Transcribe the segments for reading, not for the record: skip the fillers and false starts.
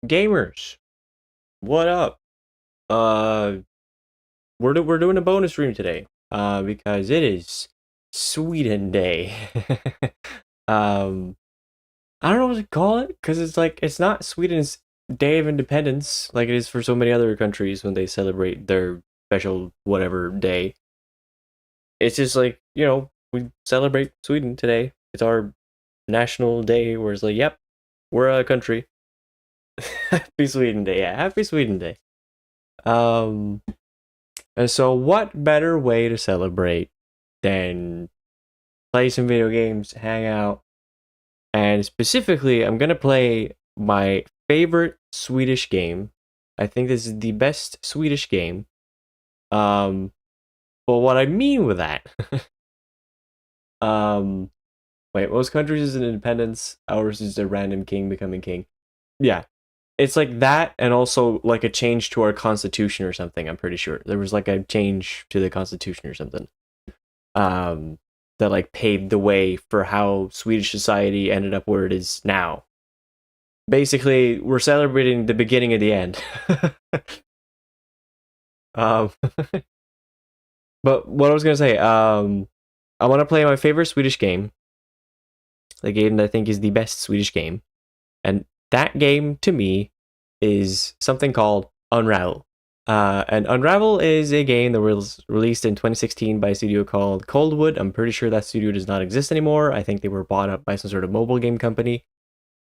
Gamers, what up? Uh, we're doing a bonus stream today. Because it is Sweden Day. um, I don't know what to call it because it's like it's not Sweden's Day of Independence like it is for so many other countries when they celebrate their special whatever day. It's just like we celebrate Sweden today. It's our national day where it's like, yep, we're a country. Happy Sweden Day, yeah, Happy Sweden Day. Um, and so what better way to celebrate than play some video games, hang out, and specifically, I'm gonna play my favorite Swedish game. I think this is the best Swedish game. Um, but what I mean with that, um, wait, most countries is an independence, ours is a random king becoming king. Yeah, it's like that, and also like a change to our constitution or something. I'm pretty sure there was like a change to the constitution or something. Um, that like paved the way for how Swedish society ended up where it is now. Basically, we're celebrating the beginning of the end. um, but what I was gonna say, I want to play my favorite Swedish game, the game that I think is the best Swedish game, and that game to me is something called Unravel. And Unravel is a game that was released in 2016 by a studio called Coldwood. I'm pretty sure that studio does not exist anymore. I think they were bought up by some sort of mobile game company,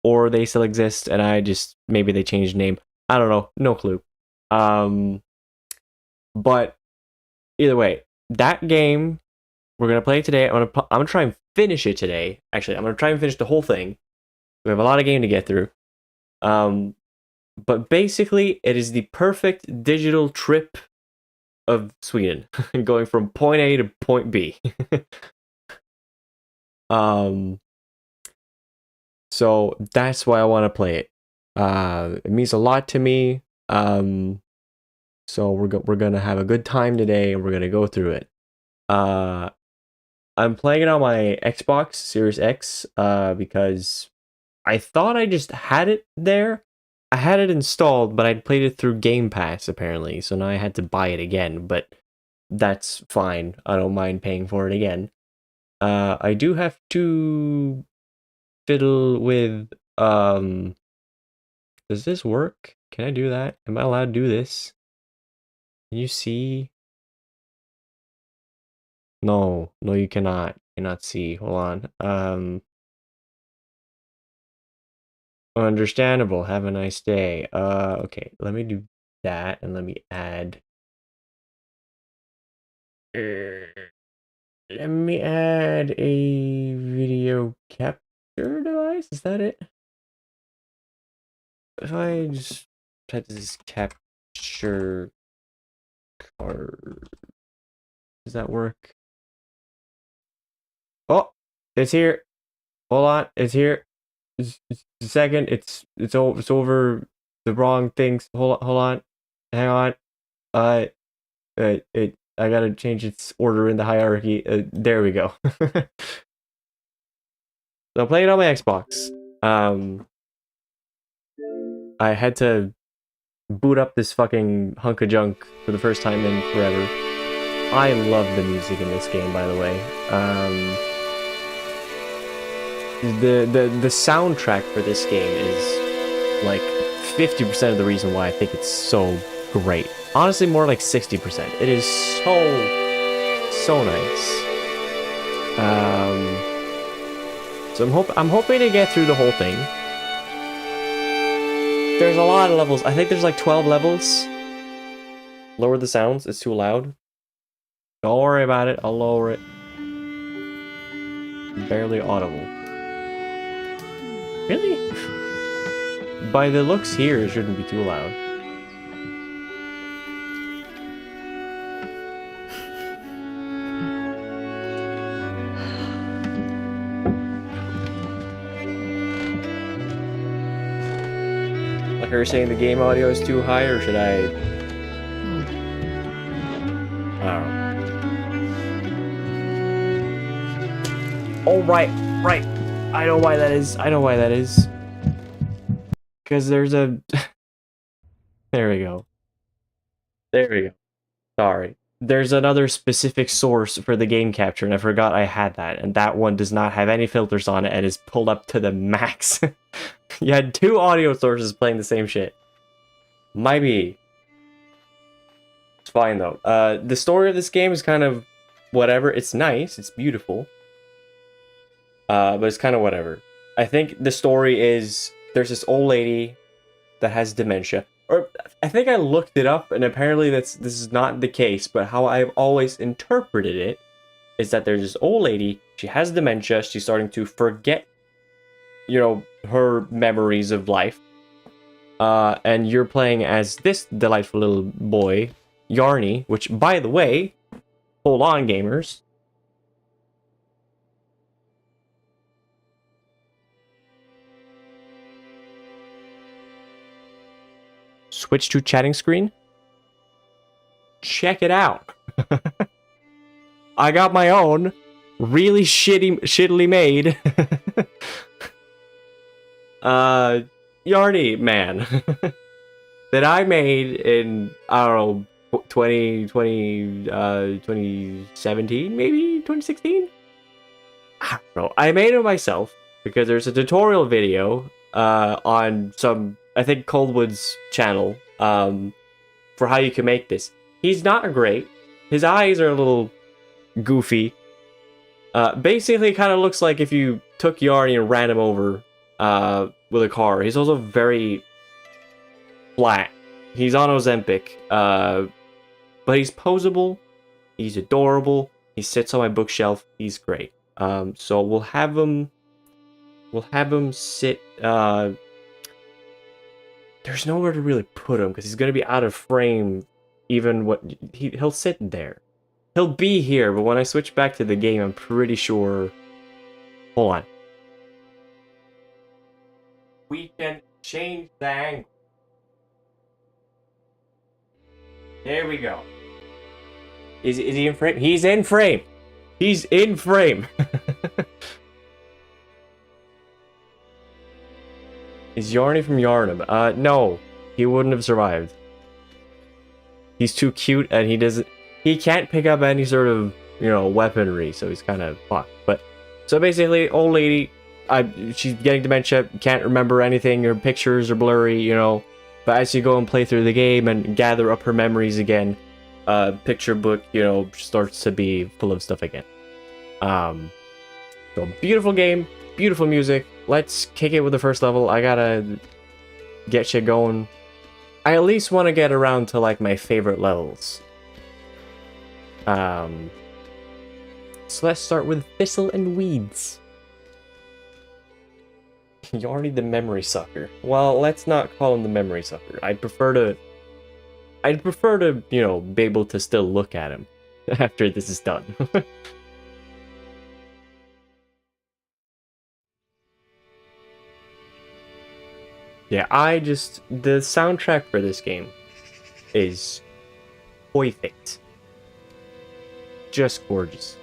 or they still exist, and maybe they changed name. I don't know, no clue. But either way, that game we're gonna play today. I'm gonna try and finish it today. Actually, I'm gonna try and finish the whole thing. We have a lot of game to get through. But basically, it is the perfect digital trip of Sweden, going from point A to point B. So that's why I want to play it. It means a lot to me. So we're gonna have a good time today, and we're gonna go through it. I'm playing it on my Xbox Series X, because I thought I just had it there. I had it installed, but I'd played it through Game Pass apparently, so now I had to buy it again. But that's fine. I don't mind paying for it again. I do have to fiddle with does this work? Can I do that? Am I allowed to do this? Can you see? No, you cannot. Cannot see. Hold on. Understandable. Have a nice day. Okay. Let me do that, and let me add. Let me add a video capture device. Is that it? If I just type this capture card, does that work? Oh, it's here. Hold on, it's here. It's a second. It's over the wrong things. Hold on. Hang on. I gotta change its order in the hierarchy. There we go. So I'm playing it on my Xbox. I had to boot up this fucking hunk of junk for the first time in forever. I love the music in this game, by the way. The soundtrack for this game is like 50% of the reason why I think it's so great. Honestly, more like 60%. It is so nice. So I'm hoping to get through the whole thing. There's a lot of levels. I think there's like 12 levels. Lower the sounds. It's too loud. Don't worry about it. I'll lower it. Barely audible. Really? By the looks here, it shouldn't be too loud. Like, are you saying the game audio is too high, or should I don't know. Oh, right. I know why that is. Because there's a There we go. There we go. Sorry. There's another specific source for the game capture, and I forgot I had that, and that one does not have any filters on it and is pulled up to the max. You had two audio sources playing the same shit. Might be. It's fine, though. The story of this game is kind of whatever. It's nice. It's beautiful. But it's kind of whatever. I think the story is there's this old lady that has dementia. Or I think I looked it up, and apparently this is not the case, but how I've always interpreted it is that there's this old lady, she has dementia, she's starting to forget, you know, her memories of life. And you're playing as this delightful little boy, Yarny, which, by the way, hold on, gamers. Switch to chatting screen. Check it out. I got my own, really shittily made, Yarny man that I made in, I don't know, 2017, maybe 2016. I don't know. I made it myself because there's a tutorial video on some, I think, Coldwood's channel, for how you can make this. He's not great. His eyes are a little goofy. Basically, it kind of looks like if you took Yarny and ran him over with a car. He's also very flat. He's on Ozempic, but he's posable. He's adorable. He sits on my bookshelf. He's great. So we'll have him sit. There's nowhere to really put him because he's gonna be out of frame. Even what he'll sit there. He'll be here, but when I switch back to the game, I'm pretty sure. Hold on. We can change the angle. There we go. Is he in frame? He's in frame. He's in frame. Is Yarny from Yarnum? No, he wouldn't have survived. He's too cute, and he can't pick up any sort of, you know, weaponry, so he's kind of fucked. But so basically, old lady, she's getting dementia, can't remember anything. Her pictures are blurry, you know. But as you go and play through the game and gather up her memories again, picture book, you know, starts to be full of stuff again. So beautiful game, beautiful music. Let's kick it with the first level. I gotta get shit going. I at least want to get around to, like, my favorite levels. So let's start with Thistle and Weeds. Yarny the memory sucker. Well, let's not call him the memory sucker. I'd prefer to, you know, be able to still look at him after this is done. Yeah, the soundtrack for this game is perfect. Just gorgeous.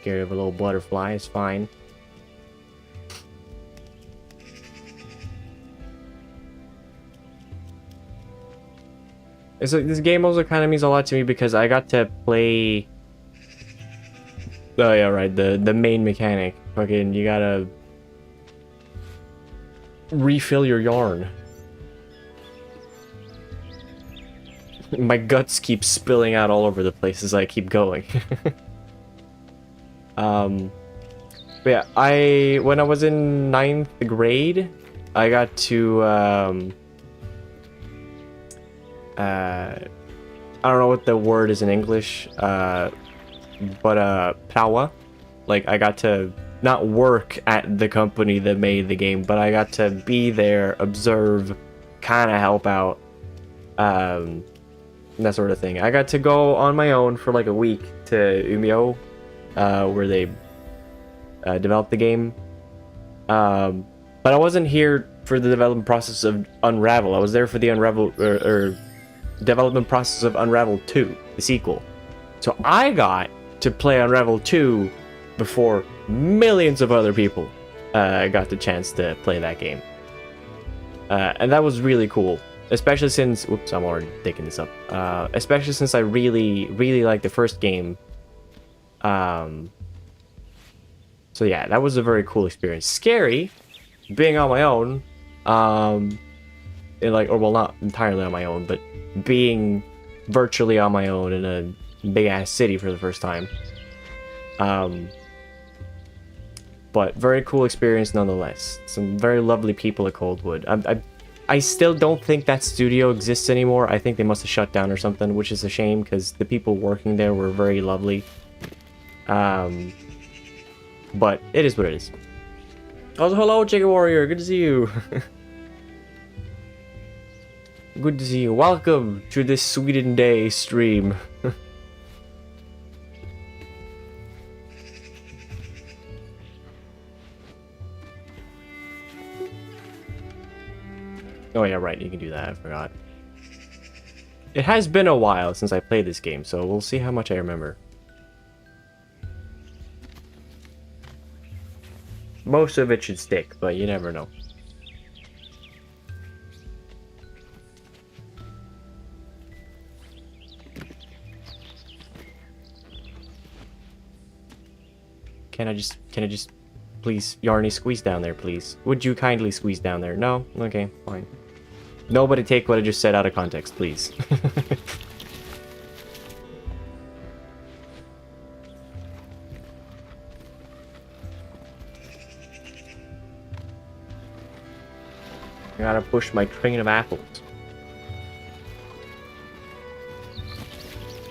Scared of a little butterfly is fine. So this game also kind of means a lot to me because I got to play. Oh yeah, right. The main mechanic. Fucking, you gotta refill your yarn. My guts keep spilling out all over the place as I keep going. But yeah, when I was in 9th grade, I got to I don't know what the word is in English, but prawa. Like, I got to not work at the company that made the game, but I got to be there, observe, kind of help out, that sort of thing. I got to go on my own for like a week to Umeå, where they developed the game. But I wasn't here for the development process of Unravel. I was there for the development process of Unravel 2, the sequel. So I got to play Unravel 2 before millions of other people. I got the chance to play that game. And that was really cool. Especially since... Whoops, I'm already taking this up. Especially since I really, really liked the first game. So yeah, that was a very cool experience. Scary, being on my own. Not entirely on my own, but being virtually on my own in a big-ass city for the first time. But very cool experience nonetheless. Some very lovely people at Coldwood. I still don't think that studio exists anymore. I think they must have shut down or something, which is a shame because the people working there were very lovely. But it is what it is. Also, hello, Chicken Warrior. Good to see you. Good to see you. Welcome to this Sweden Day stream. Oh yeah, right, you can do that, I forgot. It has been a while since I played this game, so we'll see how much I remember. Most of it should stick, but you never know. Can I just please, Yarny, squeeze down there, please? Would you kindly squeeze down there? No? Okay, fine. Nobody take what I just said out of context, please. I gotta push my train of apples.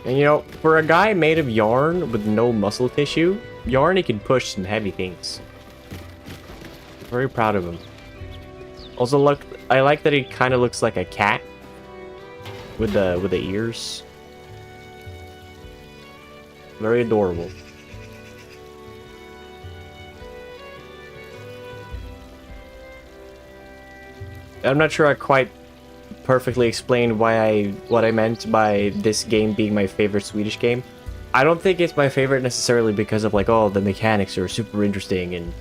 And you know, for a guy made of yarn with no muscle tissue, Yarny can push some heavy things. Very proud of him. Also, look, I like that he kind of looks like a cat with the ears. Very adorable. I'm not sure I quite perfectly explained what I meant by this game being my favorite Swedish game. I don't think it's my favorite necessarily because of like, oh, the mechanics are super interesting and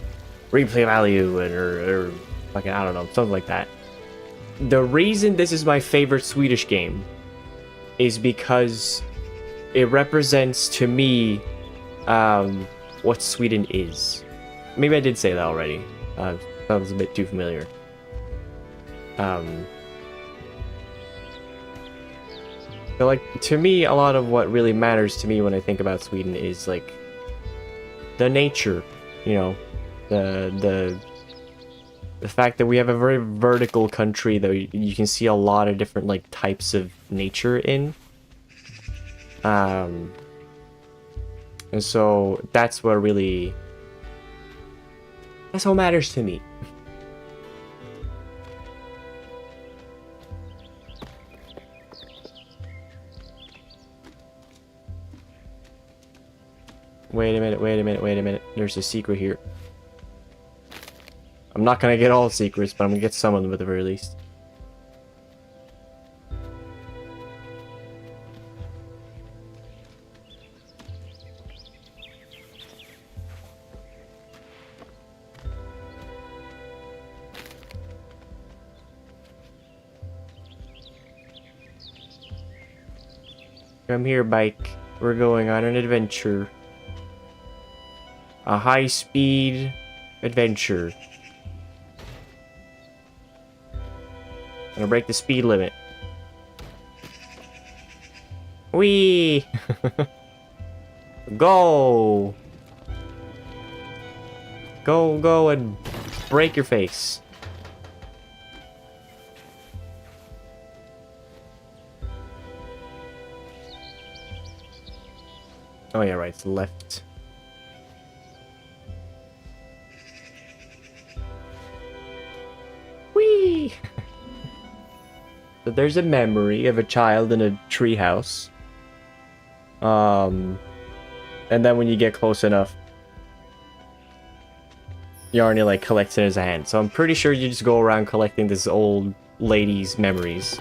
replay value and or fucking, I don't know, something like that. The reason this is my favorite Swedish game is because it represents to me what Sweden is. Maybe I did say that already. That was a bit too familiar. But like, to me, a lot of what really matters to me when I think about Sweden is like the nature, you know, the fact that we have a very vertical country that you can see a lot of different like types of nature in. And so that's what matters to me. Wait a minute. There's a secret here. I'm not gonna get all the secrets, but I'm gonna get some of them at the very least. Come here, bike. We're going on an adventure. A high-speed adventure. Gonna break the speed limit. Whee! Go! Go and break your face. Oh yeah, right, it's left. Whee! So there's a memory of a child in a treehouse. And then when you get close enough, Yarny like collects it in his hand. So I'm pretty sure you just go around collecting this old lady's memories.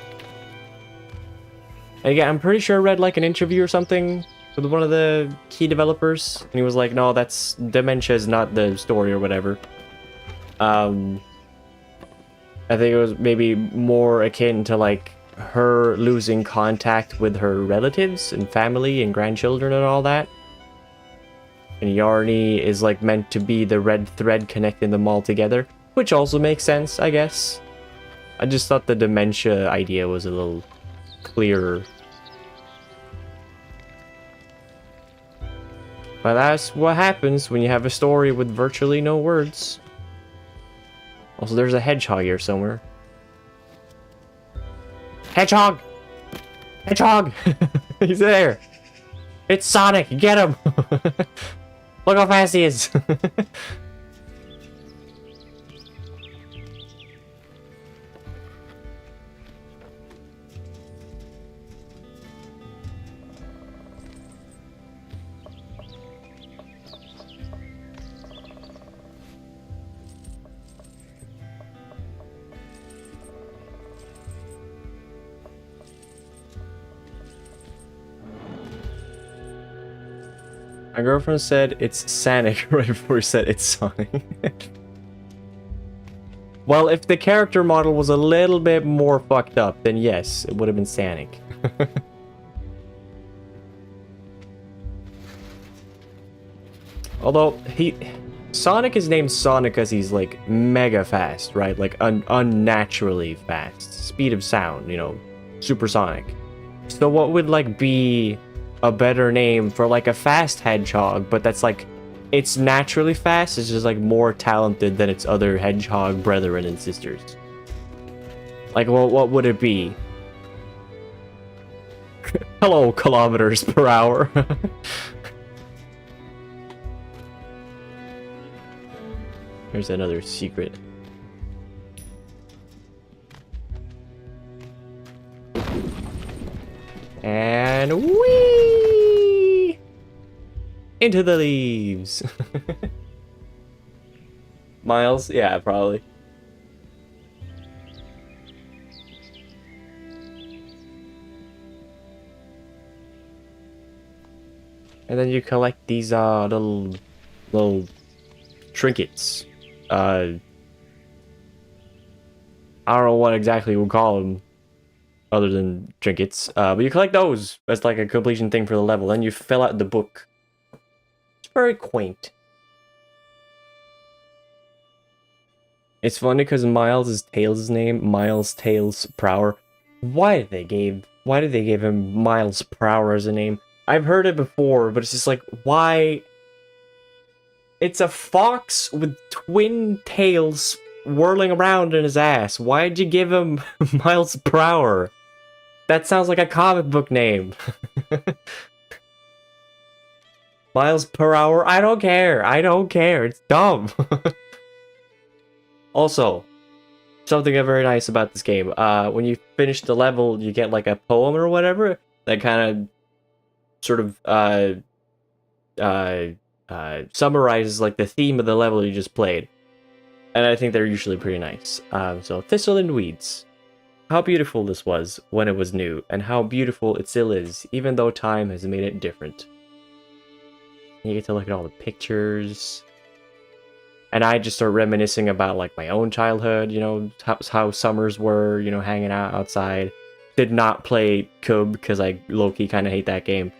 And again, I'm pretty sure I read like an interview or something with one of the key developers, and he was like, no, that's dementia is not the story or whatever. I think it was maybe more akin to like her losing contact with her relatives and family and grandchildren and all that. And Yarny is like meant to be the red thread connecting them all together, which also makes sense, I guess. I just thought the dementia idea was a little clearer. But that's what happens when you have a story with virtually no words. Also, there's a hedgehog here somewhere. Hedgehog! Hedgehog! He's there! It's Sonic! Get him! Look how fast he is! My girlfriend said it's Sonic right before he said it's Sonic. Well, if the character model was a little bit more fucked up, then yes, it would have been Sonic. Although, Sonic is named Sonic because he's like mega fast, right? Like unnaturally fast. Speed of sound, you know, supersonic. So what would like be a better name for like a fast hedgehog, but that's like, it's naturally fast, it's just like more talented than its other hedgehog brethren and sisters. Like, well, what would it be? Hello, kilometers per hour. Here's another secret. And whee! Into the leaves. Miles? Yeah, probably. And then you collect these little trinkets. I don't know what exactly we'll call them, other than trinkets. But you collect those as like a completion thing for the level. Then you fill out the book. It's very quaint. It's funny because Miles is Tails' name, Miles Tails Prower. Why did they give him Miles Prower as a name? I've heard it before, but it's just like, why? It's a fox with twin tails whirling around in his ass. Why'd you give him Miles Prower? That sounds like a comic book name. Miles per hour? I don't care. I don't care. It's dumb. Also, something very nice about this game. When you finish the level, you get like a poem or whatever that kind of sort of summarizes like the theme of the level you just played. And I think they're usually pretty nice. So, Thistle and Weeds. How beautiful this was when it was new, and how beautiful it still is, even though time has made it different. You get to look at all the pictures. And I just start reminiscing about like my own childhood, you know, how summers were, you know, hanging out outside. Did not play Cub because I low-key kind of hate that game.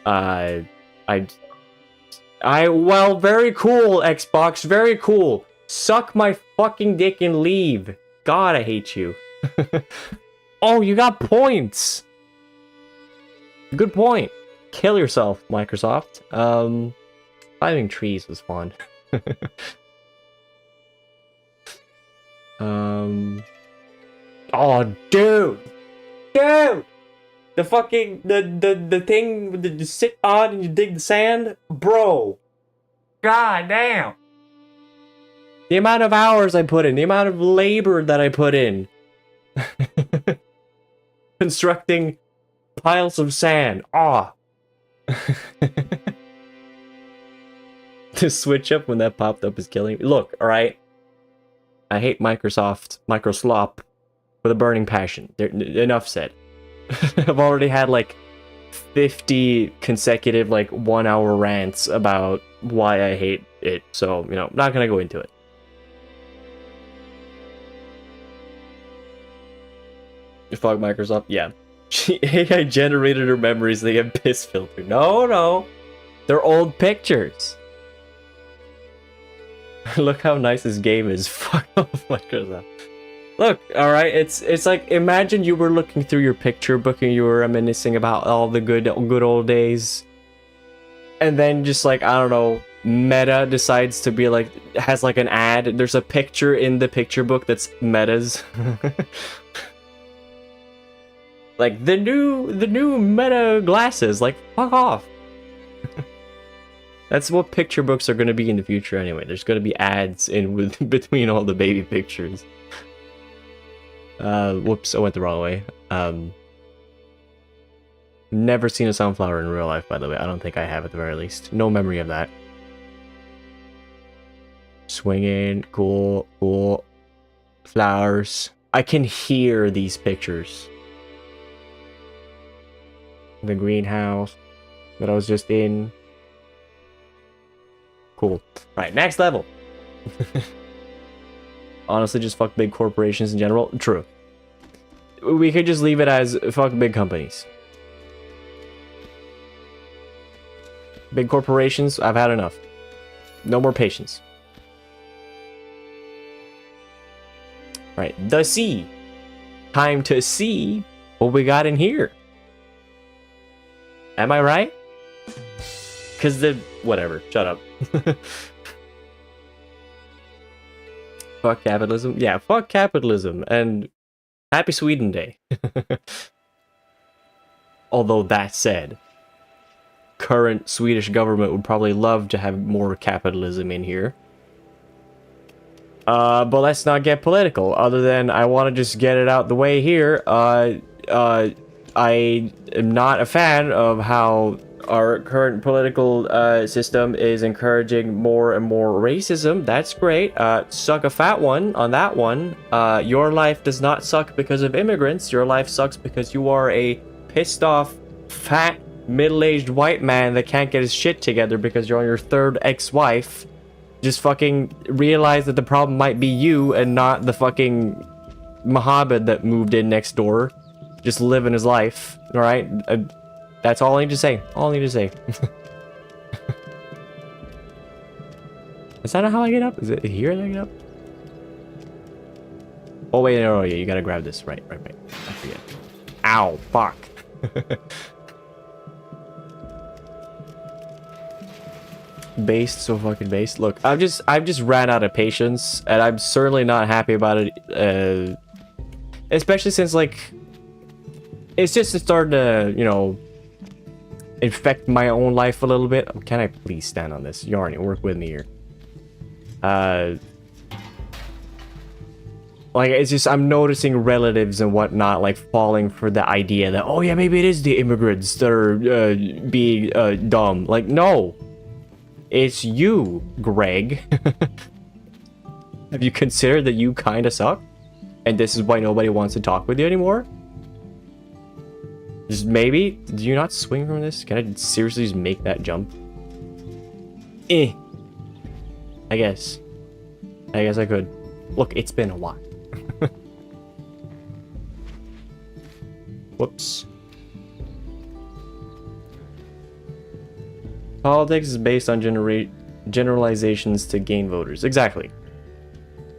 Well, very cool, Xbox, very cool. Suck my fucking dick and leave. God, I hate you. Oh, you got points. Good point. Kill yourself, Microsoft. Climbing trees was fun. Oh, dude! Dude! The fucking, the thing that you sit on and you dig the sand? Bro! God damn! The amount of hours I put in, the amount of labor that I put in. Constructing piles of sand. Ah! To switch up when that popped up is killing me. Look, alright? I hate Microslop, with a burning passion. Enough said. I've already had like 50 consecutive like 1 hour rants about why I hate it, so, you know, not gonna go into it. Fuck Microsoft. Yeah. AI generated her memories. They have piss filter. No. They're old pictures. Look how nice this game is. Fuck off, Microsoft. Look, alright, it's like, imagine you were looking through your picture book and you were reminiscing about all the good old days. And then just like, I don't know, Meta decides to be like, has like an ad. There's a picture in the picture book that's Meta's. Like, the new Meta glasses, like, fuck off. That's what picture books are going to be in the future anyway. There's going to be ads in with between all the baby pictures. Whoops, I went the wrong way. Never seen a sunflower in real life, by the way. I don't think I have at the very least. No memory of that. Swinging, cool. Flowers. I can hear these pictures. The greenhouse that I was just in. Cool. Right, next level. Honestly, just fuck big corporations in general. True. We could just leave it as fuck big companies. Big corporations, I've had enough. No more patience. Right, the sea. Time to see what we got in here. Am I right? Because the... whatever, shut up. Fuck capitalism. Yeah, fuck capitalism. And happy Sweden Day. Although that said, current Swedish government would probably love to have more capitalism in here. But let's not get political. Other than I want to just get it out the way here. I am not a fan of how our current political system is encouraging more and more racism. That's great. Suck a fat one on that one. Your life does not suck because of immigrants. Your life sucks because you are a pissed off, fat, middle-aged white man that can't get his shit together because you're on your third ex-wife. Just fucking realize that the problem might be you and not the fucking Mohammed that moved in next door. Just living his life, alright? That's all I need to say. All I need to say. Is that how I get up? Is it here that I get up? Oh wait, no, yeah, you gotta grab this. Right. I forget. Ow, fuck. Based, so fucking based. Look, I've just ran out of patience, and I'm certainly not happy about it. Especially since, like, it's just starting to, you know, infect my own life a little bit. Can I please stand on this? Yarny, work with me here. Like, it's just, I'm noticing relatives and whatnot, like, falling for the idea that, oh yeah, maybe it is the immigrants that are being dumb. Like, no. It's you, Greg. Have you considered that you kind of suck? And this is why nobody wants to talk with you anymore? Just maybe? Do you not swing from this? Can I seriously just make that jump? I guess I could. Look, it's been a while. Whoops. Politics is based on generalizations to gain voters. Exactly.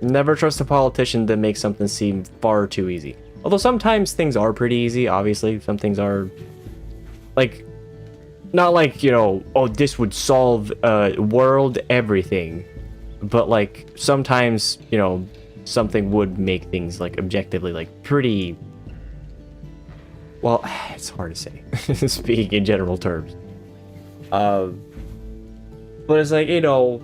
Never trust a politician that makes something seem far too easy. Although sometimes things are pretty easy, obviously. Some things are... like... not like, you know, oh, this would solve world everything. But, like, sometimes, you know, something would make things, like, objectively, like, pretty... well, it's hard to say. Speaking in general terms. But it's like, you know,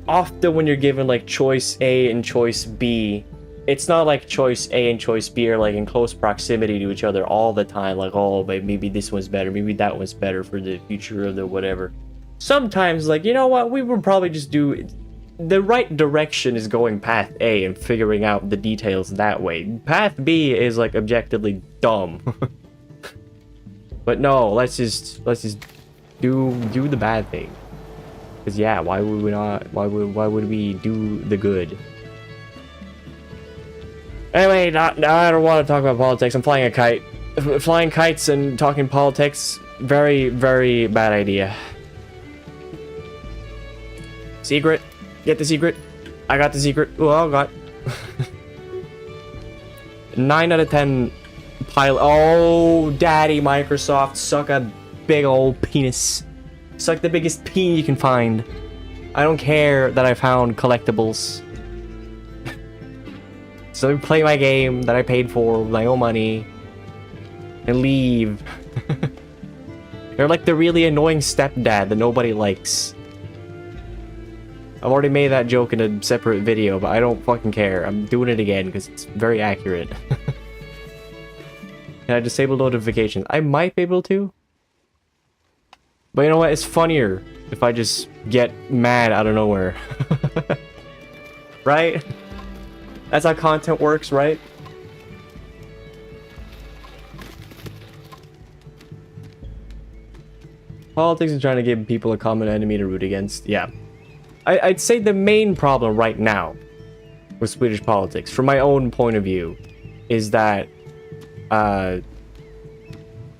often when you're given like choice A and choice B, it's not like choice A and choice B are like in close proximity to each other all the time. Like, oh, maybe this one's better, maybe that one's better for the future of the whatever. Sometimes, like, you know what, we would probably just do the right direction is going path A and figuring out the details that way. Path B is like objectively dumb. But no, let's just do the bad thing. Cause yeah, why would we not? Why would we do the good? Anyway, I don't want to talk about politics. I'm flying a kite. Flying kites and talking politics, very, very bad idea. Secret. Get the secret. I got the secret. Oh, God. 9 out of 10 pilot. Oh, daddy, Microsoft. Suck a big old penis. Suck the biggest peen you can find. I don't care that I found collectibles. So play my game that I paid for with my own money. And leave. They're like the really annoying stepdad that nobody likes. I've already made that joke in a separate video, but I don't fucking care. I'm doing it again because it's very accurate. Can I disable notifications? I might be able to. But you know what? It's funnier if I just get mad out of nowhere. Right? That's how content works, right? Politics is trying to give people a common enemy to root against. Yeah. I'd say the main problem right now with Swedish politics, from my own point of view, is that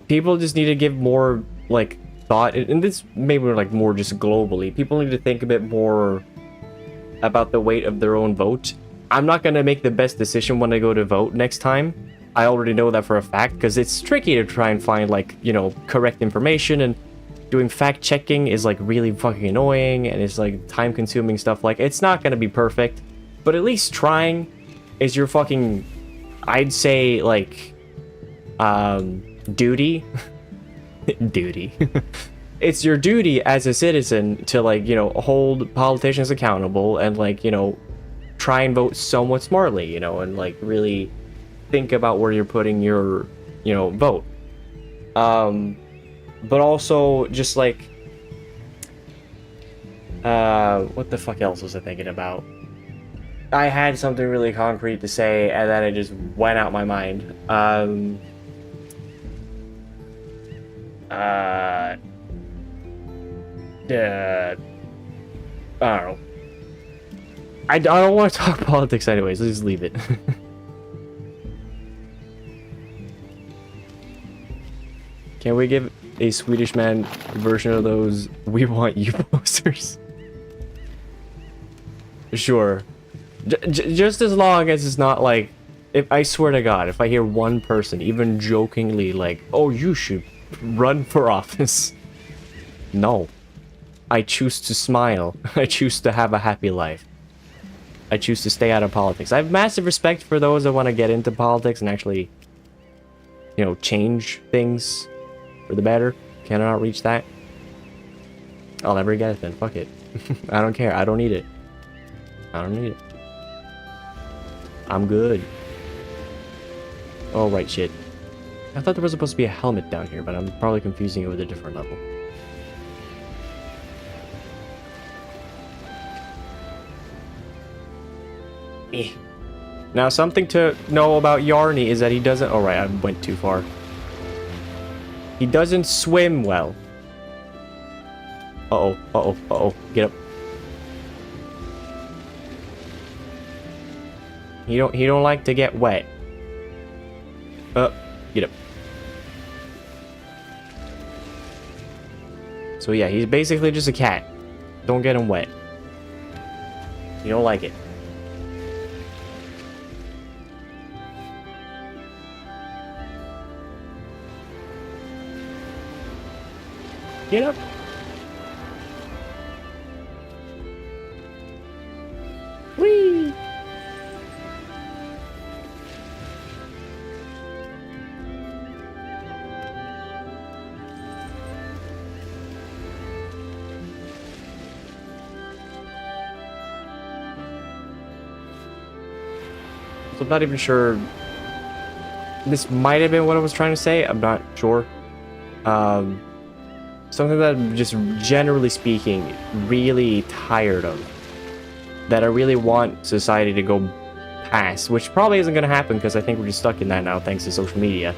people just need to give more, like, thought, and this maybe like more just globally. People need to think a bit more about the weight of their own vote. I'm not going to make the best decision when I go to vote next time. I already know that for a fact, because it's tricky to try and find, like, you know, correct information, and doing fact-checking is, like, really fucking annoying, and it's, like, time-consuming stuff. Like, it's not gonna be perfect, but at least trying is your fucking, I'd say, like, duty. Duty. It's your duty as a citizen to, like, you know, hold politicians accountable and, like, you know, try and vote somewhat smartly, you know, and, like, really think about where you're putting your, you know, vote. But also just like, what the fuck else was I thinking about? I had something really concrete to say and then it just went out my mind. I don't know. I don't want to talk politics anyways, let's just leave it. Can we give a Swedish man version of those "We Want You" posters? Sure. Just as long as it's not like, if I swear to God, if I hear one person even jokingly like, "Oh, you should run for office." No. I choose to smile. I choose to have a happy life. I choose to stay out of politics. I have massive respect for those that want to get into politics and actually, you know, change things for the better. Can I not reach that? I'll never get it then. Fuck it. I don't care. I don't need it. I don't need it. I'm good. Oh, right, shit. I thought there was supposed to be a helmet down here, but I'm probably confusing it with a different level. Eh. Now, something to know about Yarny is that he doesn't... Oh, right, I went too far. He doesn't swim well. Uh-oh, uh-oh, uh-oh. Get up. He don't like to get wet. Get up. So yeah, he's basically just a cat. Don't get him wet. You don't like it. Get up. Whee! So I'm not even sure. This might have been what I was trying to say. I'm not sure. Something that I'm just generally speaking really tired of. That I really want society to go past, which probably isn't going to happen because I think we're just stuck in that now thanks to social media.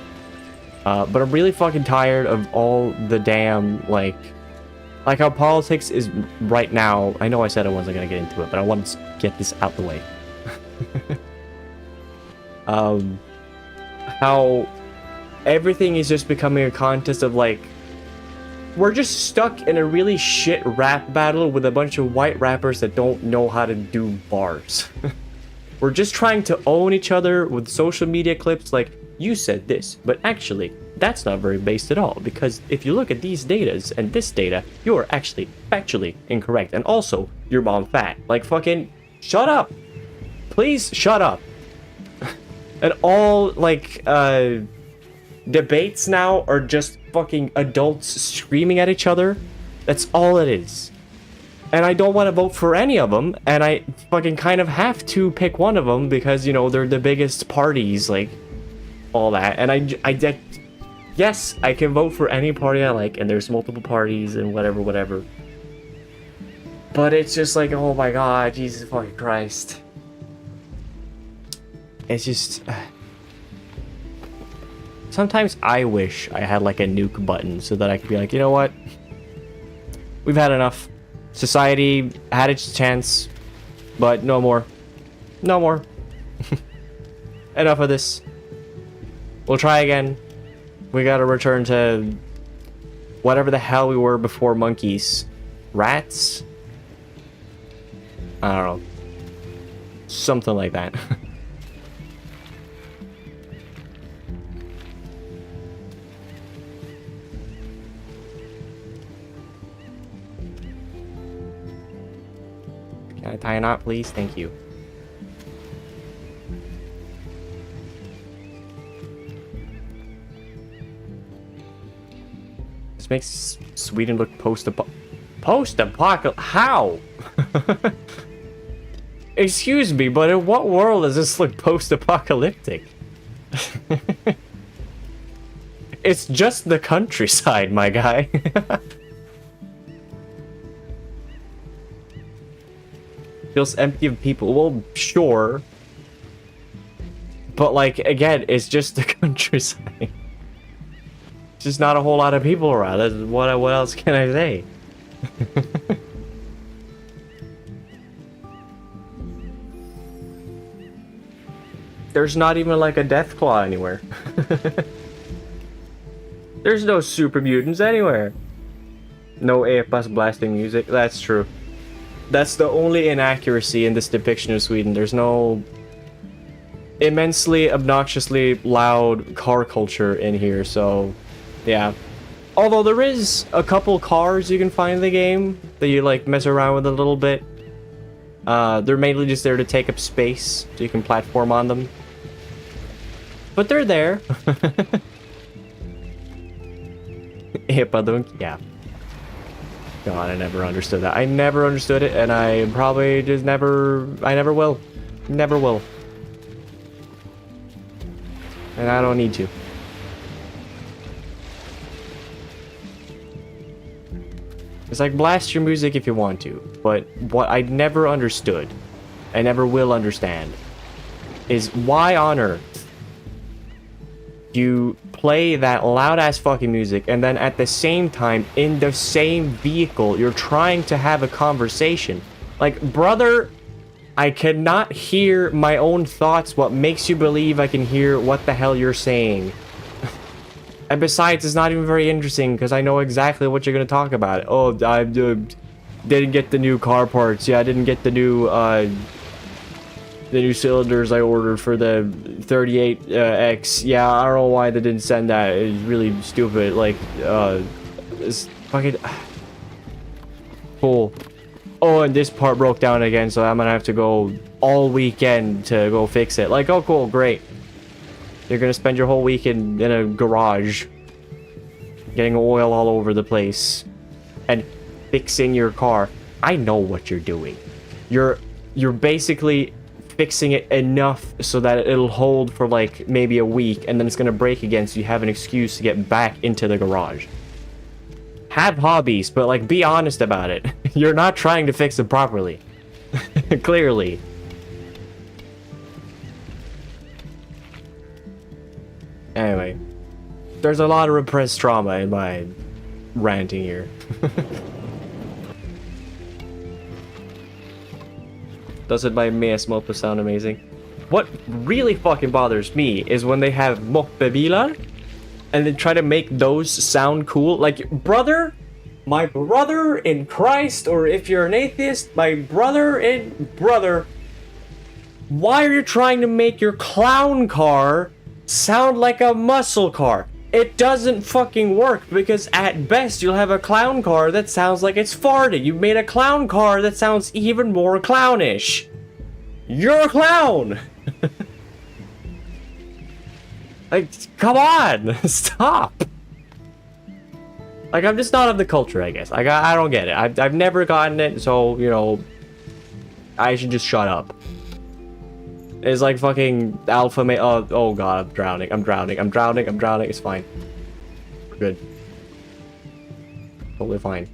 But I'm really fucking tired of all the damn, like how politics is right now. I know I said I wasn't going to get into it, but I want to get this out the way. how everything is just becoming a contest of like, we're just stuck in a really shit rap battle with a bunch of white rappers that don't know how to do bars. We're just trying to own each other with social media clips like, you said this, but actually, that's not very based at all, because if you look at these datas and this data, you're actually factually incorrect, and also, your mom fat. Like, fucking, shut up! Please, shut up! And all, like, debates now are just fucking adults screaming at each other. That's all it is. And I don't want to vote for any of them, and I fucking kind of have to pick one of them because, you know, they're the biggest parties, like, all that. And yes, I can vote for any party I like, and there's multiple parties and whatever. But it's just like, oh my god, Jesus fucking Christ. It's just... Sometimes I wish I had like a nuke button so that I could be like, you know what? We've had enough. Society had its chance, but no more. No more. Enough of this. We'll try again. We gotta return to whatever the hell we were before monkeys. Rats? I don't know. Something like that. Can I tie a knot, please? Thank you. This makes Sweden look post-apocalyptic. How? Excuse me, but in what world does this look post-apocalyptic? It's just the countryside, my guy. Feels empty of people. Well, sure. But, like, again, it's just the countryside. Just not a whole lot of people around. That's, what else can I say? There's not even, like, a death claw anywhere. There's no super mutants anywhere. No AFS blasting music. That's true. That's the only inaccuracy in this depiction of Sweden. There's no immensely, obnoxiously loud car culture in here, so yeah. Although there is a couple cars you can find in the game that you like mess around with a little bit. They're mainly just there to take up space, so you can platform on them. But they're there. Yeah. God, I never understood that. I never understood it, and I probably just never... I never will. Never will. And I don't need to. It's like, blast your music if you want to, but what I never understood, I never will understand, is why on earth you play that loud-ass fucking music, and then at the same time, in the same vehicle, you're trying to have a conversation. Like, brother, I cannot hear my own thoughts. What makes you believe I can hear what the hell you're saying? And besides, it's not even very interesting, because I know exactly what you're going to talk about. Oh, I didn't get the new car parts. Yeah, I didn't get the new cylinders I ordered for the 38X. Yeah, I don't know why they didn't send that. It's really stupid. Like, it's fucking... Cool. Oh, and this part broke down again, so I'm gonna have to go all weekend to go fix it. Like, oh, cool, great. You're gonna spend your whole weekend in a garage getting oil all over the place and fixing your car. I know what you're doing. You're basically fixing it enough so that it'll hold for like maybe a week, and then it's gonna break again, so you have an excuse to get back into the garage. Have hobbies, but like be honest about it. You're not trying to fix it properly. Clearly. Anyway, there's a lot of repressed trauma in my ranting here. Doesn't my Miasmopa sound amazing? what really fucking bothers me is when they have moppebilar and they try to make those sound cool. Like, brother, my brother in Christ, or if you're an atheist, my brother, why are you trying to make your clown car sound like a muscle car? It doesn't fucking work, because at best you'll have a clown car that sounds like it's farting. You made a clown car that sounds even more clownish. You're a clown! Like, come on! Stop! Like, I'm just not of the culture, I guess. I don't get it. I've never gotten it, so, you know, I should just shut up. It's like fucking alpha male. Oh god, I'm drowning. It's fine. We're good. Totally fine.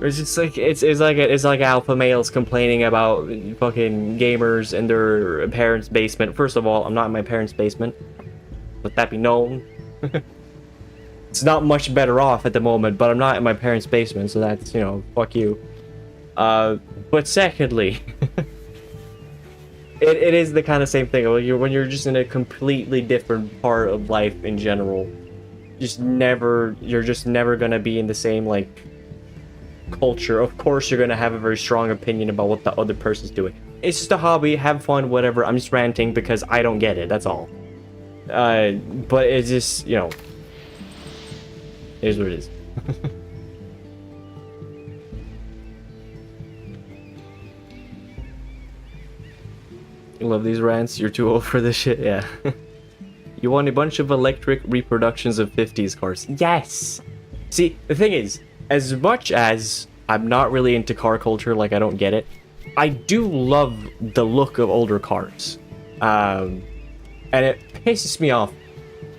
It's just like it's like alpha males complaining about fucking gamers in their parents' basement. First of all, I'm not in my parents' basement. Let that be known. It's not much better off at the moment, but I'm not in my parents' basement, so that's, you know, fuck you. But secondly, it is the kind of same thing. When you're just in a completely different part of life in general, you're just never gonna be in the same, like, culture. Of course you're gonna have a very strong opinion about what the other person's doing. It's just a hobby, have fun, whatever. I'm just ranting because I don't get it, that's all. But it's just, you know, it is what it is. You love these rants? You're too old for this shit? Yeah. You want a bunch of electric reproductions of 50s cars? Yes! See, the thing is, as much as I'm not really into car culture, like, I don't get it, I do love the look of older cars. And it pisses me off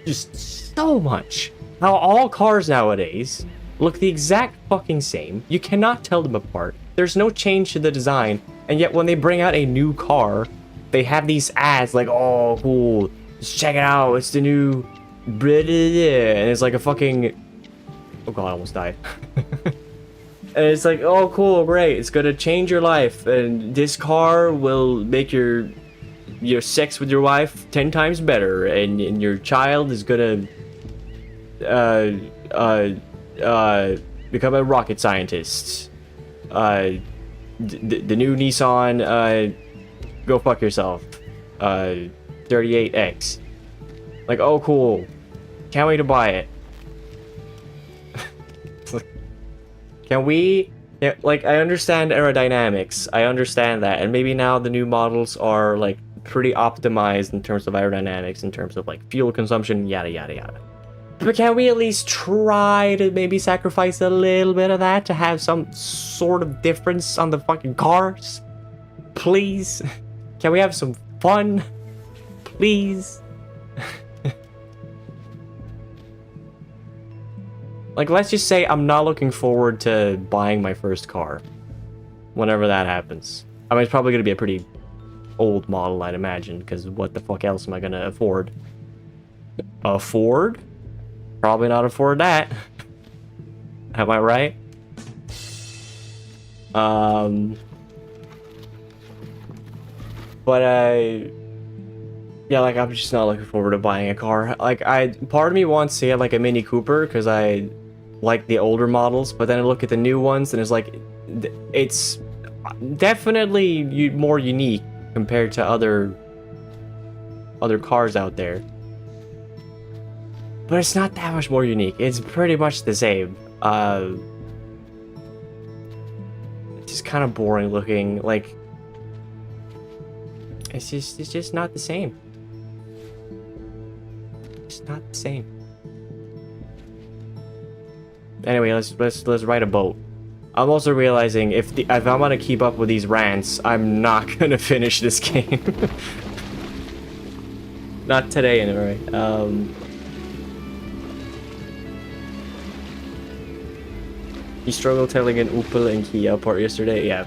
just so much how all cars nowadays look the exact fucking same. You cannot tell them apart. There's no change to the design, and yet when they bring out a new car, they have these ads like, oh, cool, just check it out, it's the new... And it's like a fucking... Oh god, I almost died. And it's like, oh cool, great, it's gonna change your life, and this car will make your sex with your wife 10 times better, and your child is gonna become a rocket scientist. The new Nissan, go fuck yourself, 38X. Like, oh cool, can't wait to buy it. Can we... Yeah, like, I understand aerodynamics, I understand that, and maybe now the new models are, like, pretty optimized in terms of aerodynamics, in terms of, like, fuel consumption, yada yada yada. But can we at least try to maybe sacrifice a little bit of that to have some sort of difference on the fucking cars? Please? Can we have some fun? Please? Like, let's just say I'm not looking forward to buying my first car. Whenever that happens. I mean, it's probably going to be a pretty old model, I'd imagine, because what the fuck else am I going to afford? Afford? Probably not afford that. Am I right? But yeah, like, I'm just not looking forward to buying a car. Like, part of me wants to get, like, a Mini Cooper, because I like the older models, but then I look at the new ones, and it's like, it's definitely more unique compared to other cars out there. But it's not that much more unique. It's pretty much the same. It's just kind of boring looking. Like, it's just not the same. It's not the same. Anyway, let's ride a boat. I'm also realizing if I'm gonna keep up with these rants, I'm not gonna finish this game. Not today, anyway. You struggled telling an Opel and Kia apart yesterday? Yeah.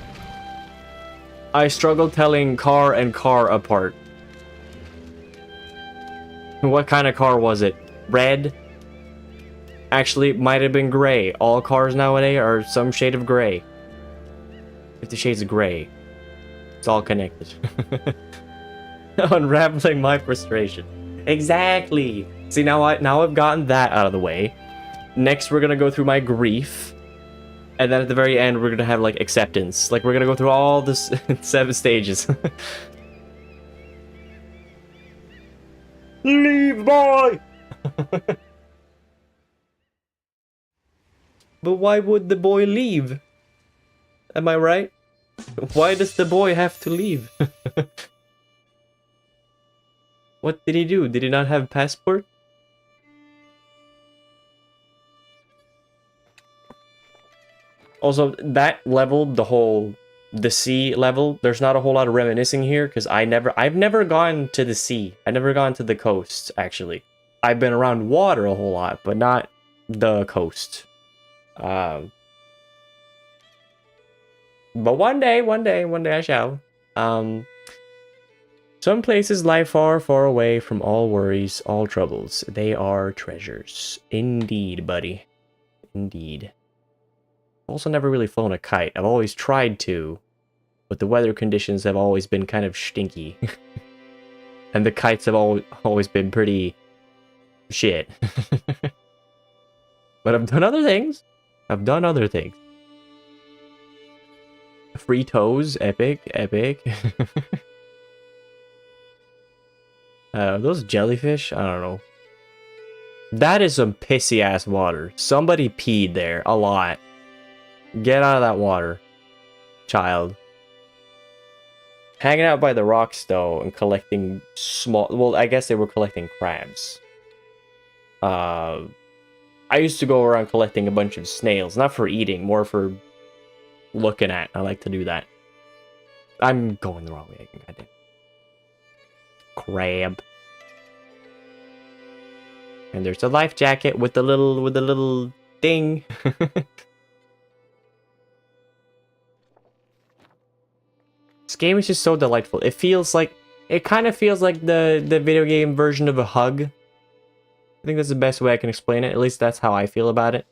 I struggled telling car and car apart. What kind of car was it? Red? Actually, it might have been gray. All cars nowadays are some shade of gray. 50 Shades of Gray. It's all connected. Unraveling my frustration. Exactly. See, now I've gotten that out of the way. Next, we're gonna go through my grief. And then at the very end, we're gonna have, like, acceptance. Like, we're gonna go through all this 7 stages. Leave, boy! But why would the boy leave? Am I right? Why does the boy have to leave? What did he do? Did he not have a passport? Also, that level, the sea level, there's not a whole lot of reminiscing here, because I've never gone to the sea. I've never gone to the coast, actually. I've been around water a whole lot, but not the coast. But one day I shall. Some places lie far, far away from all worries, all troubles. They are treasures. Indeed, buddy. Indeed. Also never really flown a kite. I've always tried to, but the weather conditions have always been kind of stinky. And the kites have always been pretty shit. But I've done other things. Free toes, epic, epic. Those jellyfish? I don't know. That is some pissy ass water. Somebody peed there a lot. Get out of that water, child. Hanging out by the rocks though and collecting small. Well, I guess they were collecting crabs. I used to go around collecting a bunch of snails, not for eating, more for looking at. I like to do that. I'm going the wrong way. Goddamn. Crab. And there's a life jacket with the little thing. This game is just so delightful. It kind of feels like the video game version of a hug. I think that's the best way I can explain it. At least that's how I feel about it.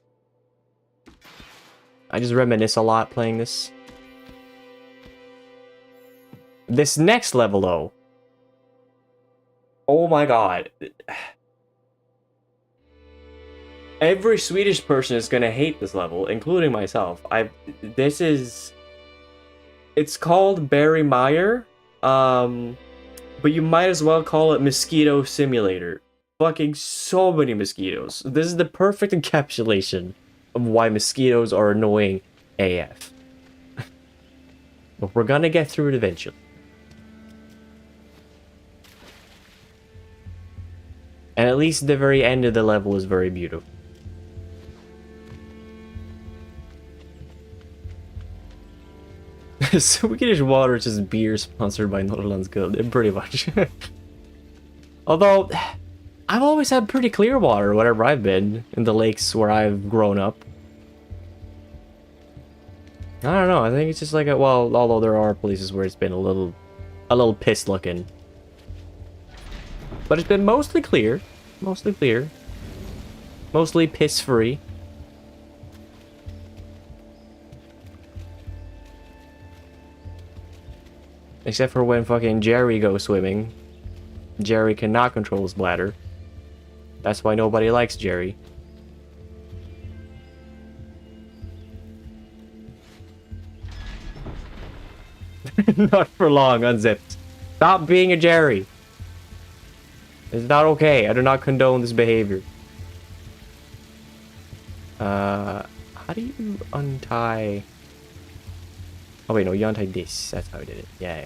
I just reminisce a lot playing this. This next level, though. Oh my god. Every Swedish person is gonna hate this level, including myself. It's called Barry Meyer, but you might as well call it Mosquito Simulator. Fucking so many mosquitoes. This is the perfect encapsulation of why mosquitoes are annoying AF. But we're gonna get through it eventually. And at least the very end of the level is very beautiful. Swedish water is just beer sponsored by Norrlandsguld, pretty much. Although, I've always had pretty clear water wherever I've been, in the lakes where I've grown up. I don't know, I think it's just like, well, although there are places where it's been a little piss looking. But it's been mostly clear. Mostly clear. Mostly piss-free. Except for when fucking Jerry goes swimming. Jerry cannot control his bladder. That's why nobody likes Jerry. Not for long, unzipped. Stop being a Jerry. It's not okay. I do not condone this behavior. How do you untie... Oh wait, no, you untie this. That's how I did it. Yeah.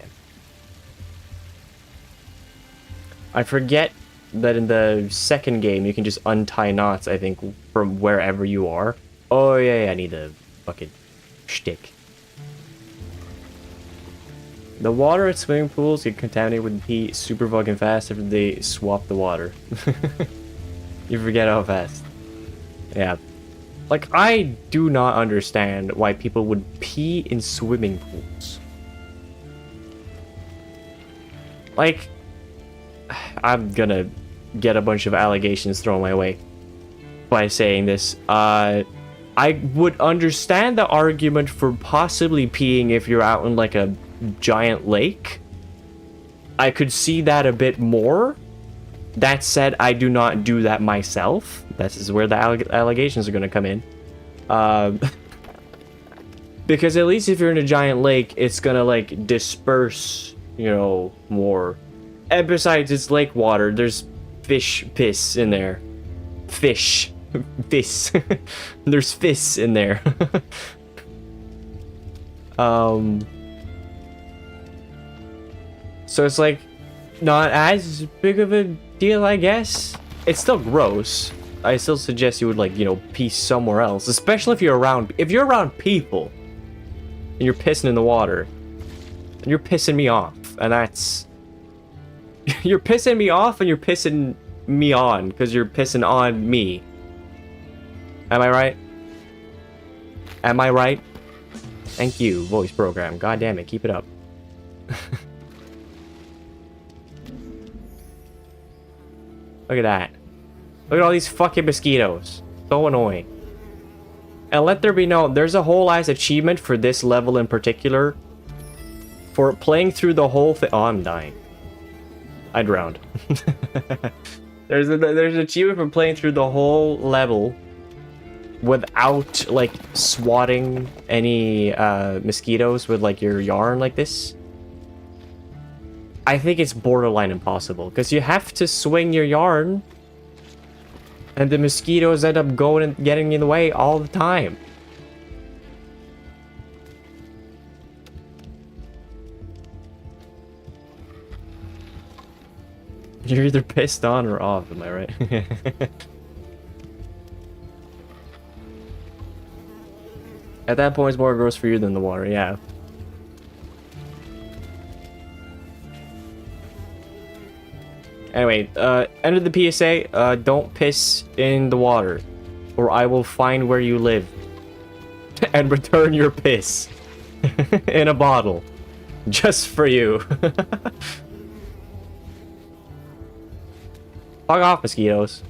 I forget that in the second game, you can just untie knots, I think, from wherever you are. Oh yeah, I need a fucking shtick. The water at swimming pools get contaminated with pee super fucking fast after they swap the water. You forget how fast. Yeah. Like, I do not understand why people would pee in swimming pools. Like, I'm gonna get a bunch of allegations thrown my way by saying this. I would understand the argument for possibly peeing if you're out in, like, a giant lake, I could see that a bit more. That said, I do not do that myself. This is where the allegations are going to come in. Because at least if you're in a giant lake, it's going to, like, disperse, you know, more. And besides, it's lake water. There's fish piss in there. Fish. Fish. There's fish in there. So it's, like, not as big of a deal, I guess. It's still gross. I still suggest you would, like, you know, pee somewhere else, especially if you're around people and you're pissing in the water, and you're pissing me off, and that's you're pissing me off and you're pissing me on because you're pissing on me. Am I right? Am I right? Thank you, voice program. God damn it, keep it up. Look at that. Look at all these fucking mosquitoes. So annoying. And let there be known, there's a whole ass achievement for this level in particular. For playing through the whole thing. Oh, I'm dying. I drowned. There's an achievement for playing through the whole level without, like, swatting any mosquitoes with, like, your yarn like this. I think it's borderline impossible, because you have to swing your yarn, and the mosquitoes end up going and getting in the way all the time. You're either pissed on or off, am I right? At that point, it's more gross for you than the water, yeah. Anyway, end of the PSA, don't piss in the water, or I will find where you live and return your piss in a bottle, just for you. Fuck off, mosquitoes.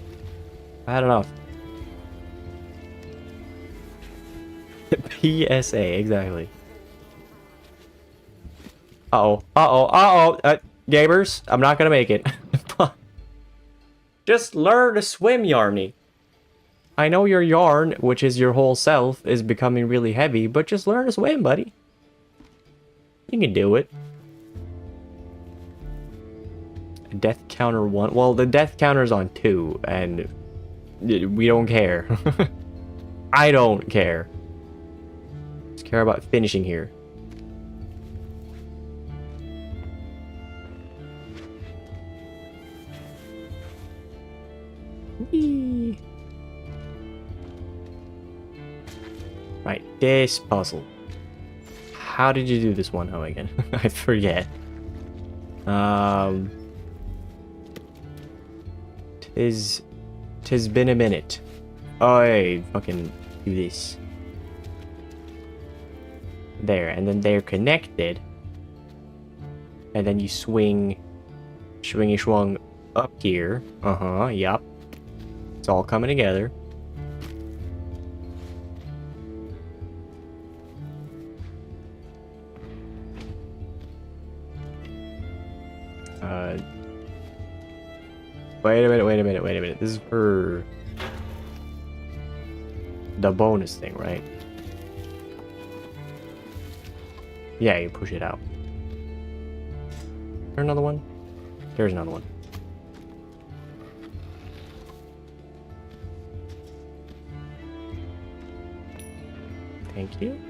I had enough. PSA, exactly. Uh-oh, uh-oh, uh-oh, gamers, I'm not gonna make it. Just learn to swim, Yarny. I know your yarn, which is your whole self, is becoming really heavy, but just learn to swim, buddy. You can do it. Death counter 1. Well, the death counter's on 2, and we don't care. I don't care. Just care about finishing here. Whee. Right, this puzzle. How did you do this one, Ho, again? I forget. Tis been a minute. Oh, hey, fucking do this. There, and then they're connected. And then you swing, swingy swung up here. Uh-huh, yup. It's all coming together. Wait a minute. This is for the bonus thing, right? Yeah, you push it out. Is there another one? There's another one. Thank you.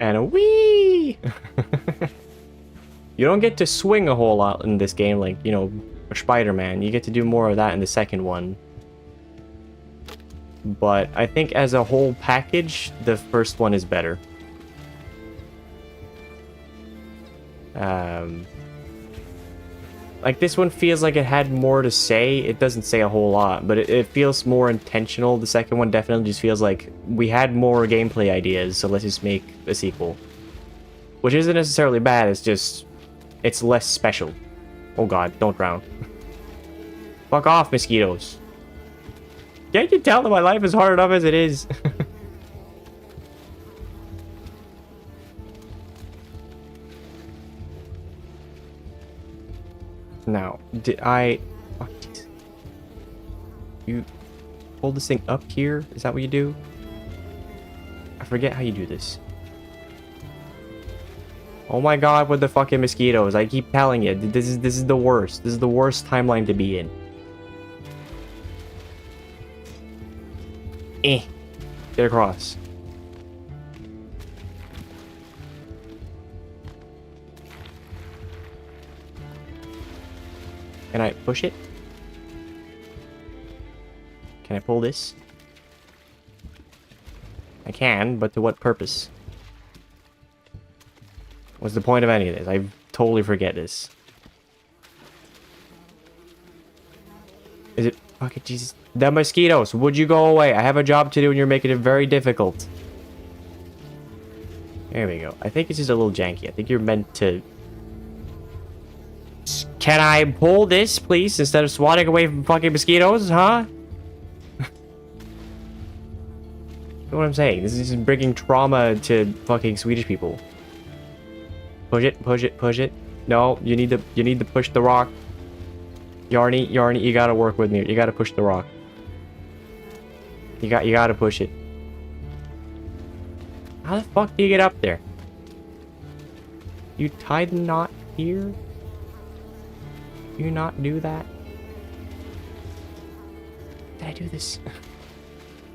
And a wee. You don't get to swing a whole lot in this game, like, you know, Spider-Man. You get to do more of that in the second one. But I think as a whole package, the first one is better. Like, this one feels like it had more to say. It doesn't say a whole lot, but it feels more intentional. The second one definitely just feels like we had more gameplay ideas, so let's just make a sequel. Which isn't necessarily bad, it's just... it's less special. Oh god, don't drown. Fuck off, mosquitoes. Can't you tell that my life is hard enough as it is? Now, did I... Oh, jeez. You hold this thing up here? Is that what you do? I forget how you do this. Oh my god, with the fucking mosquitoes. I keep telling you, this is the worst. This is the worst timeline to be in. Get across. Can I push it? Can I pull this? I can, but to what purpose? What's the point of any of this? I totally forget this. Is it... Okay, Jesus. The mosquitoes, would you go away? I have a job to do and you're making it very difficult. There we go. I think it's just a little janky. I think you're meant to... Can I pull this, please, instead of swatting away from fucking mosquitoes, huh? You know what I'm saying? This is bringing trauma to fucking Swedish people. Push it, push it, push it. No, you need to push the rock. Yarny, you gotta work with me. You gotta push the rock. You gotta push it. How the fuck do you get up there? You tied the knot here? You not do that? Did I do this?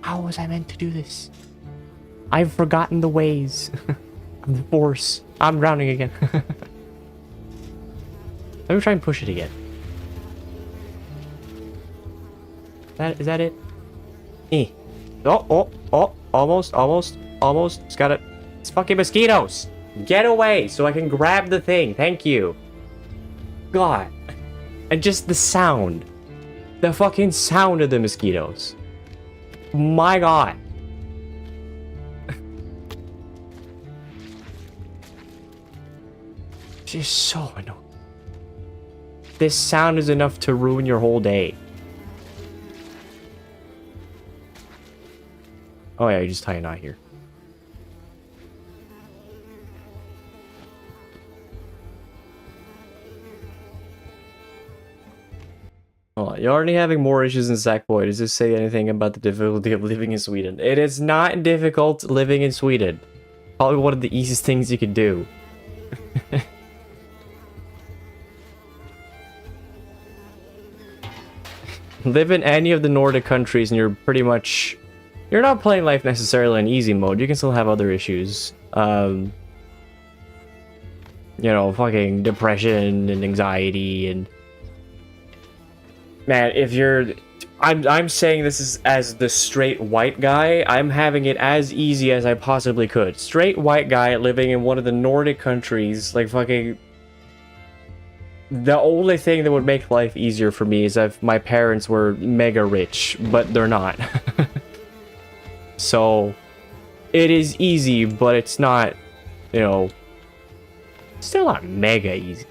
How was I meant to do this? I've forgotten the ways of the force. I'm drowning again. Let me try and push it again. Is that it? Oh, almost. It's got it. It's fucking mosquitoes. Get away so I can grab the thing. Thank you. God. And just the sound. The fucking sound of the mosquitoes. My God. Just so annoying. This sound is enough to ruin your whole day. Oh yeah, you just tie a knot here. Oh, you're already having more issues in Sackboy. Does this say anything about the difficulty of living in Sweden? It is not difficult living in Sweden. Probably one of the easiest things you could do. Live in any of the Nordic countries and you're pretty much... You're not playing life necessarily in easy mode. You can still have other issues. You know, fucking depression and anxiety and... Man, if you're... I'm saying this is as the straight white guy. I'm having it as easy as I possibly could. Straight white guy living in one of the Nordic countries, like fucking... The only thing that would make life easier for me is if my parents were mega rich, but they're not. So, it is easy, but it's not, you know, still not mega easy.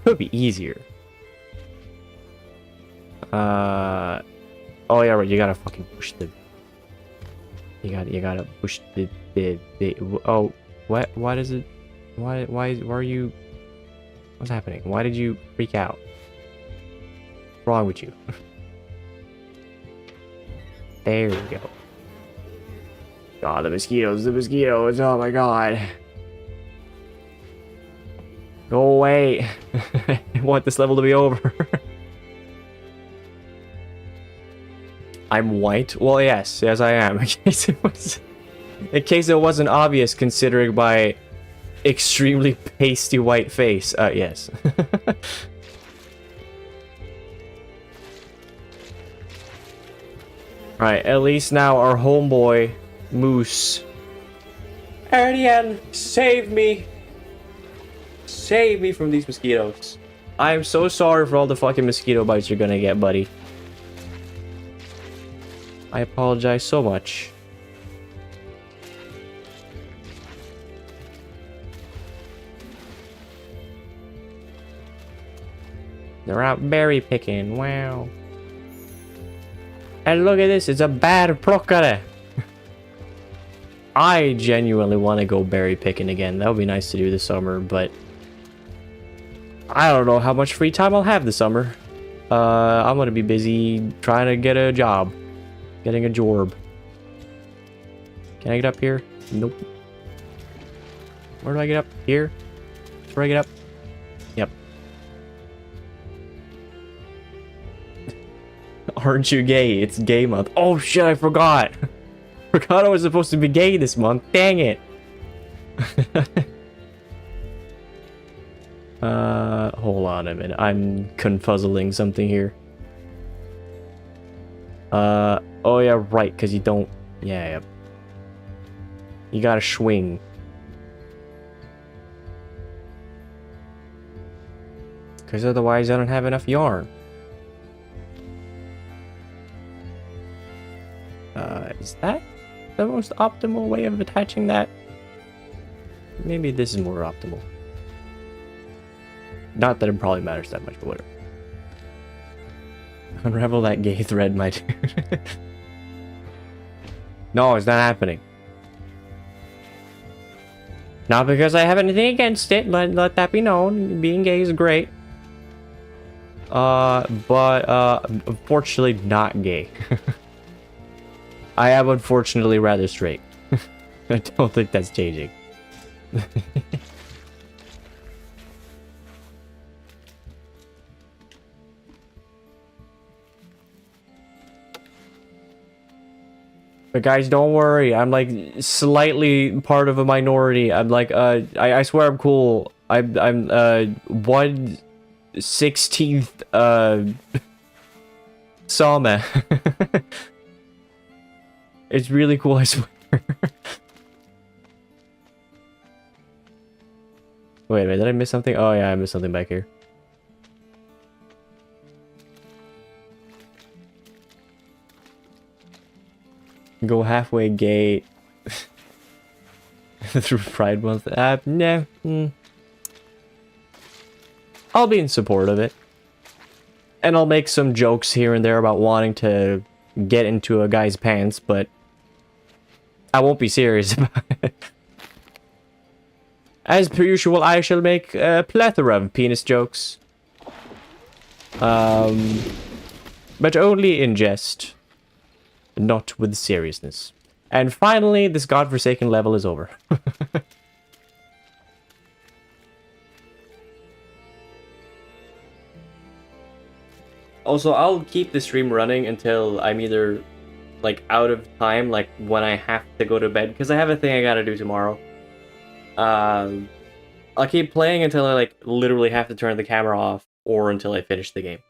Could be easier. Oh yeah, right. You gotta fucking push the. You gotta push the. Oh, what? What is it? Why are you? What's happening? Why did you freak out? What's wrong with you? There we go. God, the mosquitoes, oh my god. Go away. I want this level to be over. I'm white? Well, yes I am. In case it wasn't obvious considering my extremely pasty white face. Yes. Right, at least now our homeboy Moose. Ariane, save me! Save me from these mosquitoes. I'm so sorry for all the fucking mosquito bites you're gonna get, buddy. I apologize so much. They're out berry picking, wow. And look at this, it's a bad plockare. I genuinely want to go berry picking again. That would be nice to do this summer, but I don't know how much free time I'll have this summer. I'm gonna be busy trying to get a job. Getting a job. Can I get up here? Nope. Where do I get up? Here? That's where I get up? Yep. Aren't you gay? It's gay month. Oh shit, I forgot. Forgot I was supposed to be gay this month. Dang it. Hold on a minute. I'm confuzzling something here. Oh yeah, right, because you don't... Yeah. You gotta swing. Because otherwise I don't have enough yarn. Is that the most optimal way of attaching that? Maybe this is more optimal. Not that it probably matters that much, but whatever. Unravel that gay thread, my dude. No, it's not happening. Not because I have anything against it, let that be known. Being gay is great. But unfortunately not gay. I am unfortunately rather straight. I don't think that's changing. But guys, don't worry. I'm like slightly part of a minority. I'm like I swear I'm cool. I'm 1/16th Sama. It's really cool, I swear. Wait a minute, did I miss something? Oh yeah, I missed something back here. Go halfway gay through Pride Month. Nah. I'll be in support of it. And I'll make some jokes here and there about wanting to get into a guy's pants, but I won't be serious about it. As per usual, I shall make a plethora of penis jokes. But only in jest. Not with seriousness. And finally, this godforsaken level is over. Also, I'll keep the stream running until I'm either like out of time, like when I have to go to bed, because I have a thing I gotta do tomorrow. I'll keep playing until I like literally have to turn the camera off, or until I finish the game.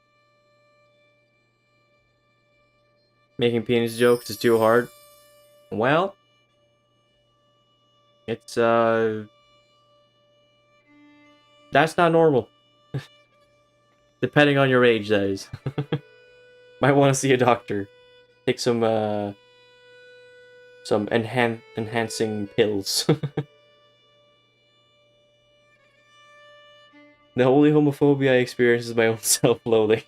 Making penis jokes is too hard. Well, it's that's not normal. Depending on your age, that is. Might want to see a doctor. Take some enhancing pills. The only homophobia I experience is my own self-loathing.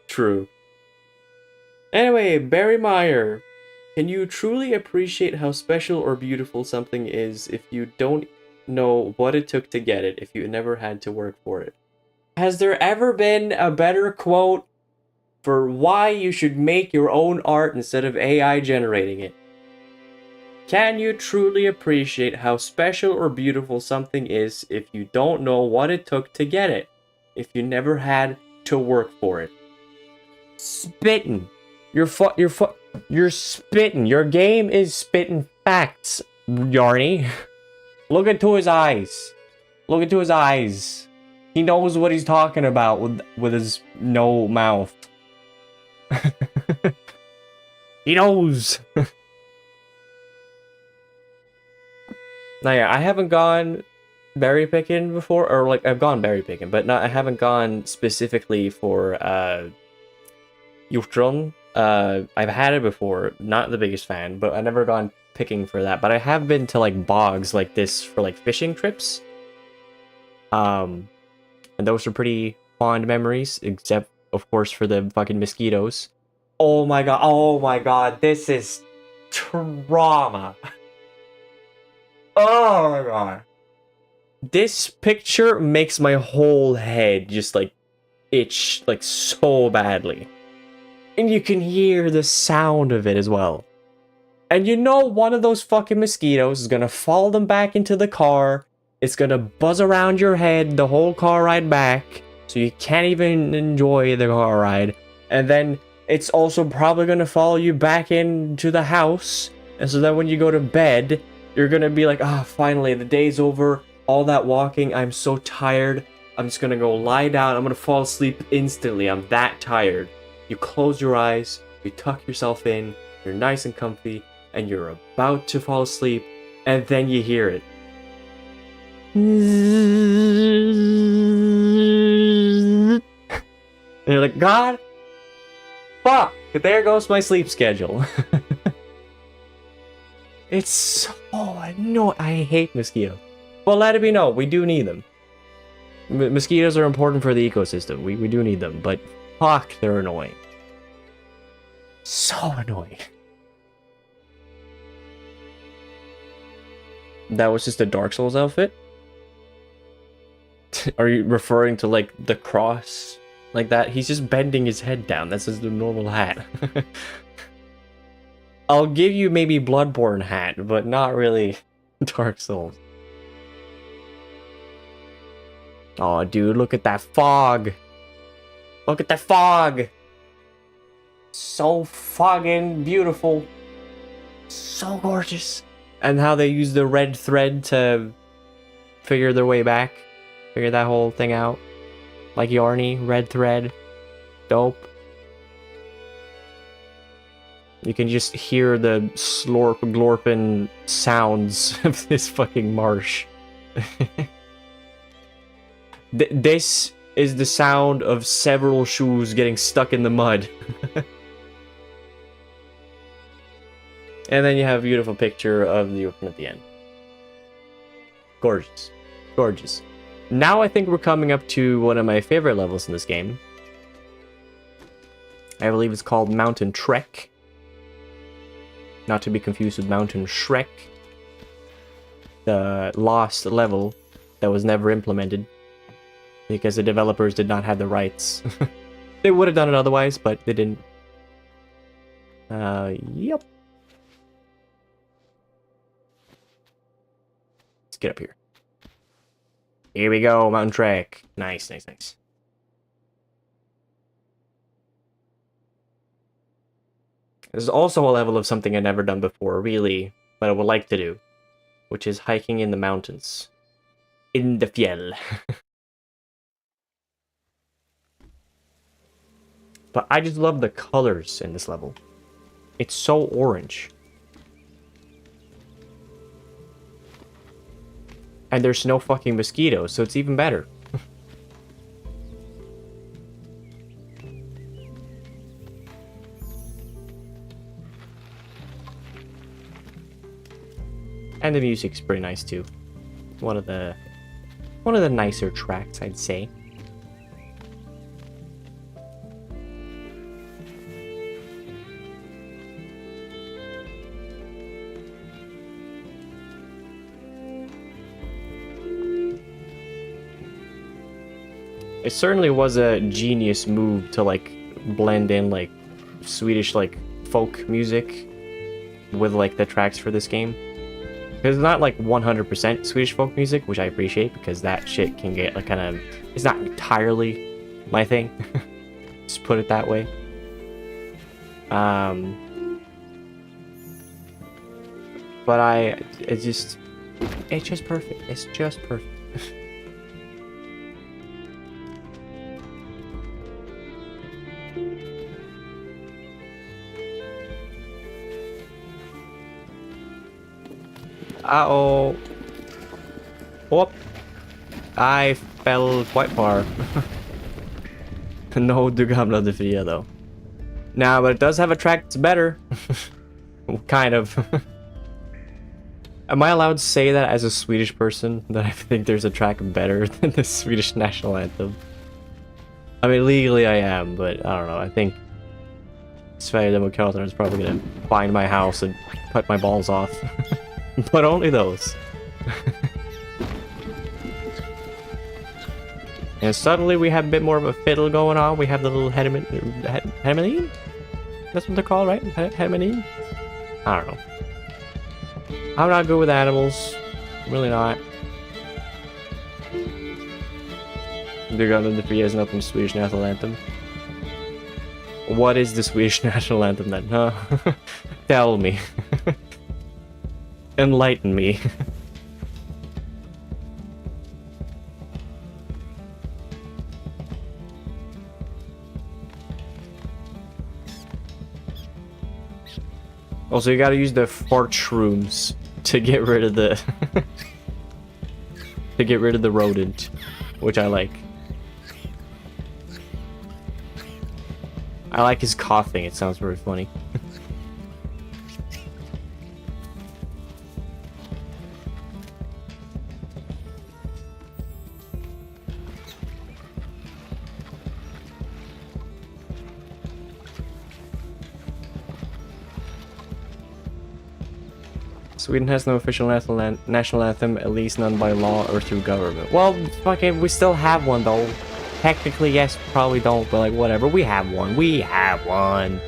True. Anyway, Barry Meyer. Can you truly appreciate how special or beautiful something is if you don't know what it took to get it, if you never had to work for it? Has there ever been a better quote for why you should make your own art instead of AI generating it? Can you truly appreciate how special or beautiful something is if you don't know what it took to get it, if you never had to work for it? Spitting. You're spitting. Your game is spitting facts, Yarny. Look into his eyes. Look into his eyes. He knows what he's talking about with his no mouth. He knows. Now, yeah, I haven't gone berry picking before, or like I've gone berry picking, but I haven't gone specifically for hjortron. I've had it before, not the biggest fan, but I've never gone picking for that. But I have been to like bogs like this for like fishing trips. And those are pretty fond memories, except of course for the fucking mosquitoes. Oh my god. Oh my god. This is trauma. Oh my god. This picture makes my whole head just like itch like so badly. And you can hear the sound of it as well. And you know one of those fucking mosquitoes is gonna follow them back into the car. It's gonna buzz around your head the whole car ride back. So you can't even enjoy the car ride. And then it's also probably gonna follow you back into the house. And so then when you go to bed, you're gonna be like, ah, finally, the day's over. All that walking, I'm so tired. I'm just gonna go lie down. I'm gonna fall asleep instantly. I'm that tired. You close your eyes, you tuck yourself in, you're nice and comfy, and you're about to fall asleep, and then you hear it. And you're like, God, fuck, there goes my sleep schedule. It's so annoying. I hate mosquitoes. Well, let it be known, we do need them. Mosquitoes are important for the ecosystem. We do need them, but fuck, they're annoying. So annoying. That was just a Dark Souls outfit? Are you referring to, like, the cross? Like that? He's just bending his head down. That's just a normal hat. I'll give you maybe Bloodborne hat, but not really Dark Souls. Oh, dude, look at that fog. Look at that fog. So fucking beautiful. So gorgeous. And how they use the red thread to figure their way back. Figure that whole thing out. Like Yarny, red thread. Dope. You can just hear the slorp glorpin sounds of this fucking marsh. This is the sound of several shoes getting stuck in the mud. And then you have a beautiful picture of the open at the end. Gorgeous. Gorgeous. Now I think we're coming up to one of my favorite levels in this game. I believe it's called Mountain Trek. Not to be confused with Mountain Shrek. The lost level that was never implemented. Because the developers did not have the rights. They would have done it otherwise, but they didn't. Yep. Let's get up here. Here we go, Mountain Trek. Nice, nice, nice. This is also a level of something I've never done before, really, but I would like to do. Which is hiking in the mountains. In the fjell. But I just love the colors in this level. It's so orange. And there's no fucking mosquitoes, so it's even better. And the music's pretty nice too. One of the nicer tracks, I'd say. It certainly was a genius move to like blend in like Swedish like folk music with like the tracks for this game. Because it's not like 100% Swedish folk music, which I appreciate because that shit can get like kind of, it's not entirely my thing. Just put it that way. But it's just perfect. It's just perfect. Uh-oh. Whoop. I fell quite far. No du gamla du fria though. Nah, but it does have a track that's better. Kind of. Am I allowed to say that as a Swedish person? That I think there's a track better than the Swedish national anthem? I mean, legally I am, but I don't know. I think Sverigedemokraterna is probably gonna find my house and cut my balls off. But only those. And suddenly we have a bit more of a fiddle going on. We have the little hegemony? That's what they're called, right? Hegemony? I don't know. I'm not good with animals. Really not. They're gonna defeat us up in the Swedish national anthem. What is the Swedish national anthem then? Huh? Tell me. Enlighten me. Also, you gotta use the fart shrooms to get rid of the to get rid of the rodent, which I like. I like his coughing, it sounds very funny. Sweden has no official national anthem, at least none by law or through government. Well, fucking, we still have one though. Technically, yes, probably don't, but like, whatever. We have one. We have one.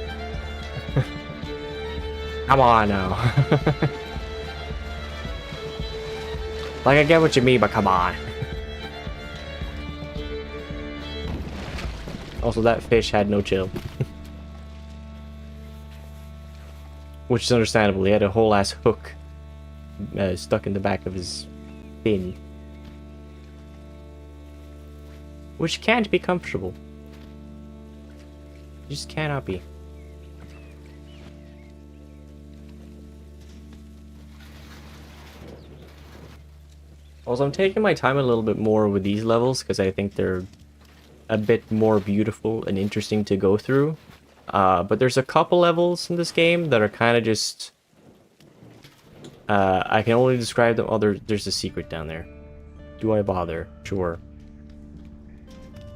Come on now. Like, I get what you mean, but come on. Also, that fish had no chill. Which is understandable. He had a whole ass hook stuck in the back of his fin. Which can't be comfortable. Just cannot be. Also, I'm taking my time a little bit more with these levels because I think they're a bit more beautiful and interesting to go through. But there's a couple levels in this game that are kind of just... I can only describe them... Oh, there's a secret down there. Do I bother? Sure.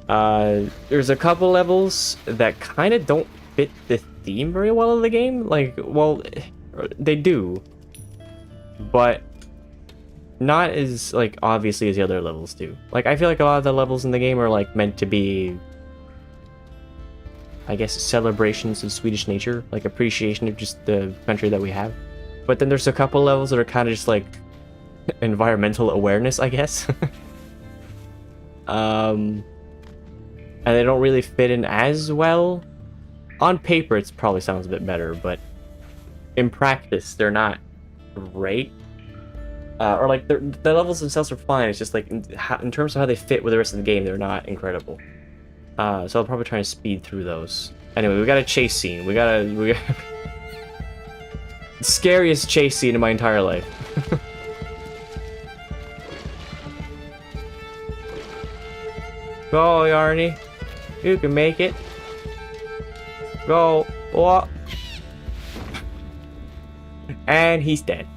There's a couple levels that kind of don't fit the theme very well of the game. Like, well, they do. But not as, like, obviously as the other levels do. Like, I feel like a lot of the levels in the game are, like, meant to be... I guess celebrations of Swedish nature, like appreciation of just the country that we have. But then there's a couple levels that are kind of just like environmental awareness, I guess. And they don't really fit in as well. On paper, it probably sounds a bit better, but in practice, they're not great. Or like the levels themselves are fine. It's just like in terms of how they fit with the rest of the game, they're not incredible. So I'll probably try and speed through those. Anyway, we got a chase scene. We got scariest chase scene in my entire life. Go, Yarny. You can make it. Go. What? And he's dead.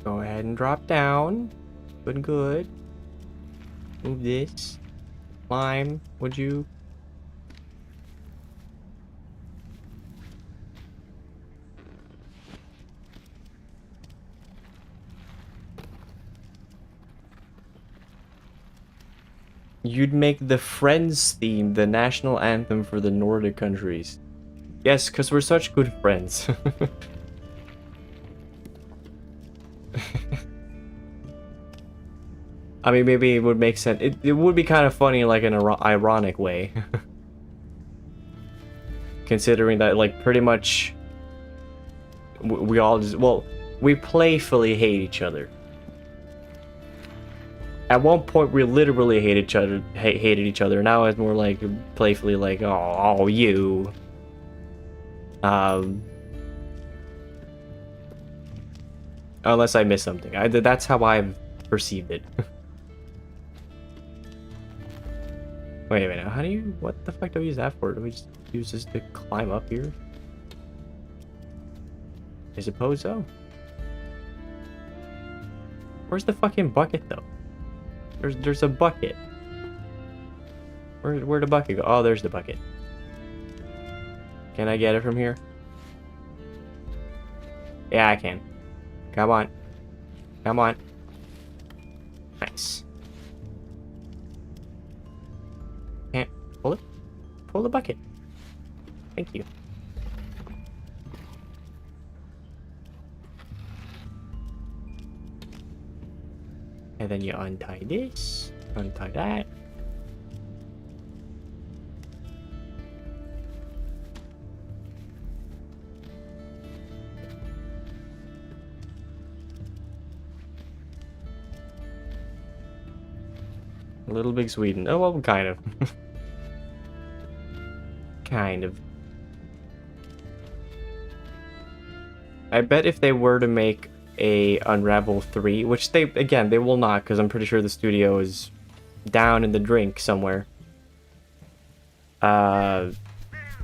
Go ahead and drop down. Good, good. Move this. Climb, would you? You'd make the Friends theme the national anthem for the Nordic countries. Yes, because we're such good friends. I mean, maybe it would make sense. It would be kind of funny, like in an ironic way. Considering that, like, pretty much... We all just... Well, we playfully hate each other. At one point, we literally hated each other. Now it's more like playfully like, oh, you. Unless I missed something. That's how I've perceived it. Wait a minute, how do you... What the fuck do we use that for? Do we just use this to climb up here? I suppose so. Where's the fucking bucket, though? There's a bucket. Where'd the bucket go? Oh, there's the bucket. Can I get it from here? Yeah, I can. Come on. Come on. Nice. Can't pull it? Pull the bucket. Thank you. And then you untie this, untie that. Little Big Sweden. Oh, well, kind of. Kind of. I bet if they were to make a Unravel 3, which they will not, because I'm pretty sure the studio is down in the drink somewhere. But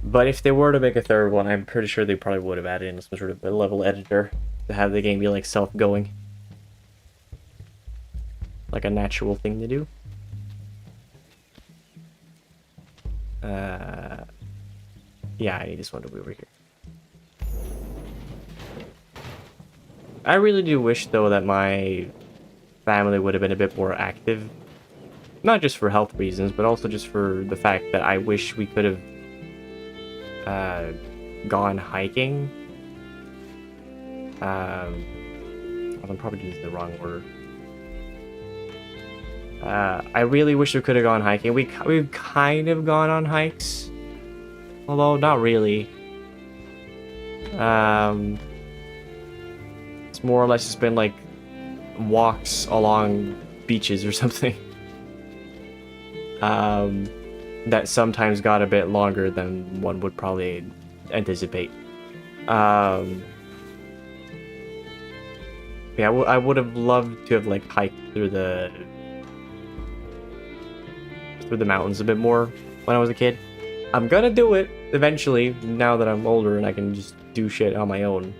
if they were to make a third one, I'm pretty sure they probably would have added in some sort of a level editor to have the game be like self-going. Like a natural thing to do. Yeah, I just want to be over here. I really do wish, though, that my family would have been a bit more active. Not just for health reasons, but also just for the fact that I wish we could have gone hiking. I'm probably using the wrong word. I really wish we could have gone hiking. We've kind of gone on hikes. Although, not really. It's more or less just been like walks along beaches or something. That sometimes got a bit longer than one would probably anticipate. Yeah, I would have loved to have like hiked through the mountains a bit more when I was a kid. I'm gonna do it eventually, now that I'm older and I can just do shit on my own.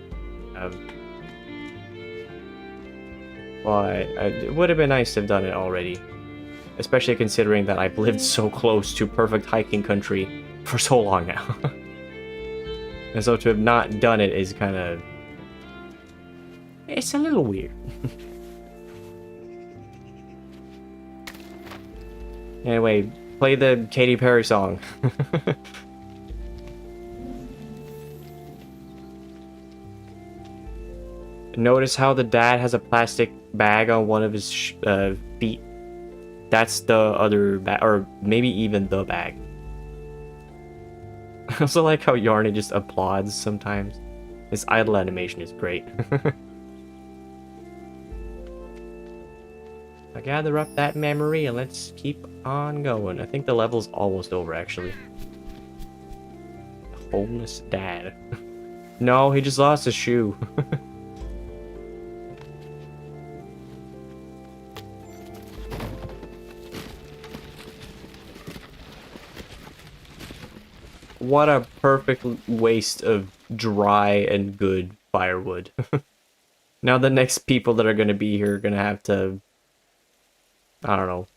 Well, it would have been nice to have done it already. Especially considering that I've lived so close to perfect hiking country for so long now. And so to have not done it is kind of... It's a little weird. Anyway, play the Katy Perry song. Notice how the dad has a plastic bag on one of his feet. That's the other bag, or maybe even the bag. I also like how Yarny just applauds sometimes. His idle animation is great. I gather up that memory and let's keep on going. I think the level's almost over, actually. Homeless dad. No, he just lost a shoe. What a perfect waste of dry and good firewood. Now the next people that are going to be here are going to have to, I don't know,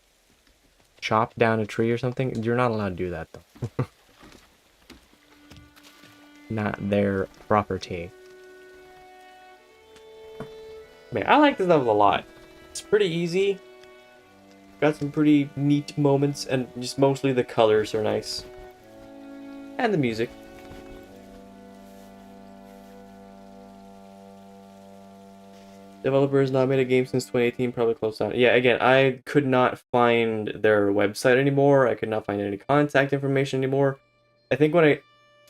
chop down a tree or something. You're not allowed to do that, though. Not their property. Man, I like this level a lot. It's pretty easy. Got some pretty neat moments, and just mostly the colors are nice. And the music. Developer has not made a game since 2018, probably closed down. Yeah, again, I could not find their website anymore. I could not find any contact information anymore. I think when I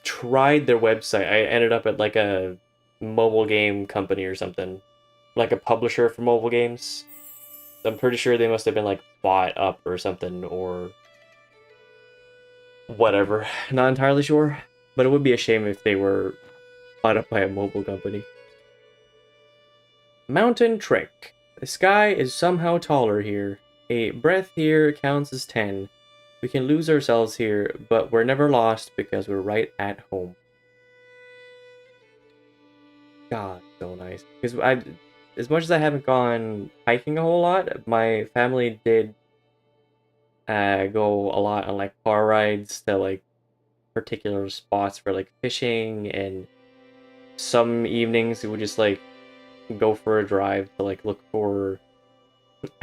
tried their website, I ended up at like a mobile game company or something. Like a publisher for mobile games. I'm pretty sure they must have been like bought up or something, or whatever. Not entirely sure. But it would be a shame if they were bought up by a mobile company. Mountain Trick. The sky is somehow taller here. A breath here counts as 10. We can lose ourselves here, but we're never lost because we're right at home. God, so nice. Because as much as I haven't gone hiking a whole lot, my family did go a lot on like car rides to like particular spots for like fishing, and some evenings we would just like go for a drive to like look for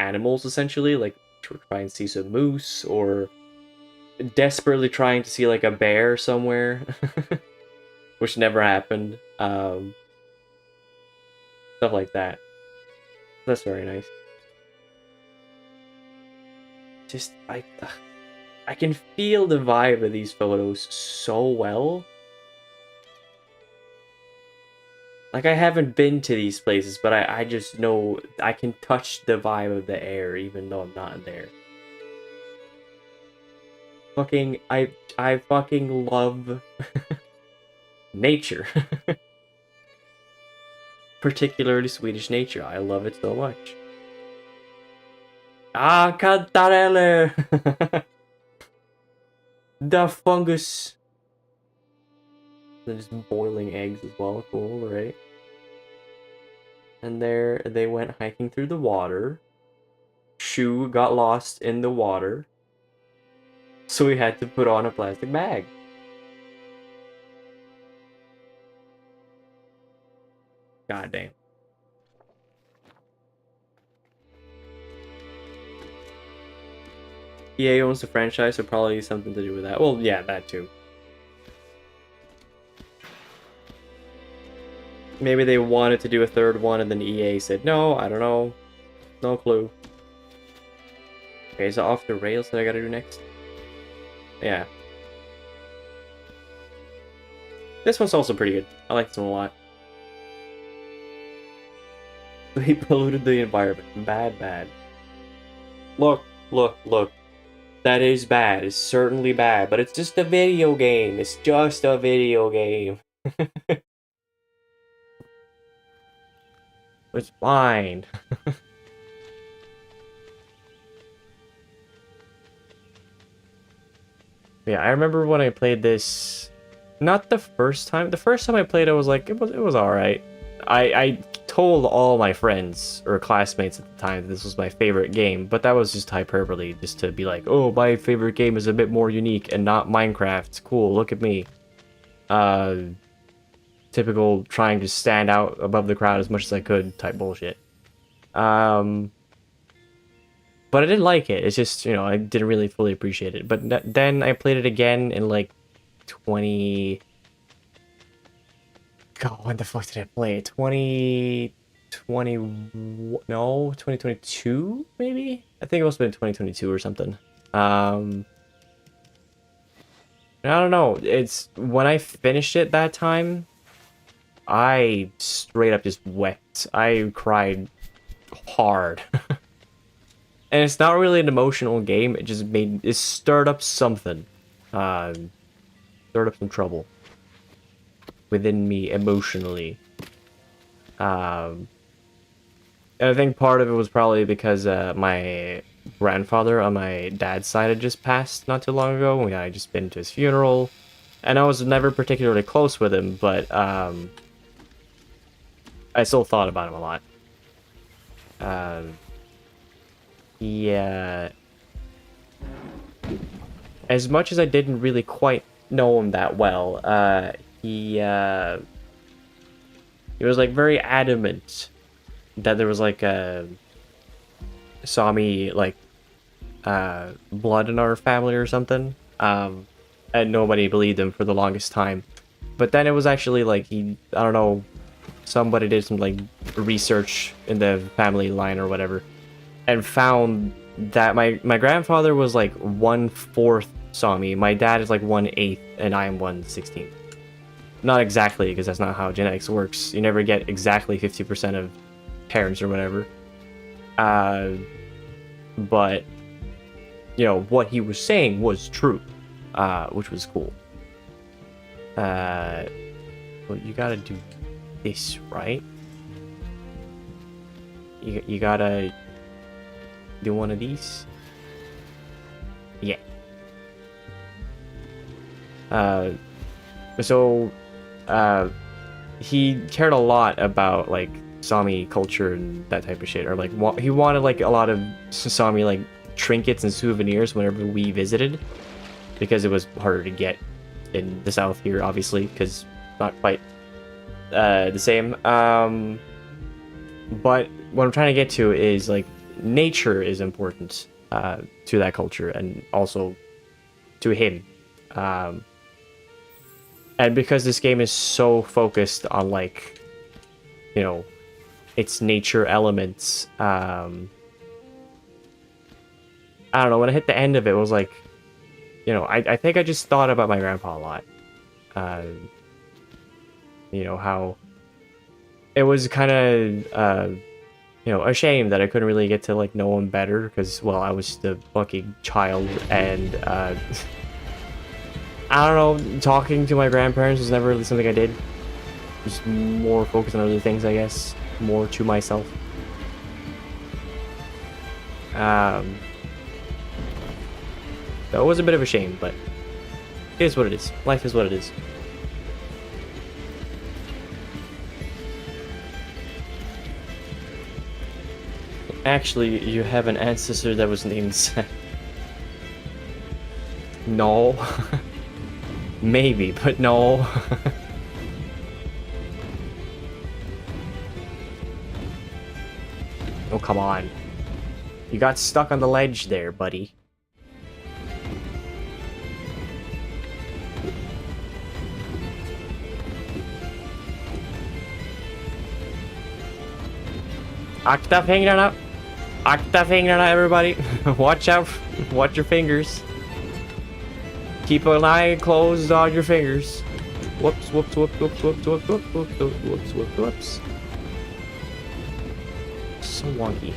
animals essentially, like to try and see some moose or desperately trying to see like a bear somewhere, which never happened. Stuff like that. That's very nice. Just I can feel the vibe of these photos so well. Like I haven't been to these places, but I just know I can touch the vibe of the air even though I'm not there. Fucking I fucking love nature. Particularly Swedish nature. I love it so much. Ah, cantarelle! The fungus. They're just boiling eggs as well. Cool, right? And there they went hiking through the water. Shoe got lost in the water, so we had to put on a plastic bag. God damn. EA owns the franchise, so probably something to do with that. Well, yeah, that too. Maybe they wanted to do a third one, and then EA said no. I don't know. No clue. Okay, so off the rails that I gotta do next. Yeah. This one's also pretty good. I like this one a lot. They polluted the environment. Bad, bad. Look, look, look. That is bad. It's certainly bad, but it's just a video game. It's just a video game. It's fine. Yeah, I remember when I played this. Not the first time. The first time I played, I was like, it was all right. I told all my friends or classmates at the time that this was my favorite game, but that was just hyperbole, just to be like, oh, my favorite game is a bit more unique and not Minecraft. Cool, look at me. Typical trying to stand out above the crowd as much as I could type bullshit. But I didn't like it. It's just, you know, I didn't really fully appreciate it. But then I played it again in like 20... God, when the fuck did I play it? 2020... No, 2022, maybe? I think it must have been 2022 or something. I don't know. It's... When I finished it that time, I straight up just wept. I cried hard. And it's not really an emotional game. It just it stirred up something. Stirred up some trouble within me emotionally. And I think part of it was probably because my grandfather on my dad's side had just passed not too long ago. I had just been to his funeral. And I was never particularly close with him, but I still thought about him a lot. Yeah. As much as I didn't really quite know him that well, he was like very adamant that there was like Sami like blood in our family or something. And nobody believed him for the longest time. But then it was actually like I don't know, somebody did some like research in the family line or whatever, and found that my grandfather was like 1/4 Sami. My dad is like 1/8, and I am 1/16. Not exactly, because that's not how genetics works. You never get exactly 50% of parents or whatever. But you know what he was saying was true, which was cool. Well, you gotta do this, right? You gotta do one of these. Yeah. So he cared a lot about like Sami culture and that type of shit, or like he wanted like a lot of Sami like trinkets and souvenirs whenever we visited, because it was harder to get in the south here, obviously, because not quite the same. But what I'm trying to get to is like nature is important to that culture and also to him. And because this game is so focused on like, you know, its nature elements, I don't know, when I hit the end of it, it was like, you know, I think I just thought about my grandpa a lot. You know, how it was kind of, you know, a shame that I couldn't really get to, like, know him better, because, well, I was the fucking child, and, I don't know, talking to my grandparents was never really something I did. Just more focused on other things, I guess. More to myself. That was a bit of a shame, but it is what it is. Life is what it is. Actually, you have an ancestor that was named Seth. No. Maybe, but no. Oh, come on. You got stuck on the ledge there, buddy. Akta fingrarna! Akta fingrarna, everybody! Watch out! Watch your fingers. Keep an eye closed on your fingers. Whoops, whoops, whoops, whoops, whoops, whoops, whoops, whoops, whoops, whoops, whoops, whoops. So wonky.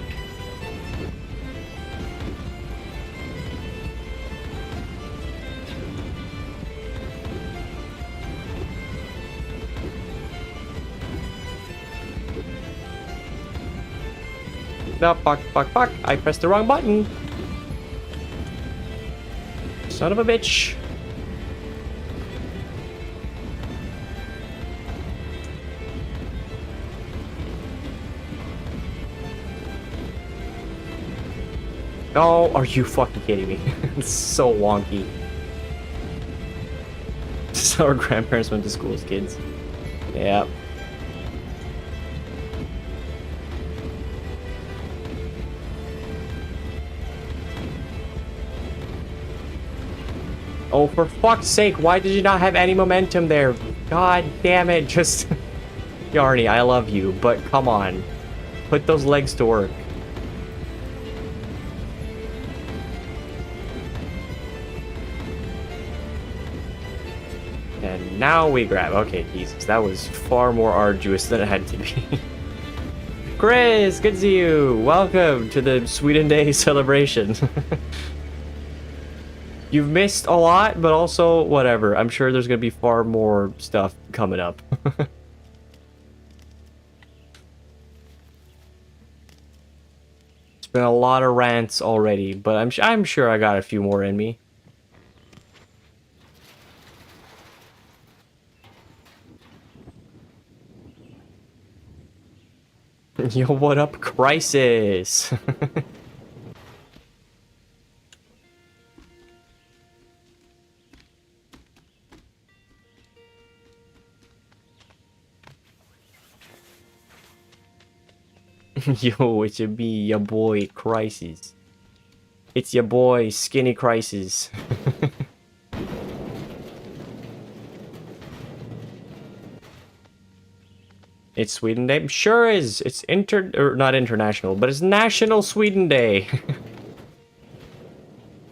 No, fuck, fuck, fuck. I pressed the wrong button. Son of a bitch. Oh, are you fucking kidding me? It's so wonky. This is how our grandparents went to school as kids. Yeah. Oh, for fuck's sake, why did you not have any momentum there? God damn it, just... Yarny, I love you, but come on. Put those legs to work. And now we grab. Okay, Jesus, that was far more arduous than it had to be. Chris, good to see you. Welcome to the Sweden Day celebration. You've missed a lot, but also whatever. I'm sure there's gonna be far more stuff coming up. It's been a lot of rants already, but I'm sure I got a few more in me. Yo, what up, Crisis? Yo, it's your me, your boy, Crisis. It's your boy, Skinny Crisis. It's Sweden Day? Sure is. It's not international, but it's National Sweden Day.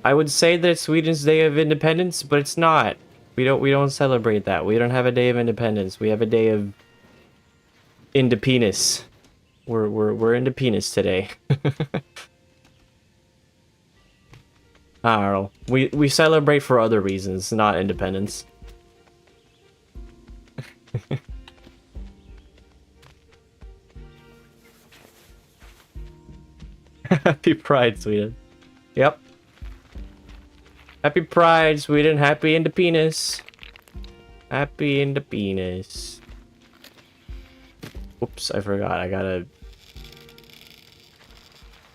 I would say that it's Sweden's Day of Independence, but it's not. We don't celebrate that. We don't have a day of independence. We have a day of independence. We're into penis today. I don't know. We celebrate for other reasons, not independence. Happy Pride, Sweden. Yep. Happy Pride, Sweden. Happy into penis. Happy into penis. Oops, I forgot. I gotta...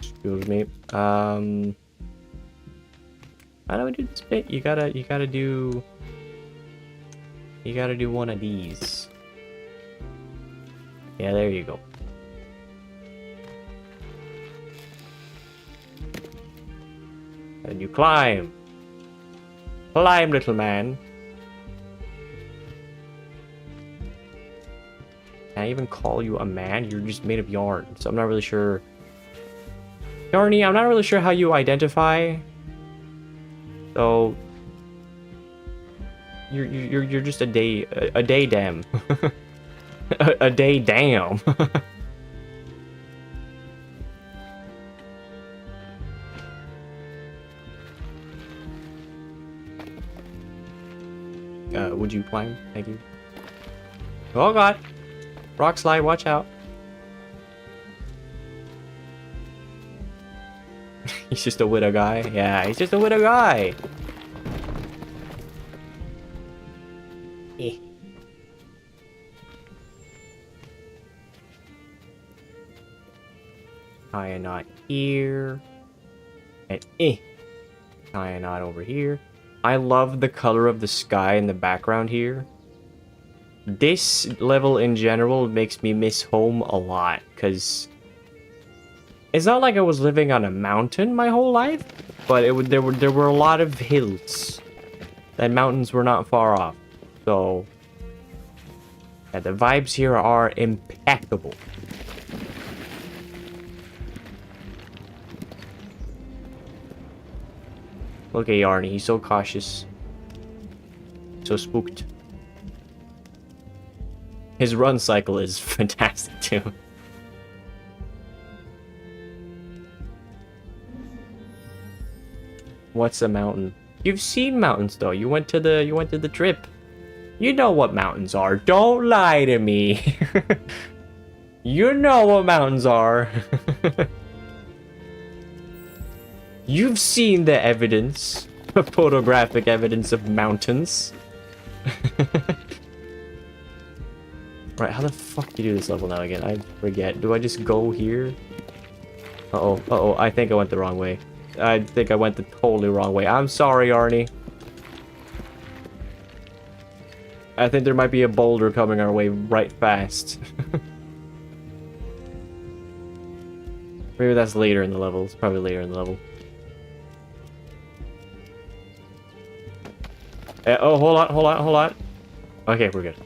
Excuse me. How do we do this bit? You gotta do... You gotta do one of these. Yeah, there you go. And you climb. Climb, little man. Can I even call you a man? You're just made of yarn, so I'm not really sure. Yarny, I'm not really sure how you identify. So you're just a day dam. a day dam. Would you climb? Thank you. Oh god. Rock slide, watch out. He's just a widow guy. Yeah, he's just a widow guy. Eh. Tie a knot here. And tie a knot over here. I love the color of the sky in the background here. This level in general makes me miss home a lot, because it's not like I was living on a mountain my whole life, but there were a lot of hills. And mountains were not far off. So yeah, the vibes here are impeccable. Look at Yarny, he's so cautious. So spooked. His run cycle is fantastic too. What's a mountain? You've seen mountains though. You went to the trip. You know what mountains are. Don't lie to me. You know what mountains are. You've seen the evidence. Photographic evidence of mountains. Right, how the fuck do you do this level now again? I forget. Do I just go here? Uh-oh, uh-oh, I think I went the wrong way. I think I went the totally wrong way. I'm sorry, Arnie. I think there might be a boulder coming our way right fast. Maybe that's later in the level. It's probably later in the level. Oh, hold on. Okay, we're good.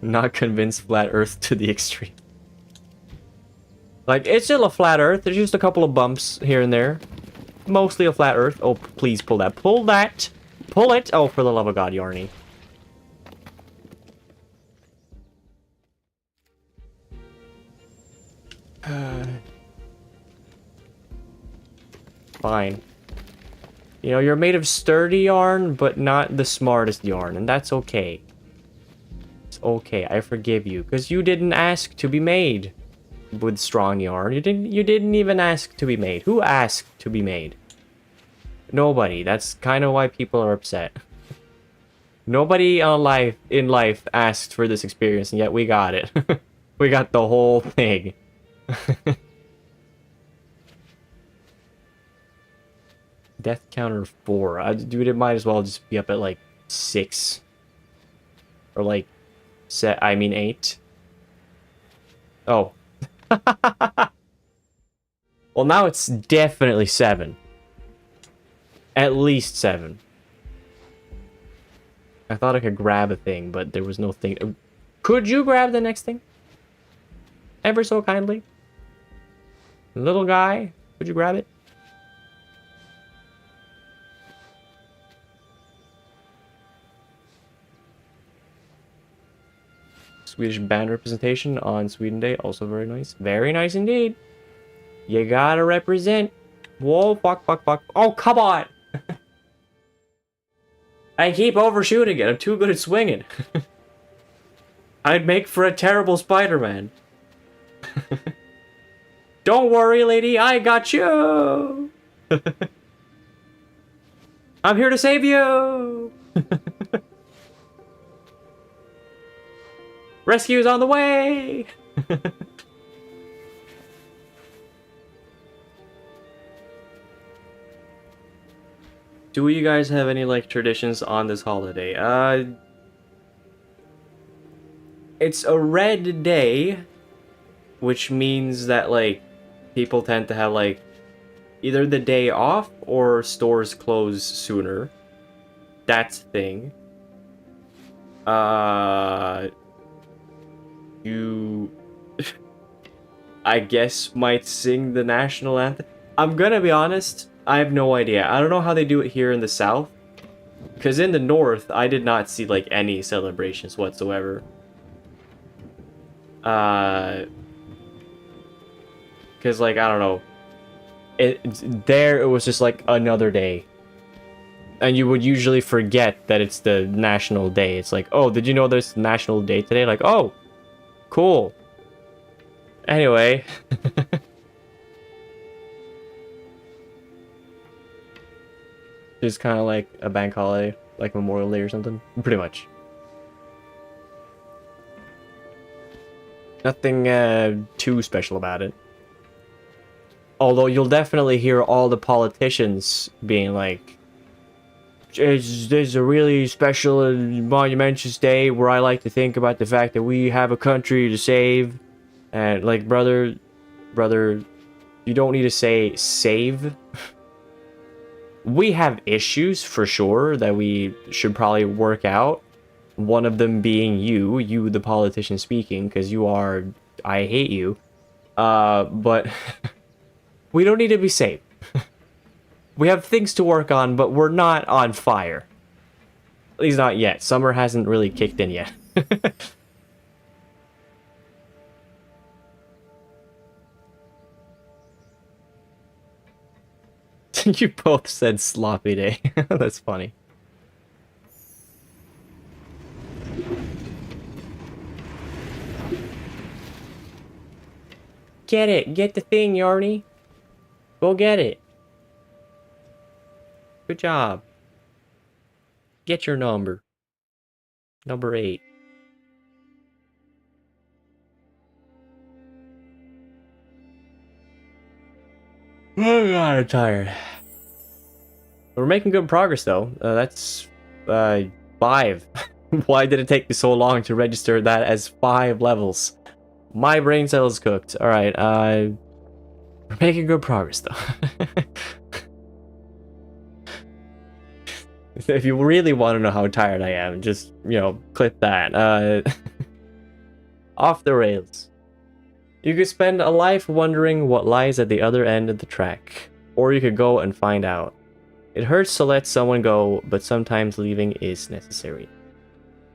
Not convinced flat earth to the extreme. Like, it's still a flat earth. There's just a couple of bumps here and there. Mostly a flat earth. Oh, please pull that. Pull that! Pull it! Oh, for the love of God, Yarny. Fine. You know, you're made of sturdy yarn, but not the smartest yarn, and that's okay. It's okay, I forgive you, because you didn't ask to be made with strong yarn. You didn't even ask to be made. Who asked to be made? Nobody. That's kind of why people are upset. Nobody in life asked for this experience, and yet we got it. We got the whole thing. Death counter 4. Dude, it might as well just be up at like 6. Or like 8. Oh. Well, now it's definitely 7. At least 7. I thought I could grab a thing, but there was no thing. Could you grab the next thing? Ever so kindly? Little guy, could you grab it? Swedish band representation on Sweden Day, also very nice. Very nice indeed. You gotta represent. Whoa, fuck. Oh, come on! I keep overshooting it. I'm too good at swinging. I'd make for a terrible Spider-Man. Don't worry, lady, I got you! I'm here to save you! Rescue's on the way! Do you guys have any, like, traditions on this holiday? It's a red day, which means that, like, people tend to have, like, either the day off or stores close sooner. That's the thing. You... I guess might sing the national anthem. I'm gonna be honest, I have no idea. I don't know how they do it here in the South. Because in the North, I did not see, like, any celebrations whatsoever. Because, like, I don't know. There, it was just, like, another day. And you would usually forget that it's the national day. It's like, oh, did you know there's National Day today? Like, oh, cool. Anyway. Just kind of like a bank holiday, like Memorial Day or something. Pretty much. Nothing too special about it. Although you'll definitely hear all the politicians being like, there's a really special and monumentous day where I like to think about the fact that we have a country to save. And like, brother, you don't need to say save. We have issues for sure that we should probably work out. One of them being you the politician speaking, because you are, I hate you. But we don't need to be saved. We have things to work on, but we're not on fire. At least not yet. Summer hasn't really kicked in yet. You both said sloppy day. That's funny. Get it. Get the thing, Yarny. Go get it. Good job. Get your number. Number 8. Oh god, I'm tired. We're making good progress though. That's 5. Why did it take me so long to register that as 5 levels? My brain cells cooked. Alright, we're making good progress though. If you really want to know how tired I am, just, you know, clip that. Off the rails. You could spend a life wondering what lies at the other end of the track, or you could go and find out. It hurts to let someone go, but sometimes leaving is necessary.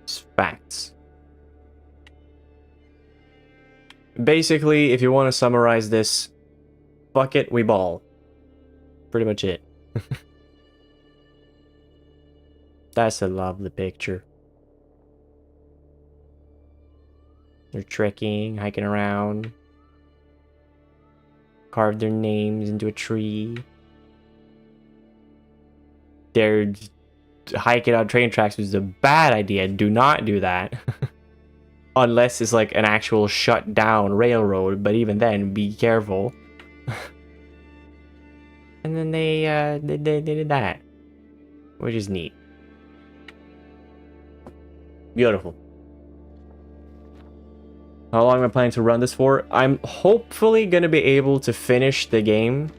It's facts. Basically, if you want to summarize this, fuck it, we ball. Pretty much it. That's a lovely picture. They're trekking, hiking around. Carved their names into a tree. They're hiking on train tracks, which is a bad idea. Do not do that. Unless it's like an actual shut down railroad, but even then, be careful. And then they did that, which is neat. Beautiful. How long am I planning to run this for? I'm hopefully going to be able to finish the game.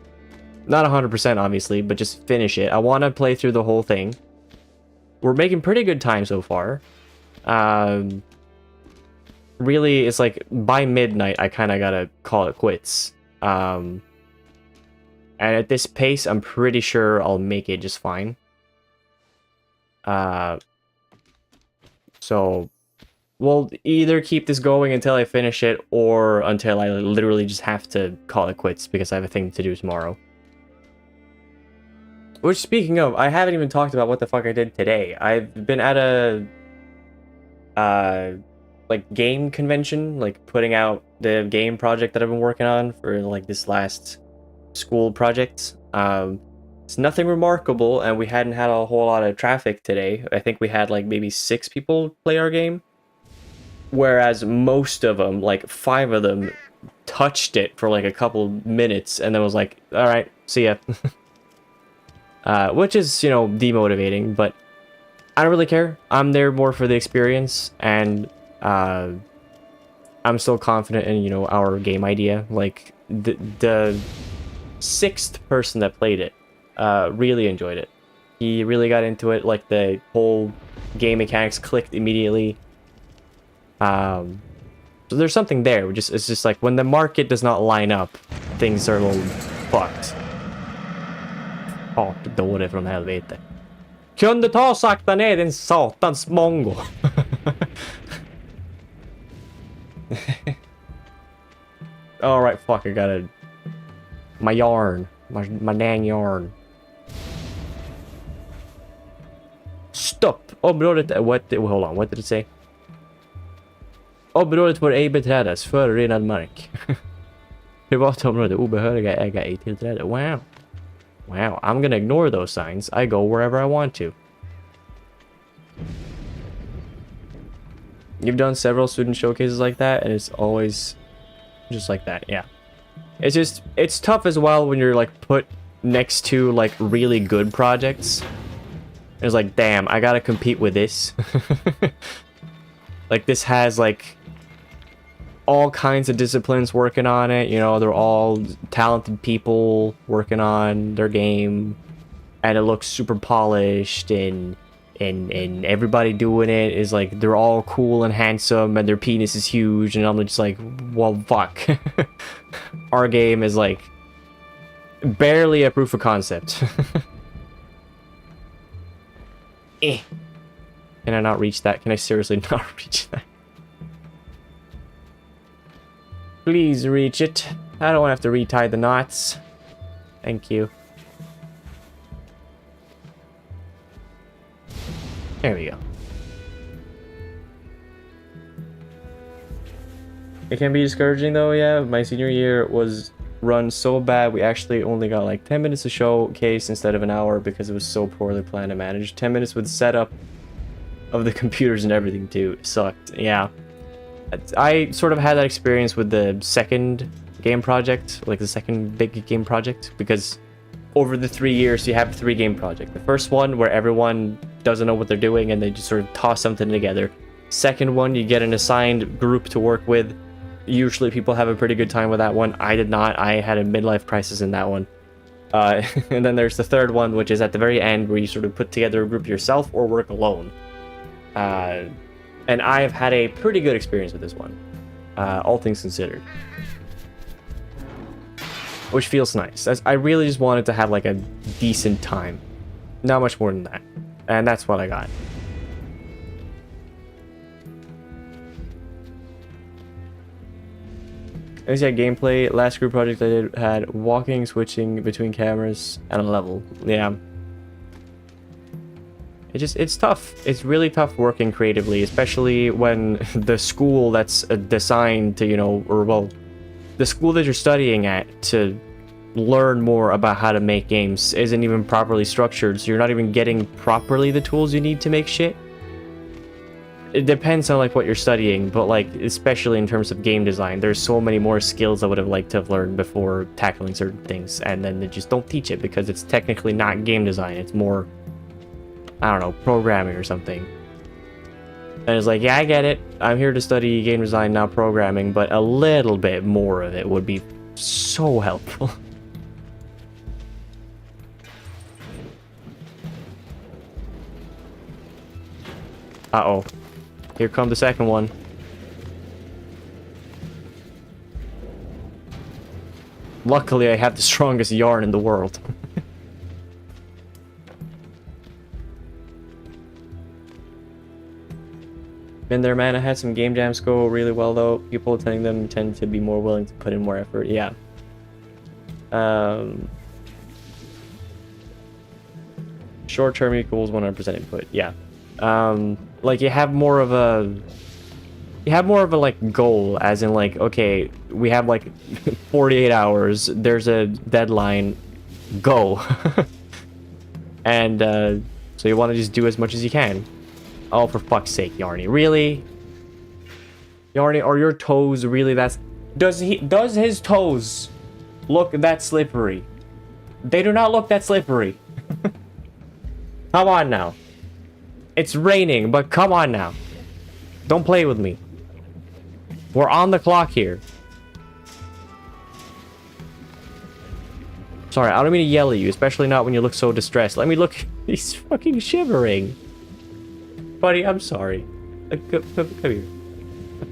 Not 100% obviously, but just finish it. I want to play through the whole thing. We're making pretty good time so far. Really, it's like by midnight, I kind of got to call it quits. And at this pace, I'm pretty sure I'll make it just fine. So we'll either keep this going until I finish it, or until I literally just have to call it quits because I have a thing to do tomorrow. Which, speaking of, I haven't even talked about what the fuck I did today. I've been at a like game convention, like putting out the game project that I've been working on for like this last school project. It's nothing remarkable, and we hadn't had a whole lot of traffic today. I think we had like maybe 6 people play our game. Whereas most of them, like 5 of them, touched it for like a couple minutes and then was like, alright, see ya. Which is, you know, demotivating, but I don't really care. I'm there more for the experience, and I'm still confident in, you know, our game idea. Like, the 6th person that played it really enjoyed it. He really got into it. Like, the whole game mechanics clicked immediately. So there's something there. It's just like, when the market does not line up, things are a little fucked. Dåre från helvete. Kunde ta sakta ner din satans mongo. Alright, fuck, I gotta... My yarn. My dang yarn. Stop! Området... Hold on, what did it say? Området får ej beträdas. Förorenad mark. Privat område. Obehöriga äga ej tillträde. Wow. Wow, I'm gonna ignore those signs. I go wherever I want to. You've done several student showcases like that, and it's always just like that, yeah. It's tough as well when you're like put next to like really good projects. It's like, damn, I gotta compete with this. Like, this has like all kinds of disciplines working on it, you know, they're all talented people working on their game, and it looks super polished, and everybody doing it is like, they're all cool and handsome, and their penis is huge, and I'm just like, well, fuck. Our game is like barely a proof of concept. Can I not reach that? Can I seriously not reach that? Please reach it. I don't want to have to retie the knots. Thank you. There we go. It can be discouraging though, yeah. My senior year was run so bad, we actually only got like 10 minutes to showcase instead of an hour because it was so poorly planned and managed. 10 minutes with setup of the computers and everything too. It sucked, yeah. I sort of had that experience with the second game project, like the second big game project, because over the 3 years you have 3 game projects. The first one where everyone doesn't know what they're doing and they just sort of toss something together. Second one, you get an assigned group to work with. Usually people have a pretty good time with that one. I did not. I had a midlife crisis in that one. And then there's the third one, which is at the very end, where you sort of put together a group yourself or work alone. And I've had a pretty good experience with this one, all things considered. Which feels nice. I really just wanted to have like a decent time. Not much more than that. And that's what I got. As yeah, gameplay, last group project I did had walking, switching between cameras, and a level. Yeah. It's tough. It's really tough working creatively, especially when the school that's designed to, you know, or well, the school that you're studying at to learn more about how to make games isn't even properly structured, so you're not even getting properly the tools you need to make shit. It depends on like what you're studying, but like especially in terms of game design, there's so many more skills I would have liked to have learned before tackling certain things, and then they just don't teach it because it's technically not game design. It's more, I don't know, programming or something. And it's like, yeah, I get it. I'm here to study game design, not programming, but a little bit more of it would be so helpful. Uh-oh. Here comes the second one. Luckily, I have the strongest yarn in the world. Been there, man. I had some game jams go really well, though. People attending them tend to be more willing to put in more effort. Yeah. Short term equals 100% input. Yeah. Like you have more of a like goal, as in like, okay, we have like 48 hours, there's a deadline, go. And so you want to just do as much as you can. Oh, for fuck's sake, Yarny. Really? Yarny, are your toes really that... Does his toes look that slippery? They do not look that slippery. Come on now. It's raining, but come on now. Don't play with me. We're on the clock here. Sorry, I don't mean to yell at you, especially not when you look so distressed. Let me look. He's fucking shivering. Buddy, I'm sorry. Come here.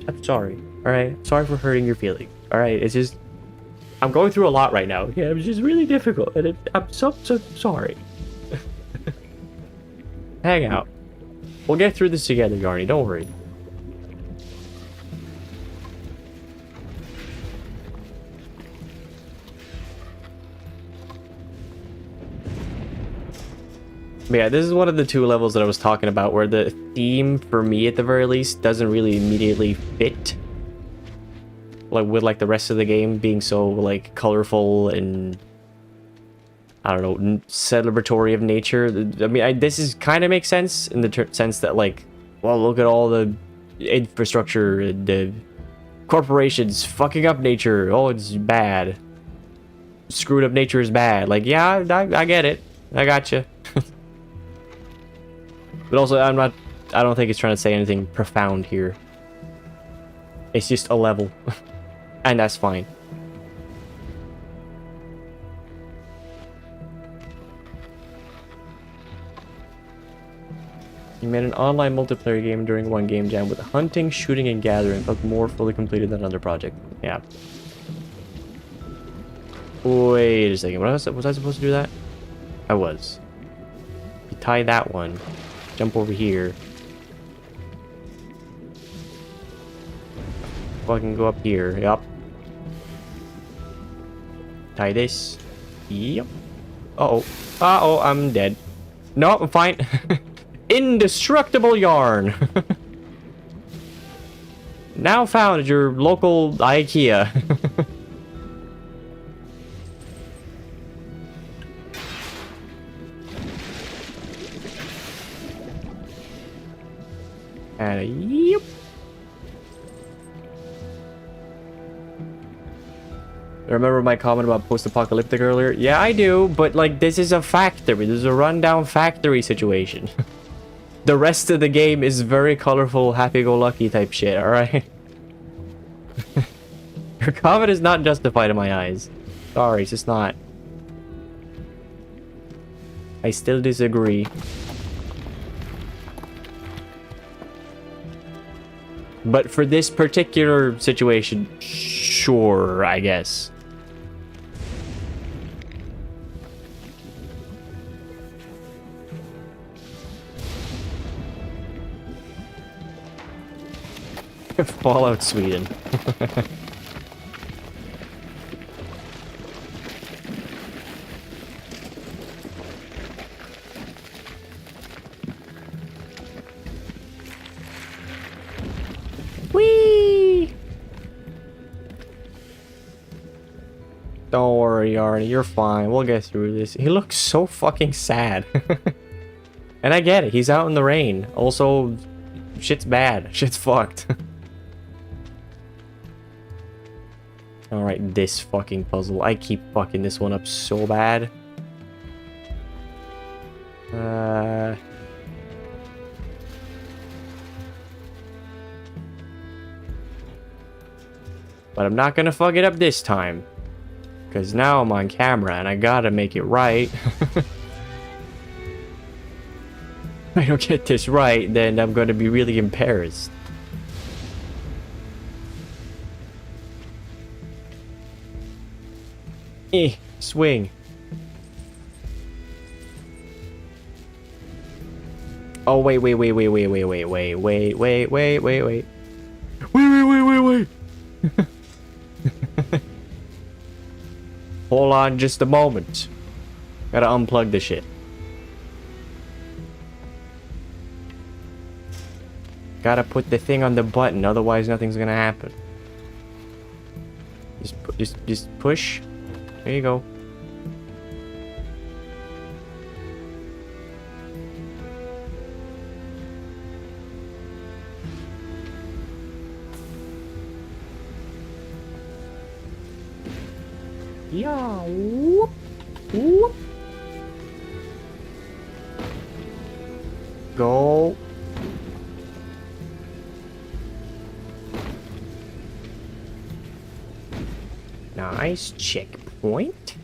I'm sorry. Alright? Sorry for hurting your feelings. Alright? It's just... I'm going through a lot right now. Yeah, it's just really difficult. And I'm so sorry. Hang out. We'll get through this together, Yarny. Don't worry. But yeah, this is one of the two levels that I was talking about where the theme, for me at the very least, doesn't really immediately fit. Like, with, like, the rest of the game being so, like, colorful and... I don't know, celebratory of nature. I mean, this is kind of makes sense in the sense that, like, well, look at all the infrastructure and the corporations fucking up nature. Oh, it's bad. Screwed up nature is bad. Like, yeah, I get it. I gotcha. But also, I don't think it's trying to say anything profound here. It's just a level. And that's fine. You made an online multiplayer game during one game jam with hunting, shooting, and gathering. Felt more fully completed than another project. Yeah. Wait a second. Was I supposed to do that? I was. You tie that one. Jump over here. Fucking go up here. Yup. Tie this. Yep. Uh-oh. Uh-oh, I'm dead. No, I'm fine. Indestructible yarn. Now found at your local IKEA. And yep. Remember my comment about post-apocalyptic earlier? Yeah, I do, but like this is a factory. This is a rundown factory situation. The rest of the game is very colorful, happy-go-lucky type shit, alright? Your comment is not justified in my eyes. Sorry, it's just not. I still disagree. But for this particular situation, sure, I guess. Fallout Sweden. Whee! Don't worry, Arnie. You're fine. We'll get through this. He looks so fucking sad. And I get it. He's out in the rain. Also, shit's bad. Shit's fucked. Alright, this fucking puzzle. I keep fucking this one up so bad. But I'm not gonna fuck it up this time. Because now I'm on camera and I gotta make it right. If I don't get this right, then I'm gonna be really embarrassed. Swing. Oh, wait. Hold on just a moment. Gotta unplug this shit. Gotta put the thing on the button, otherwise nothing's gonna happen. Just push. There you go. Yeah. Whoop. Whoop. Go. Nice checkpoint.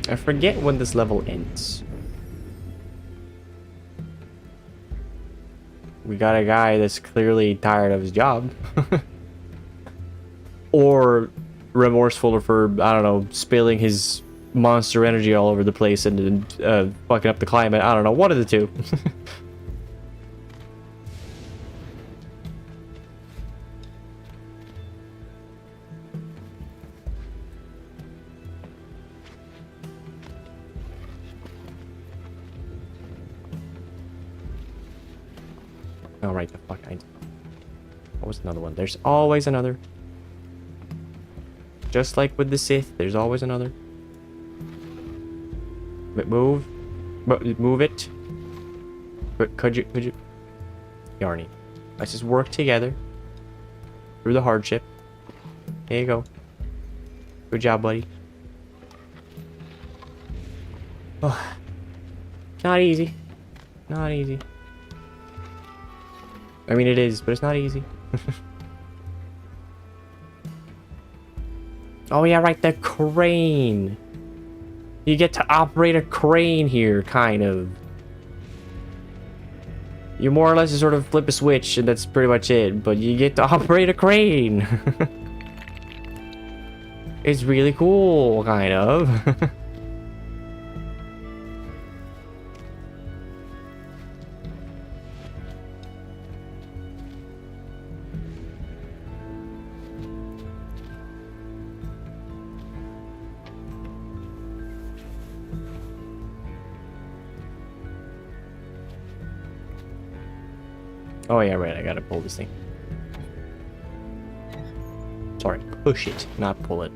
I forget when this level ends. We got a guy that's clearly tired of his job. Or remorseful for, I don't know, spilling his monster energy all over the place and fucking up the climate. I don't know, one of the two. Oh, right, the fuck. What was another one? There's always another. Just like with the Sith, there's always another. But move. Move it. But could you? Yarny. Let's just work together. Through the hardship. There you go. Good job, buddy. Oh. Not easy. Not easy. I mean, it is, but it's not easy. Oh, yeah, right, the crane. You get to operate a crane here, kind of. You more or less just sort of flip a switch, and that's pretty much it. But you get to operate a crane. It's really cool, kind of. Oh yeah, right, I gotta pull this thing. Sorry, push it, not pull it.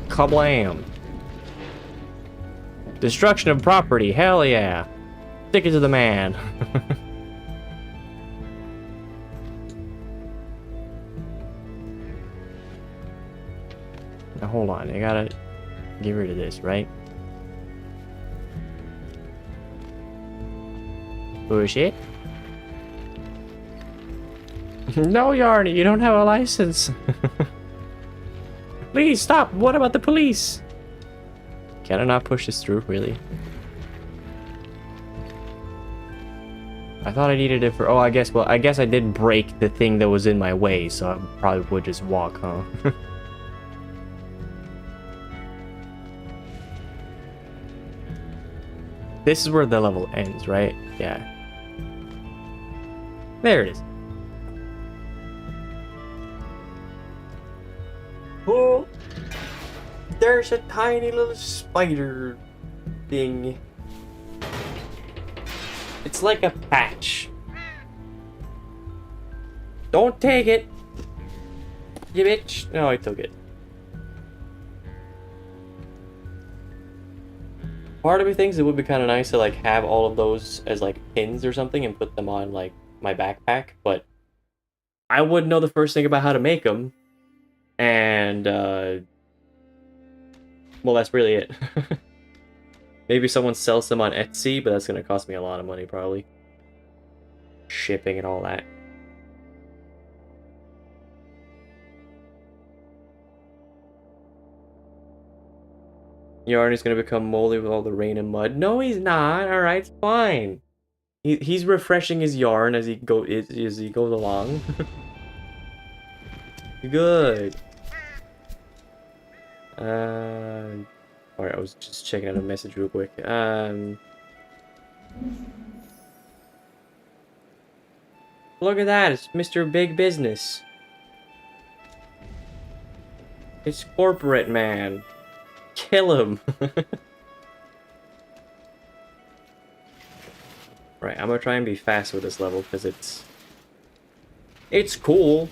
Kablam! Destruction of property, hell yeah! Stick it to the man! Now hold on, I gotta get rid of this, right? Push it. No, Yarny, you don't have a license. Please stop. What about the police? Can I not push this through, really? I thought I needed it for... Oh, I guess I did break the thing that was in my way, so I probably would just walk, huh? This is where the level ends, right? Yeah. There it is. Oh, there's a tiny little spider thing. It's like a patch. Don't take it, you bitch. No, I took it. Part of me thinks it would be kind of nice to like have all of those as like pins or something and put them on like my backpack, but I wouldn't know the first thing about how to make them, and well, that's really it. Maybe someone sells them on Etsy, but that's gonna cost me a lot of money probably, shipping and all that. Yarn is gonna become moldy with all the rain and mud. No, he's not. All right, it's fine. He's refreshing his yarn as he goes along. Good. Alright, I was just checking out a message real quick. Look at that, it's Mr. Big Business. It's corporate man. Kill him. Right, I'm gonna try and be fast with this level because it's cool.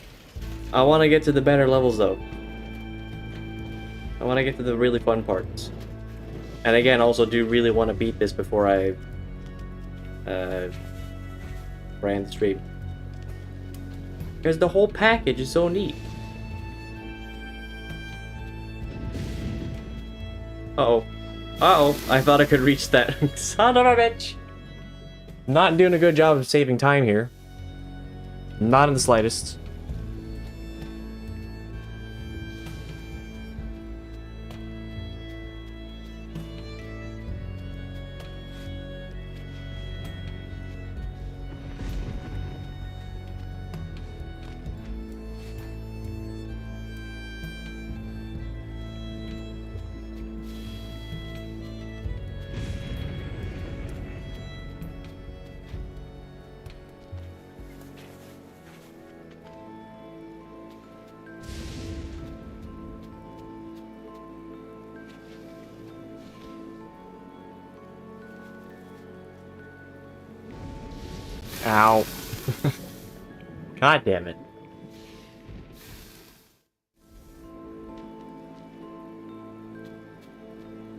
I want to get to the better levels though. I want to get to the really fun parts. And again, also do really want to beat this before I right on the stream. Because the whole package is so neat. Uh-oh. Uh-oh. I thought I could reach that. Son of a bitch! Not doing a good job of saving time here. Not in the slightest. Ow. God damn it.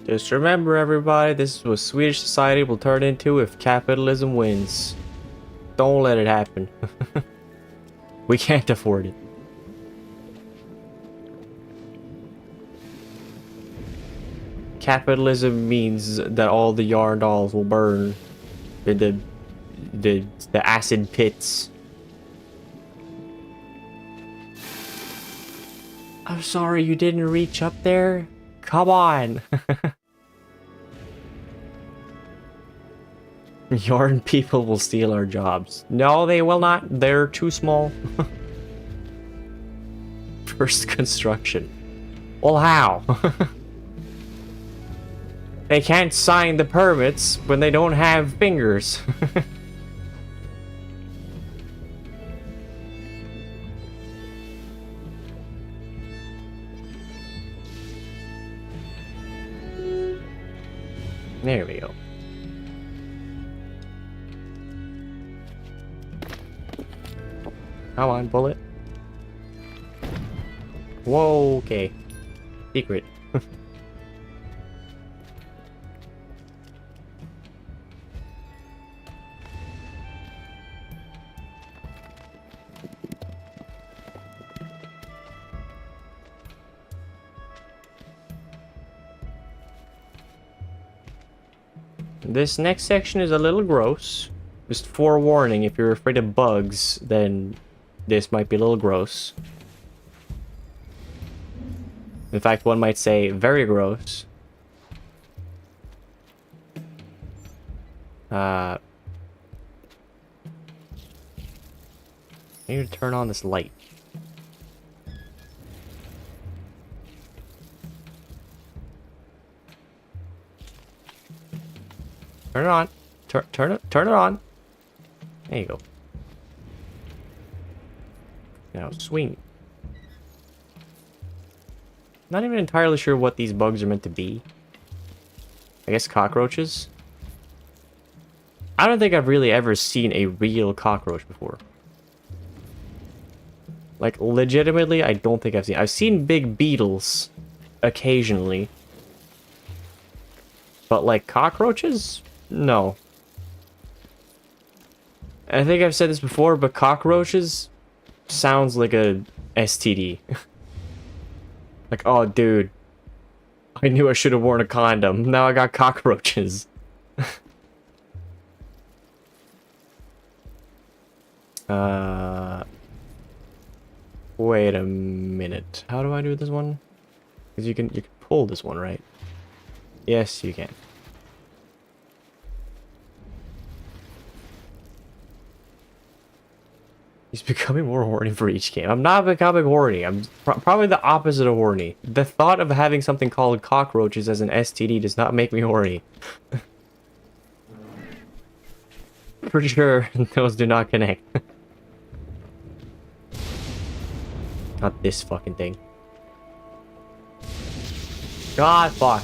Just remember, everybody, this is what Swedish society will turn into if capitalism wins. Don't let it happen. We can't afford it. Capitalism means that all the yarn dolls will burn in the acid pits. I'm sorry you didn't reach up there. Come on. Yarn people will steal our jobs. No, they will not. They're too small. First construction. Well, how? They can't sign the permits when they don't have fingers. There we go. Come on, bullet. Whoa, okay. Secret. This next section is a little gross. Just forewarning, if you're afraid of bugs, then this might be a little gross. In fact, one might say very gross. I need to turn on this light. Turn it on. Turn it on. There you go. Now swing. Not even entirely sure what these bugs are meant to be. I guess cockroaches? I don't think I've really ever seen a real cockroach before. Like, legitimately, I don't think I've seen big beetles occasionally. But, like, cockroaches? No. I think I've said this before, but cockroaches sounds like a STD. Like, oh, dude. I knew I should have worn a condom. Now I got cockroaches. Wait a minute. How do I do this one? Because you can pull this one, right? Yes, you can. He's becoming more horny for each game. I'm not becoming horny. I'm probably the opposite of horny. The thought of having something called cockroaches as an STD does not make me horny. For sure, those do not connect. Not this fucking thing. God, fuck.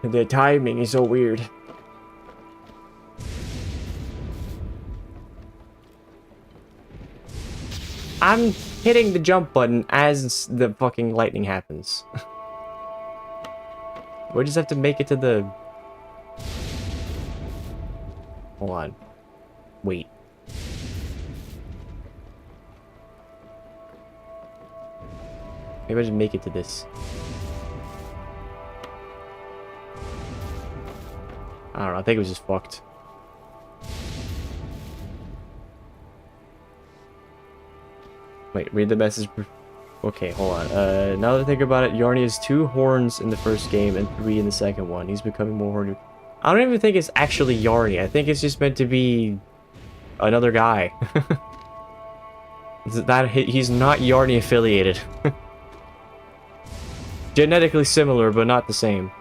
The timing is so weird. I'm hitting the jump button as the fucking lightning happens. We just have to make it to the... Hold on. Wait. Maybe I just make it to this. I don't know. I think it was just fucked. Wait, read the message. Okay, hold on. Now that I think about it, Yarny has 2 horns in the first game and 3 in the second one. He's becoming more horny. I don't even think it's actually Yarny. I think it's just meant to be another guy. That he's not Yarny affiliated. Genetically similar, but not the same.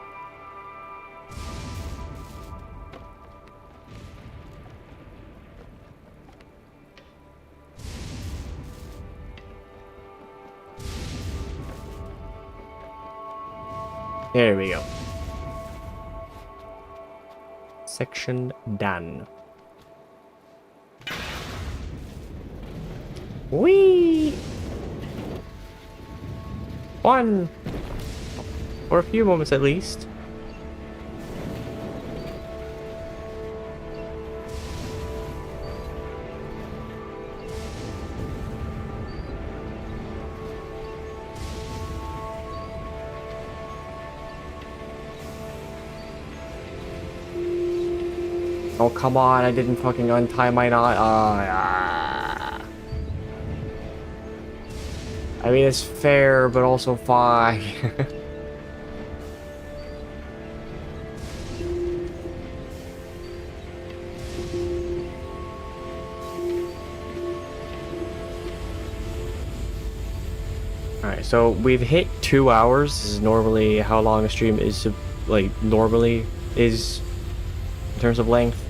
There we go. Section done. Whee! One! For a few moments at least. Oh, come on, I didn't fucking untie my knot. I mean, it's fair, but also fine. Alright, so we've hit 2 hours. This is normally how long a stream is, like, normally is in terms of length.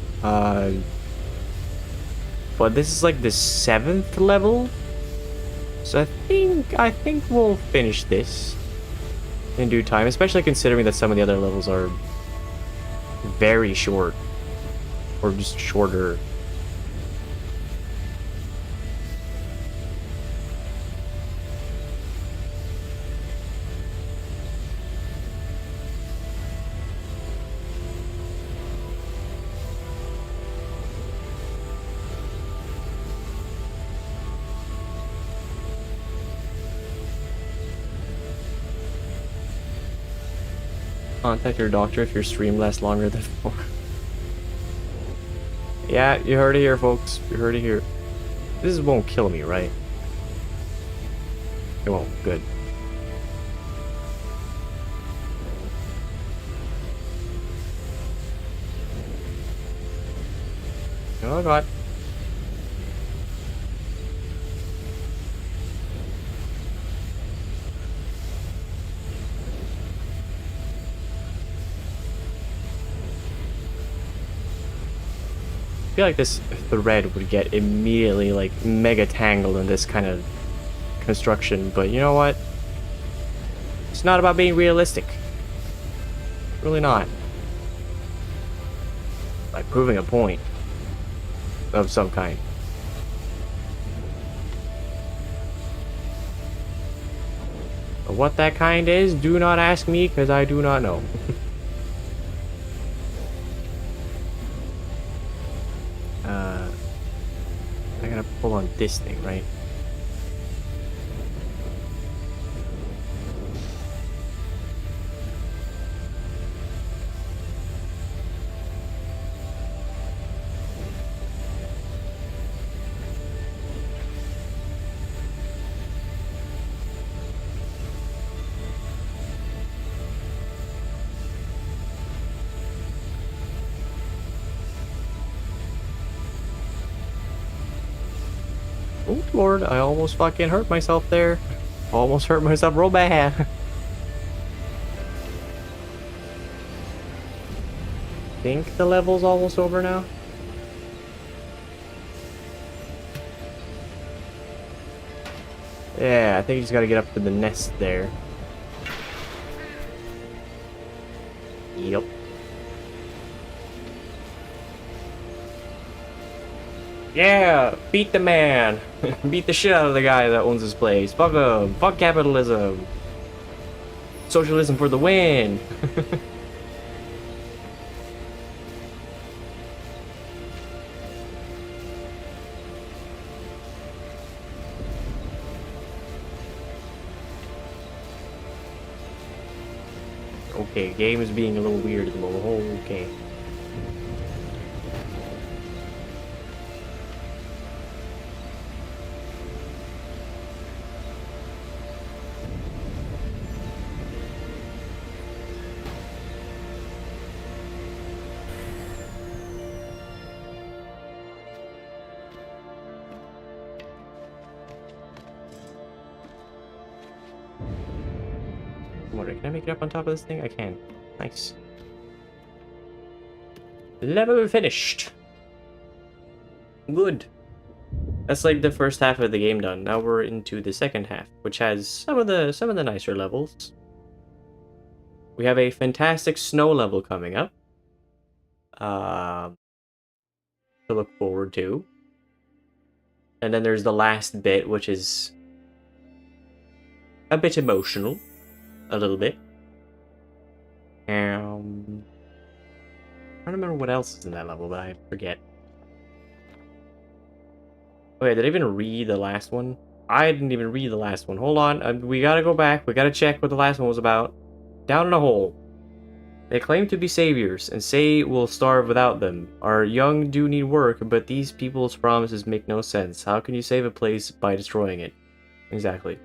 But this is like the 7th level. So I think we'll finish this in due time, especially considering that some of the other levels are very short. Or just shorter. Contact your doctor if your stream lasts longer than 4. Yeah, you heard it here, folks. You heard it here. This won't kill me, right? It won't. Good. Oh god. I feel like this thread would get immediately like mega tangled in this kind of construction, but you know what? It's not about being realistic. Really not. Like proving a point of some kind. But what that kind is, do not ask me because I do not know. I gotta pull on this thing, right? Oh lord, I almost fucking hurt myself there. Almost hurt myself real bad. Think the level's almost over now? Yeah, I think you just gotta get up to the nest there. Yep. Yeah, beat the man. Beat the shit out of the guy that owns this place. Fuck him. Fuck capitalism. Socialism for the win. Okay, game is being a little weird at the moment. Oh, okay. I'm wondering, can I make it up on top of this thing? I can. Nice. Level finished. Good. That's like the first half of the game done. Now we're into the second half, which has some of the nicer levels. We have a fantastic snow level coming up. To look forward to. And then there's the last bit, which is a bit emotional. A little bit. I don't remember what else is in that level, but I forget. Okay, did I even read the last one? I didn't even read the last one. Hold on, we gotta go back. We gotta check what the last one was about. Down in a hole. They claim to be saviors, and say we'll starve without them. Our young do need work, but these people's promises make no sense. How can you save a place by destroying it? Exactly.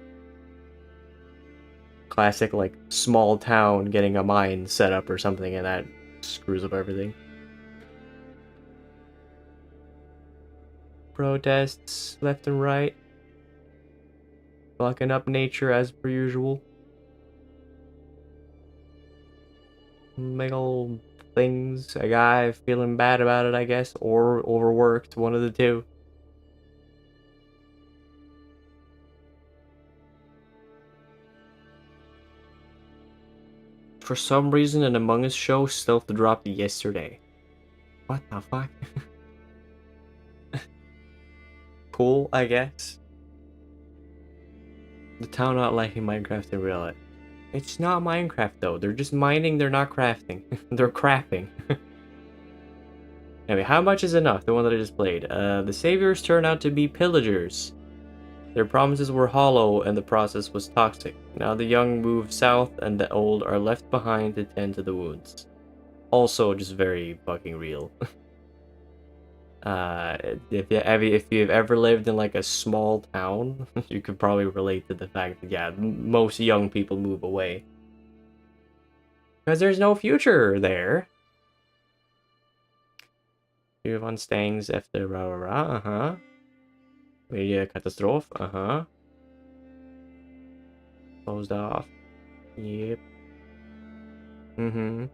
Classic, like, small town getting a mine set up or something, and that screws up everything. Protests left and right. Fucking up nature as per usual. Big old things. A guy feeling bad about it, I guess, or overworked, one of the two. For some reason, an Among Us show stealth dropped yesterday. What the fuck? Cool, I guess. The town not liking Minecraft in real life. It's not Minecraft though. They're just mining, they're not crafting. They're crafting. Anyway, how much is enough? The one that I just played. The saviors turned out to be pillagers. Their promises were hollow and the process was toxic. Now the young move south and the old are left behind to tend to the wounds. Also just very fucking real. If you've ever lived in like a small town, you could probably relate to the fact that yeah, most young people move away. Because there's no future there. You van stängs efter aha. Miljökatastrof, aha. Closed off. Yep. Mm-hmm.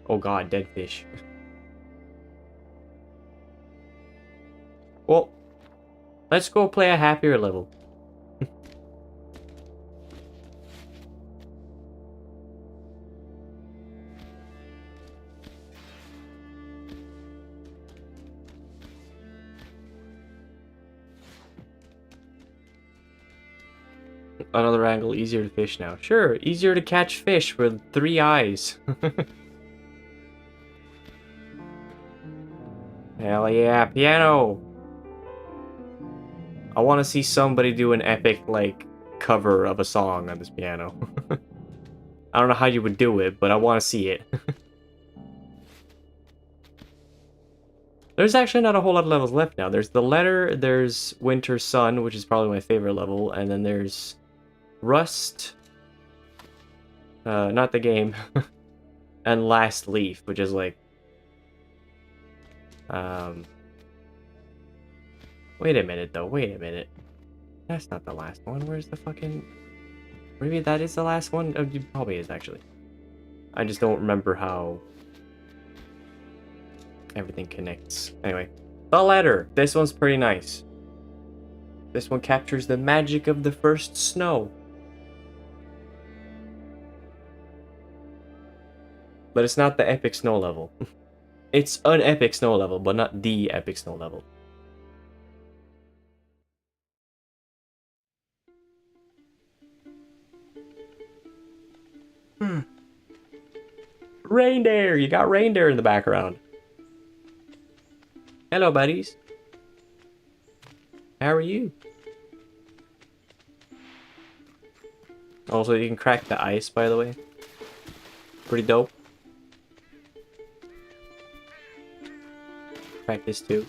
Oh god, dead fish. Well, let's go play a happier level. Another angle, easier to fish now. Sure, easier to catch fish with 3 eyes. Hell yeah, piano! I want to see somebody do an epic, like, cover of a song on this piano. I don't know how you would do it, but I want to see it. There's actually not a whole lot of levels left now. There's the letter, there's Winter Sun, which is probably my favorite level, and then there's Rust. Not the game. And Last Leaf, which is like... Wait a minute, though. Wait a minute. That's not the last one. Where's the fucking... Maybe that is the last one? Oh, it probably is, actually. I just don't remember how... everything connects. Anyway. The letter! This one's pretty nice. This one captures the magic of the first snow. But it's not the epic snow level. It's an epic snow level, but not the epic snow level. Reindeer! You got reindeer in the background. Hello, buddies. How are you? Also, you can crack the ice, by the way. Pretty dope. Crack this too.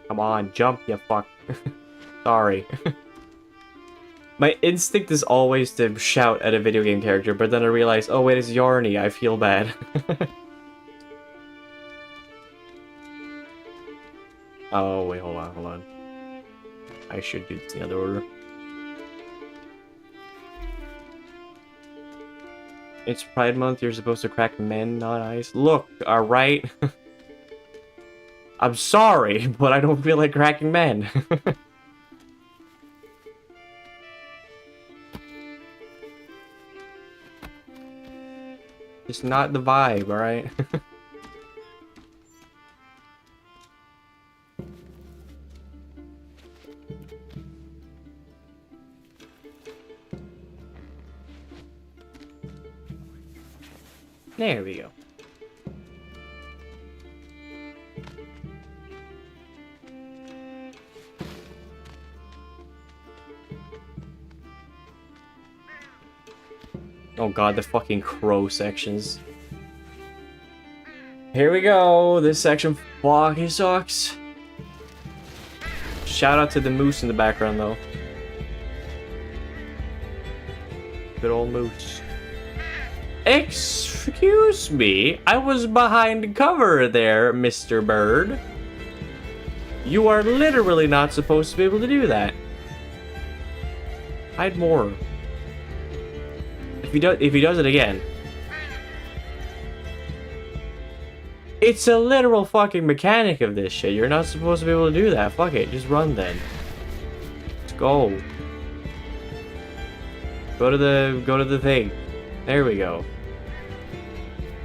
Come on, jump, you fuck. Sorry. My instinct is always to shout at a video game character, but then I realize, oh wait, it's Yarny, I feel bad. Oh, wait, hold on. I should do this in the other order. It's Pride Month, you're supposed to crack men, not ice. Look, alright? I'm sorry, but I don't feel like cracking men. It's not the vibe, alright? There we go. Oh god, the fucking crow sections. Here we go. This section fucking sucks. Shout out to the moose in the background, though. Good old moose. Excuse me, I was behind cover there, Mr. Bird. You are literally not supposed to be able to do that. Hide more. If he does it again. It's a literal fucking mechanic of this shit. You're not supposed to be able to do that. Fuck it, just run then. Let's go. Go to the thing. There we go.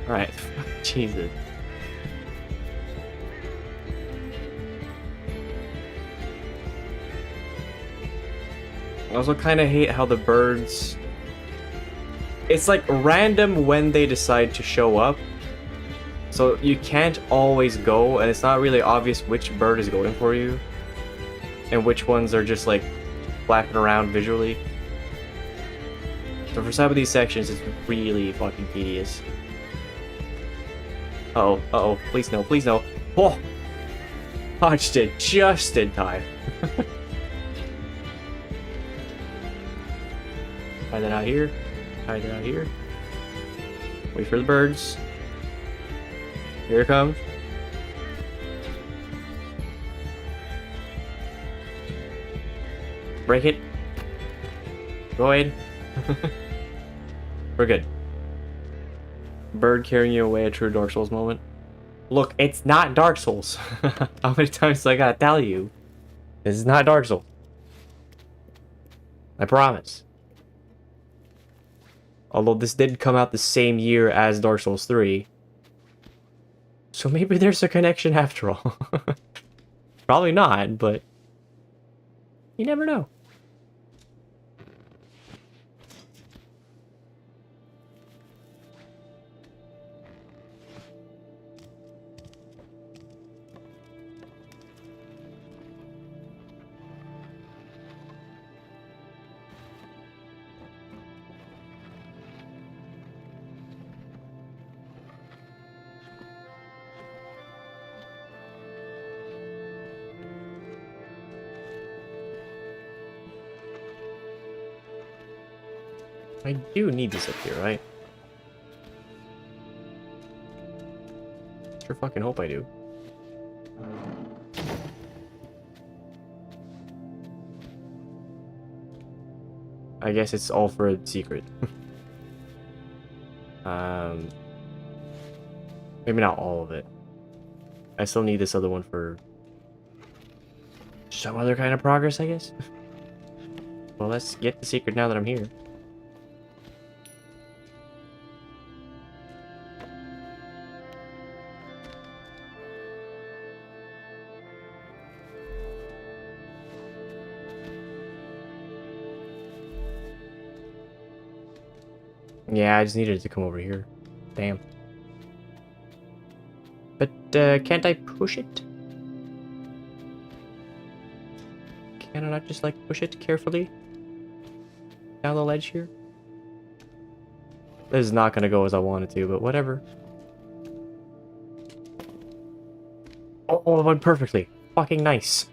Alright. Jesus. I also kind of hate how the birds... It's like random when they decide to show up. So you can't always go, and it's not really obvious which bird is going for you. And which ones are just like flapping around visually. So for some of these sections, it's really fucking tedious. Uh-oh, please no, please no. Oh! Touched it just in time. Hide that out here. Hide that out here. Wait for the birds. Here it comes. Break it. Go ahead. We're good. Bird carrying you away, a true Dark Souls moment. Look, it's not Dark Souls. How many times do I gotta tell you? This is not Dark Souls. I promise. Although this did come out the same year as Dark Souls 3. So maybe there's a connection after all. Probably not, but you never know. I do need this up here, right? Sure fucking hope I do. I guess it's all for a secret. Maybe not all of it. I still need this other one for some other kind of progress, I guess. Well, let's get the secret now that I'm here. Yeah, I just needed it to come over here. Damn. But, can't I push it? Can I not just, like, push it carefully? Down the ledge here? This is not gonna go as I wanted to, but whatever. Oh, it went perfectly. Fucking nice.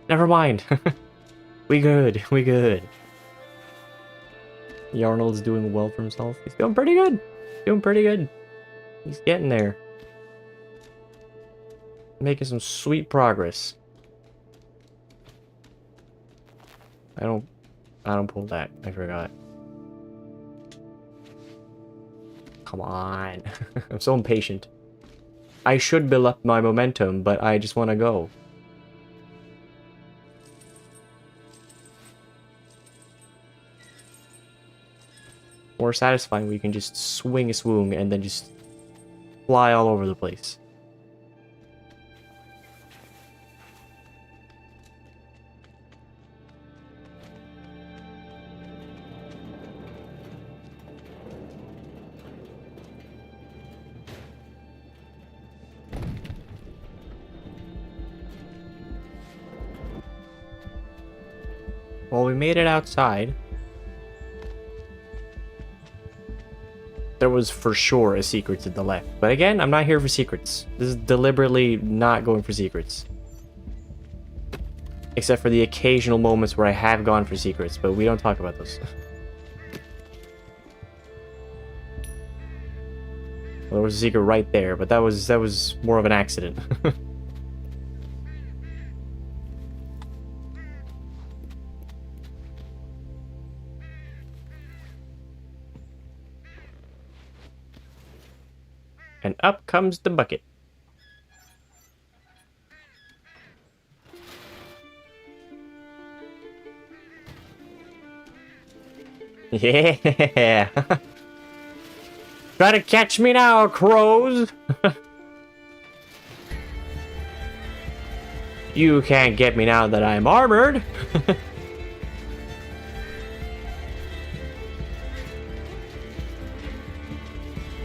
Never mind. We good. We good. Yarnold's doing well for himself. He's doing pretty good. Doing pretty good. He's getting there. Making some sweet progress. I don't pull that. I forgot. Come on. I'm so impatient. I should build up my momentum, but I just want to go. More satisfying where you can just swing a swoong and then just fly all over the place. Well, we made it outside. There was for sure a secret to the left. But again, I'm not here for secrets. This is deliberately not going for secrets. Except for the occasional moments where I have gone for secrets, but we don't talk about those. Well, there was a secret right there, but that was more of an accident. And up comes the bucket. Yeah! Try to catch me now, crows! You can't get me now that I'm armored!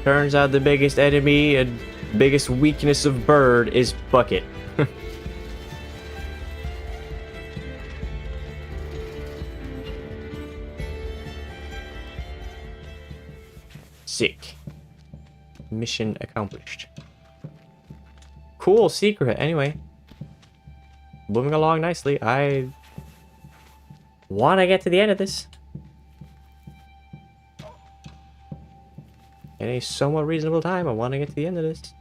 Turns out the biggest enemy and biggest weakness of bird is bucket. Sick. Mission accomplished. Cool secret. Anyway. Moving along nicely. I want to get to the end of this. In a somewhat reasonable time, I want to get to the end of this.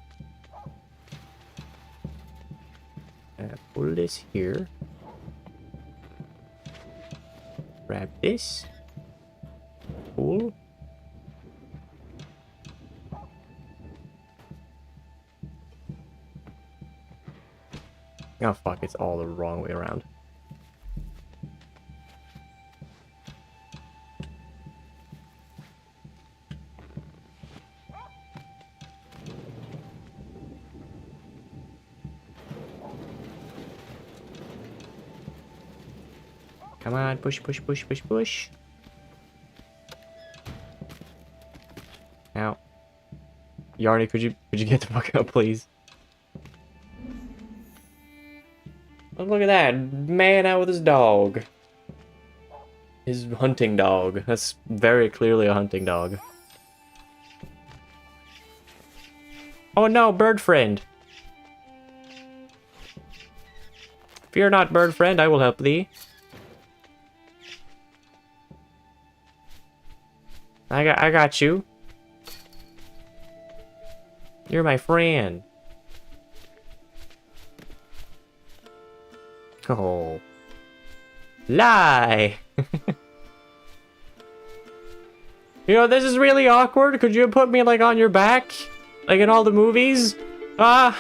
And pull this here. Grab this. Cool. Oh fuck, it's all the wrong way around. Come on, push, push, push, push, push. Ow. Yarny, could you get the fuck out, please? Oh, look at that. Man out with his dog. His hunting dog. That's very clearly a hunting dog. Oh no, bird friend. Fear not, bird friend, I will help thee. I got you. You're my friend. Oh. Lie! You know, this is really awkward. Could you put me, like, on your back? Like in all the movies? Ah!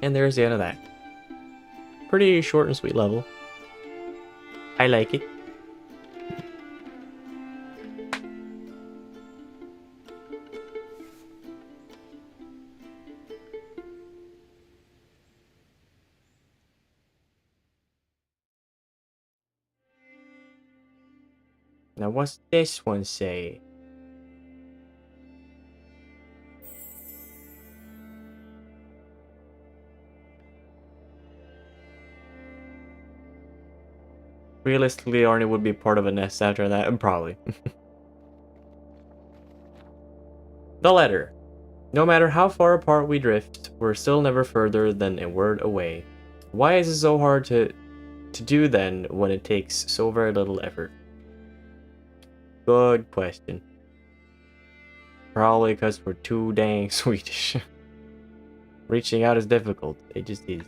And there's the end of that. Pretty short and sweet level. I like it. Now, what's this one say? Realistically, Arnie would be part of a nest after that, and probably. The letter. No matter how far apart we drift, we're still never further than a word away. Why is it so hard to do then when it takes so very little effort? Good question. Probably because we're too dang Swedish. Reaching out is difficult. It just is.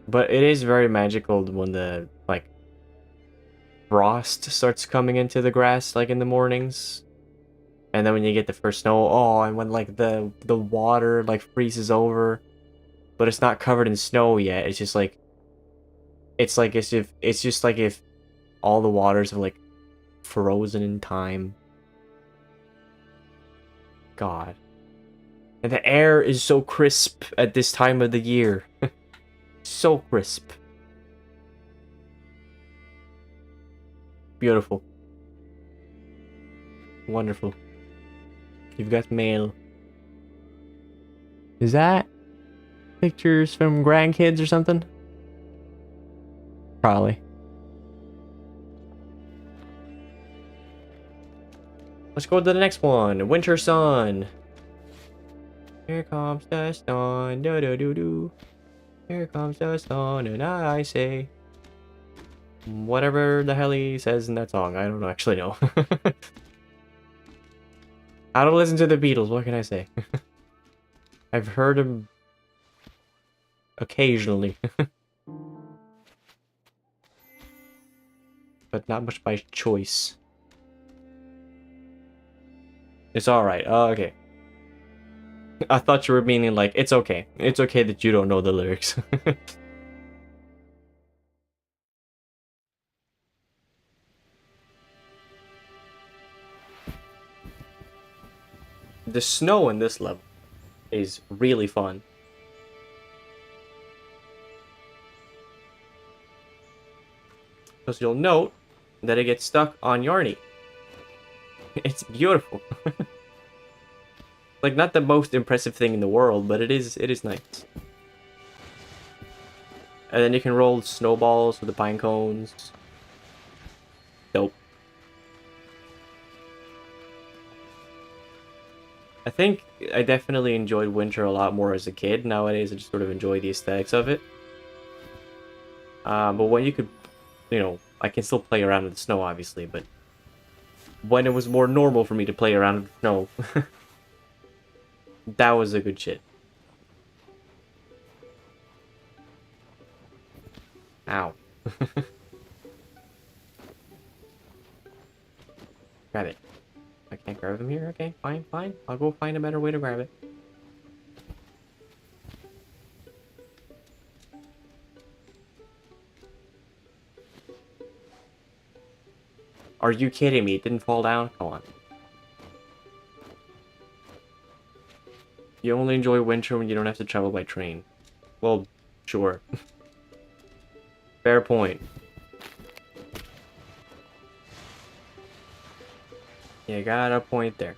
But it is very magical when the, like, frost starts coming into the grass, like, in the mornings. And then when you get the first snow, oh, and when, like, the water, like, freezes over. But it's not covered in snow yet. It's just, like... It's just like if all the waters have, like, frozen in time. God. And the air is so crisp at this time of the year. So crisp. Beautiful. Wonderful. You've got mail. Is that pictures from grandkids or something? Probably. Let's go to the next one. Winter sun. Here comes the sun. Do do do do. Here comes the sun, and I say whatever the hell he says in that song. I don't actually know. I don't listen to the Beatles. What can I say? I've heard them occasionally, but not much by choice. It's alright. Okay. I thought you were meaning like, it's okay. It's okay that you don't know the lyrics. The snow in this level is really fun. Because you'll note that it gets stuck on Yarny. It's beautiful. Like, not the most impressive thing in the world, but it is nice. And then you can roll snowballs with the pine cones. Dope. I think I definitely enjoyed winter a lot more as a kid. Nowadays, I just sort of enjoy the aesthetics of it. But when you could, you know, I can still play around in the snow, obviously, but when it was more normal for me to play around in the snow, that was a good shit. Ow. Grab it. I can't grab him here? Okay, fine, fine. I'll go find a better way to grab it. Are you kidding me? It didn't fall down? Come on. You only enjoy winter when you don't have to travel by train. Well, sure. Fair point. You got a point there.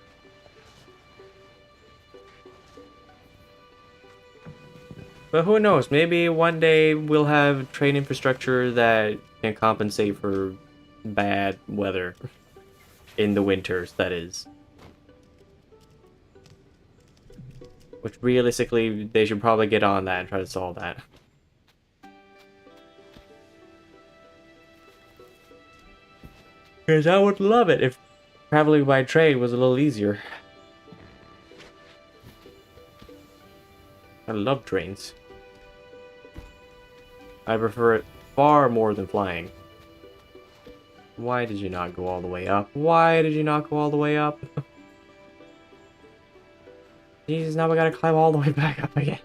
But who knows? Maybe one day we'll have train infrastructure that can compensate for bad weather. In the winters, that is. Which realistically, they should probably get on that and try to solve that. Because I would love it if traveling by train was a little easier. I love trains. I prefer it far more than flying. Why did you not go all the way up? Why did you not go all the way up? Jesus, now we gotta climb all the way back up again.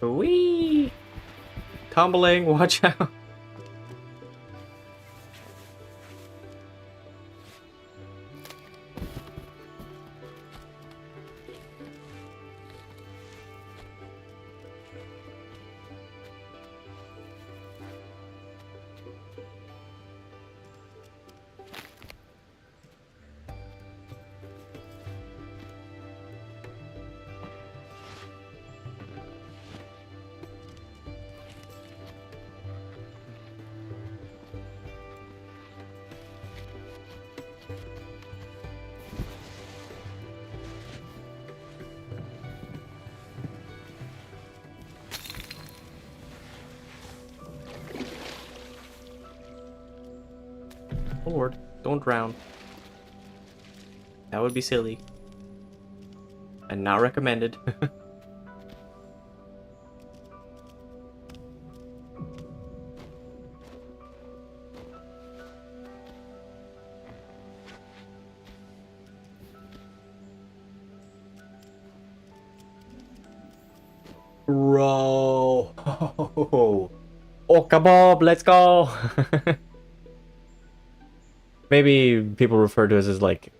Wee! Tumbling, watch out. Lord, don't drown. That would be silly. And not recommended. Bro. Oh, kebab, let's go. Maybe people refer to us as like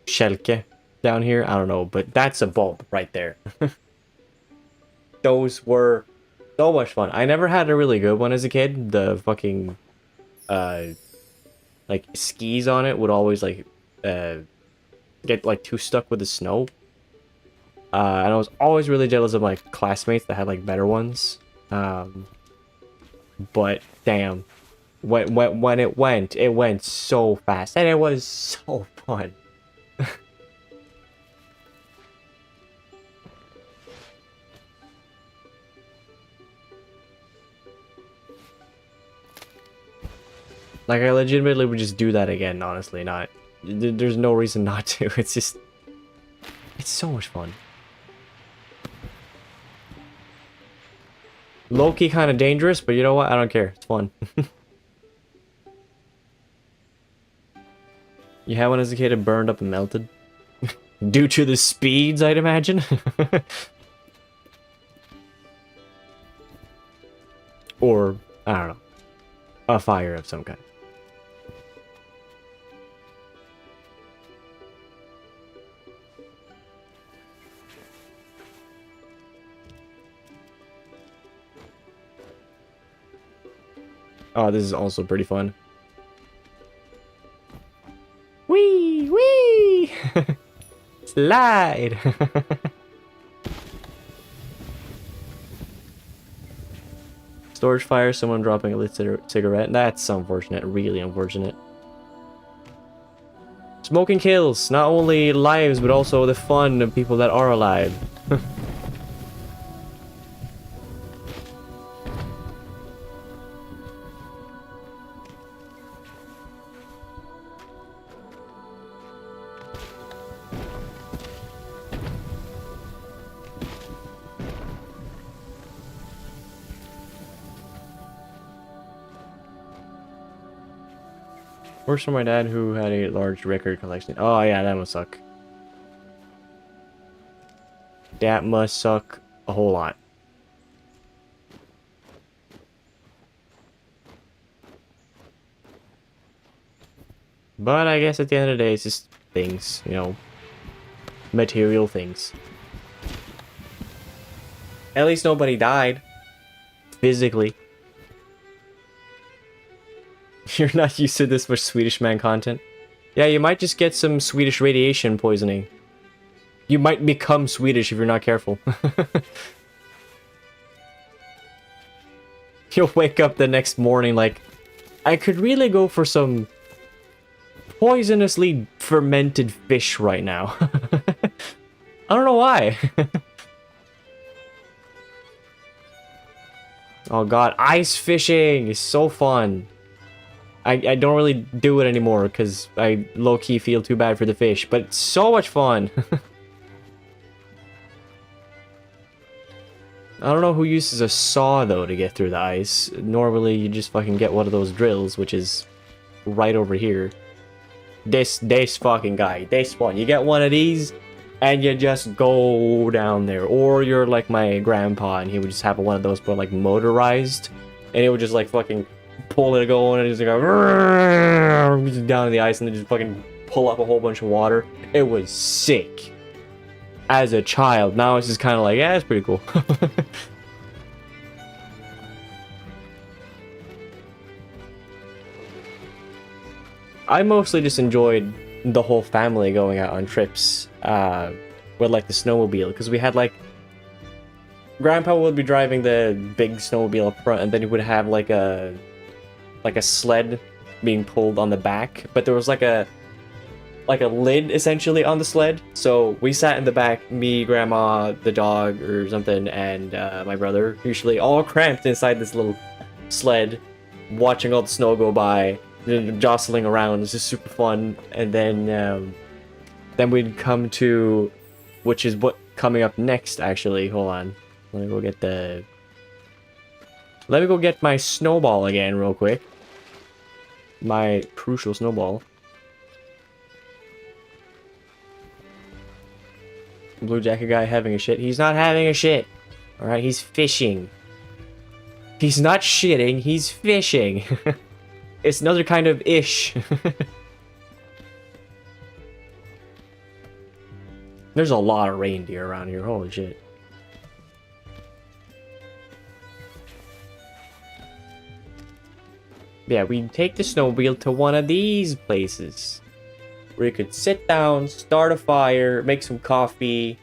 Schelke down here. I don't know, but that's a bulb right there. Those were so much fun. I never had a really good one as a kid. The fucking like skis on it would always like get like too stuck with the snow. And I was always really jealous of my classmates that had like better ones. But damn, when it went so fast, and it was so fun. Like, I legitimately would just do that again, honestly. There's no reason not to. It's just, it's so much fun. Low-key kind of dangerous, but you know what? I don't care. It's fun. You had one as a kid and burned up and melted? Due to the speeds, I'd imagine? Or, I don't know. A fire of some kind. Oh, this is also pretty fun. Wee! Wee! Slide! Storage fire, someone dropping a lit cigarette. That's unfortunate, really unfortunate. Smoking kills, not only lives, but also the fun of people that are alive. Works for my dad who had a large record collection. Oh yeah, that must suck. That must suck a whole lot. But I guess at the end of the day, it's just things, you know. Material things. At least nobody died. Physically. You're not used to this much Swedish man content. Yeah, you might just get some Swedish radiation poisoning. You might become Swedish if you're not careful. You'll wake up the next morning like, I could really go for some poisonously fermented fish right now. I don't know why. Oh god, ice fishing is so fun. I don't really do it anymore because I low-key feel too bad for the fish, but it's so much fun. I don't know who uses a saw though to get through the ice. Normally you just fucking get one of those drills, which is right over here. This fucking guy, this one. You get one of these, and you just go down there. Or you're like my grandpa, and he would just have one of those, but like motorized, and it would just like fucking pull it going, and just go just down to the ice, and then just fucking pull up a whole bunch of water. It was sick as a child. Now it's just kind of like, yeah, it's pretty cool. I mostly just enjoyed the whole family going out on trips with like the snowmobile, because we had like grandpa would be driving the big snowmobile up front, and then he would have like a sled being pulled on the back, but there was like a lid essentially on the sled, so we sat in the back, me, grandma, the dog or something, and my brother, usually all cramped inside this little sled, watching all the snow go by, jostling around. It's just super fun. And then we'd come to, which is what coming up next actually. Hold on, let me go get my snowball again real quick, my crucial snowball. Blue jacket guy having a shit. He's not having a shit, all right? He's fishing. He's not shitting, he's fishing. It's another kind of ish. There's a lot of reindeer around here. Holy shit. Yeah, we take the snowmobile to one of these places where you could sit down, start a fire, make some coffee,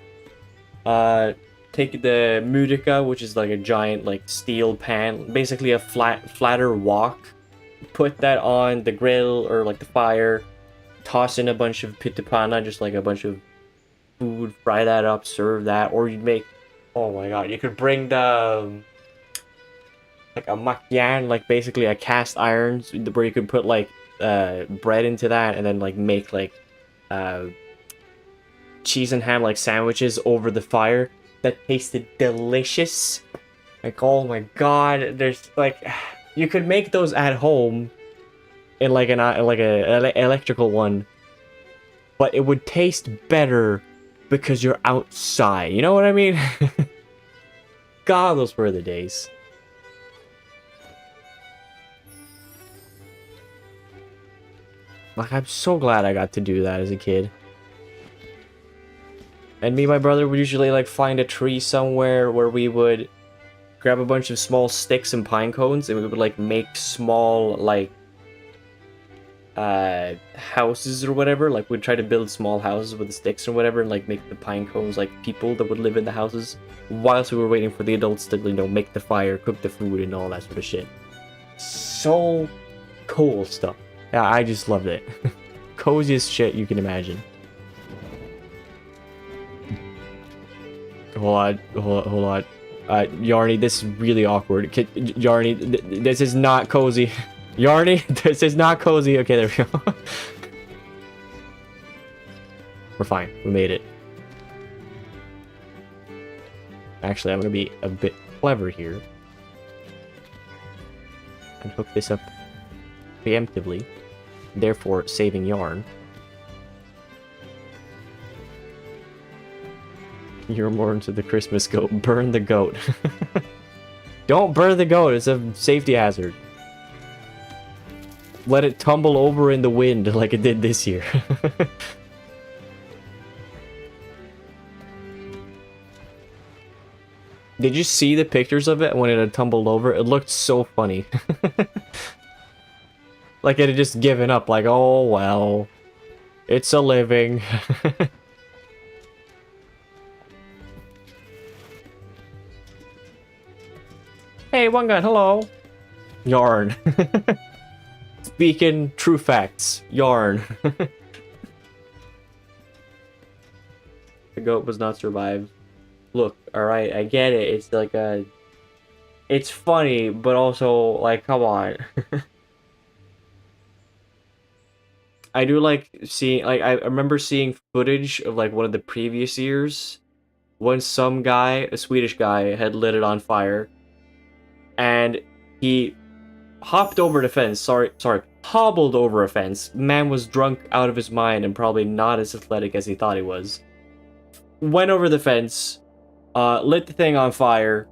take the mudica, which is like a giant like steel pan, basically a flatter wok. Put that on the grill or like the fire, toss in a bunch of pitipana, just like a bunch of food, fry that up, serve that. Or you'd make, oh my god, you could bring the like a makyan, like basically a cast iron where you could put like bread into that, and then like make like cheese and ham like sandwiches over the fire that tasted delicious. Like, oh my god, there's like, you could make those at home in like an electrical one, but it would taste better because you're outside. You know what I mean? God, those were the days. Like, I'm so glad I got to do that as a kid. And me and my brother would usually like find a tree somewhere where we would grab a bunch of small sticks and pine cones, and we would like make small like houses or whatever. Like, we'd try to build small houses with the sticks or whatever, and like make the pine cones like people that would live in the houses, whilst we were waiting for the adults to, you know, make the fire, cook the food, and all that sort of shit. So cool stuff. Yeah, I just loved it. Coziest shit you can imagine. Hold on. Yarny, this is really awkward. Yarny, this is not cozy. Yarny, this is not cozy. Okay, there we go. We're fine. We made it. Actually, I'm gonna be a bit clever here and hook this up preemptively, therefore saving yarn. You're more into the Christmas goat. Burn the goat. Don't burn the goat. It's a safety hazard. Let it tumble over in the wind like it did this year. Did you see the pictures of it when it had tumbled over? It looked so funny. Like it had just given up. Like, oh well, it's a living. Hey, one gun, hello. Yarn. Speaking true facts. Yarn. The goat was not survived. Look, alright, I get it. It's like a... It's funny, but also, like, come on. I do like seeing... Like, I remember seeing footage of, like, one of the previous years when some guy, a Swedish guy, had lit it on fire. And he hopped over the fence, hobbled over a fence. Man was drunk out of his mind and probably not as athletic as he thought he was. went over the fence, lit the thing on fire,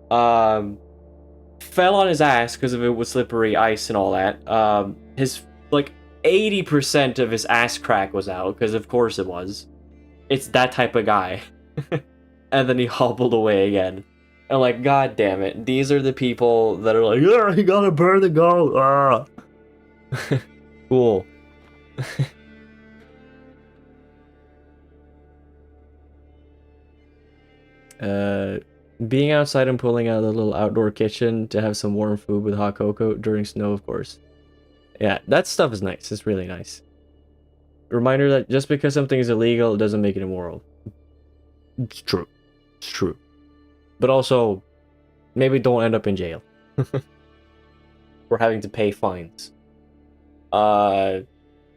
fell on his ass because of it was slippery ice and all that. His, like, 80% of his ass crack was out, because of course it was. It's that type of guy. And then he hobbled away again. And like, god damn it, these are the people that are like, yeah, you gotta burn the goat. Ah. Cool. Being outside and pulling out a little outdoor kitchen to have some warm food with hot cocoa during snow, of course. Yeah, that stuff is nice. It's really nice. Reminder that just because something is illegal, it doesn't make it immoral. It's true. It's true. But also, maybe don't end up in jail. Or having to pay fines. For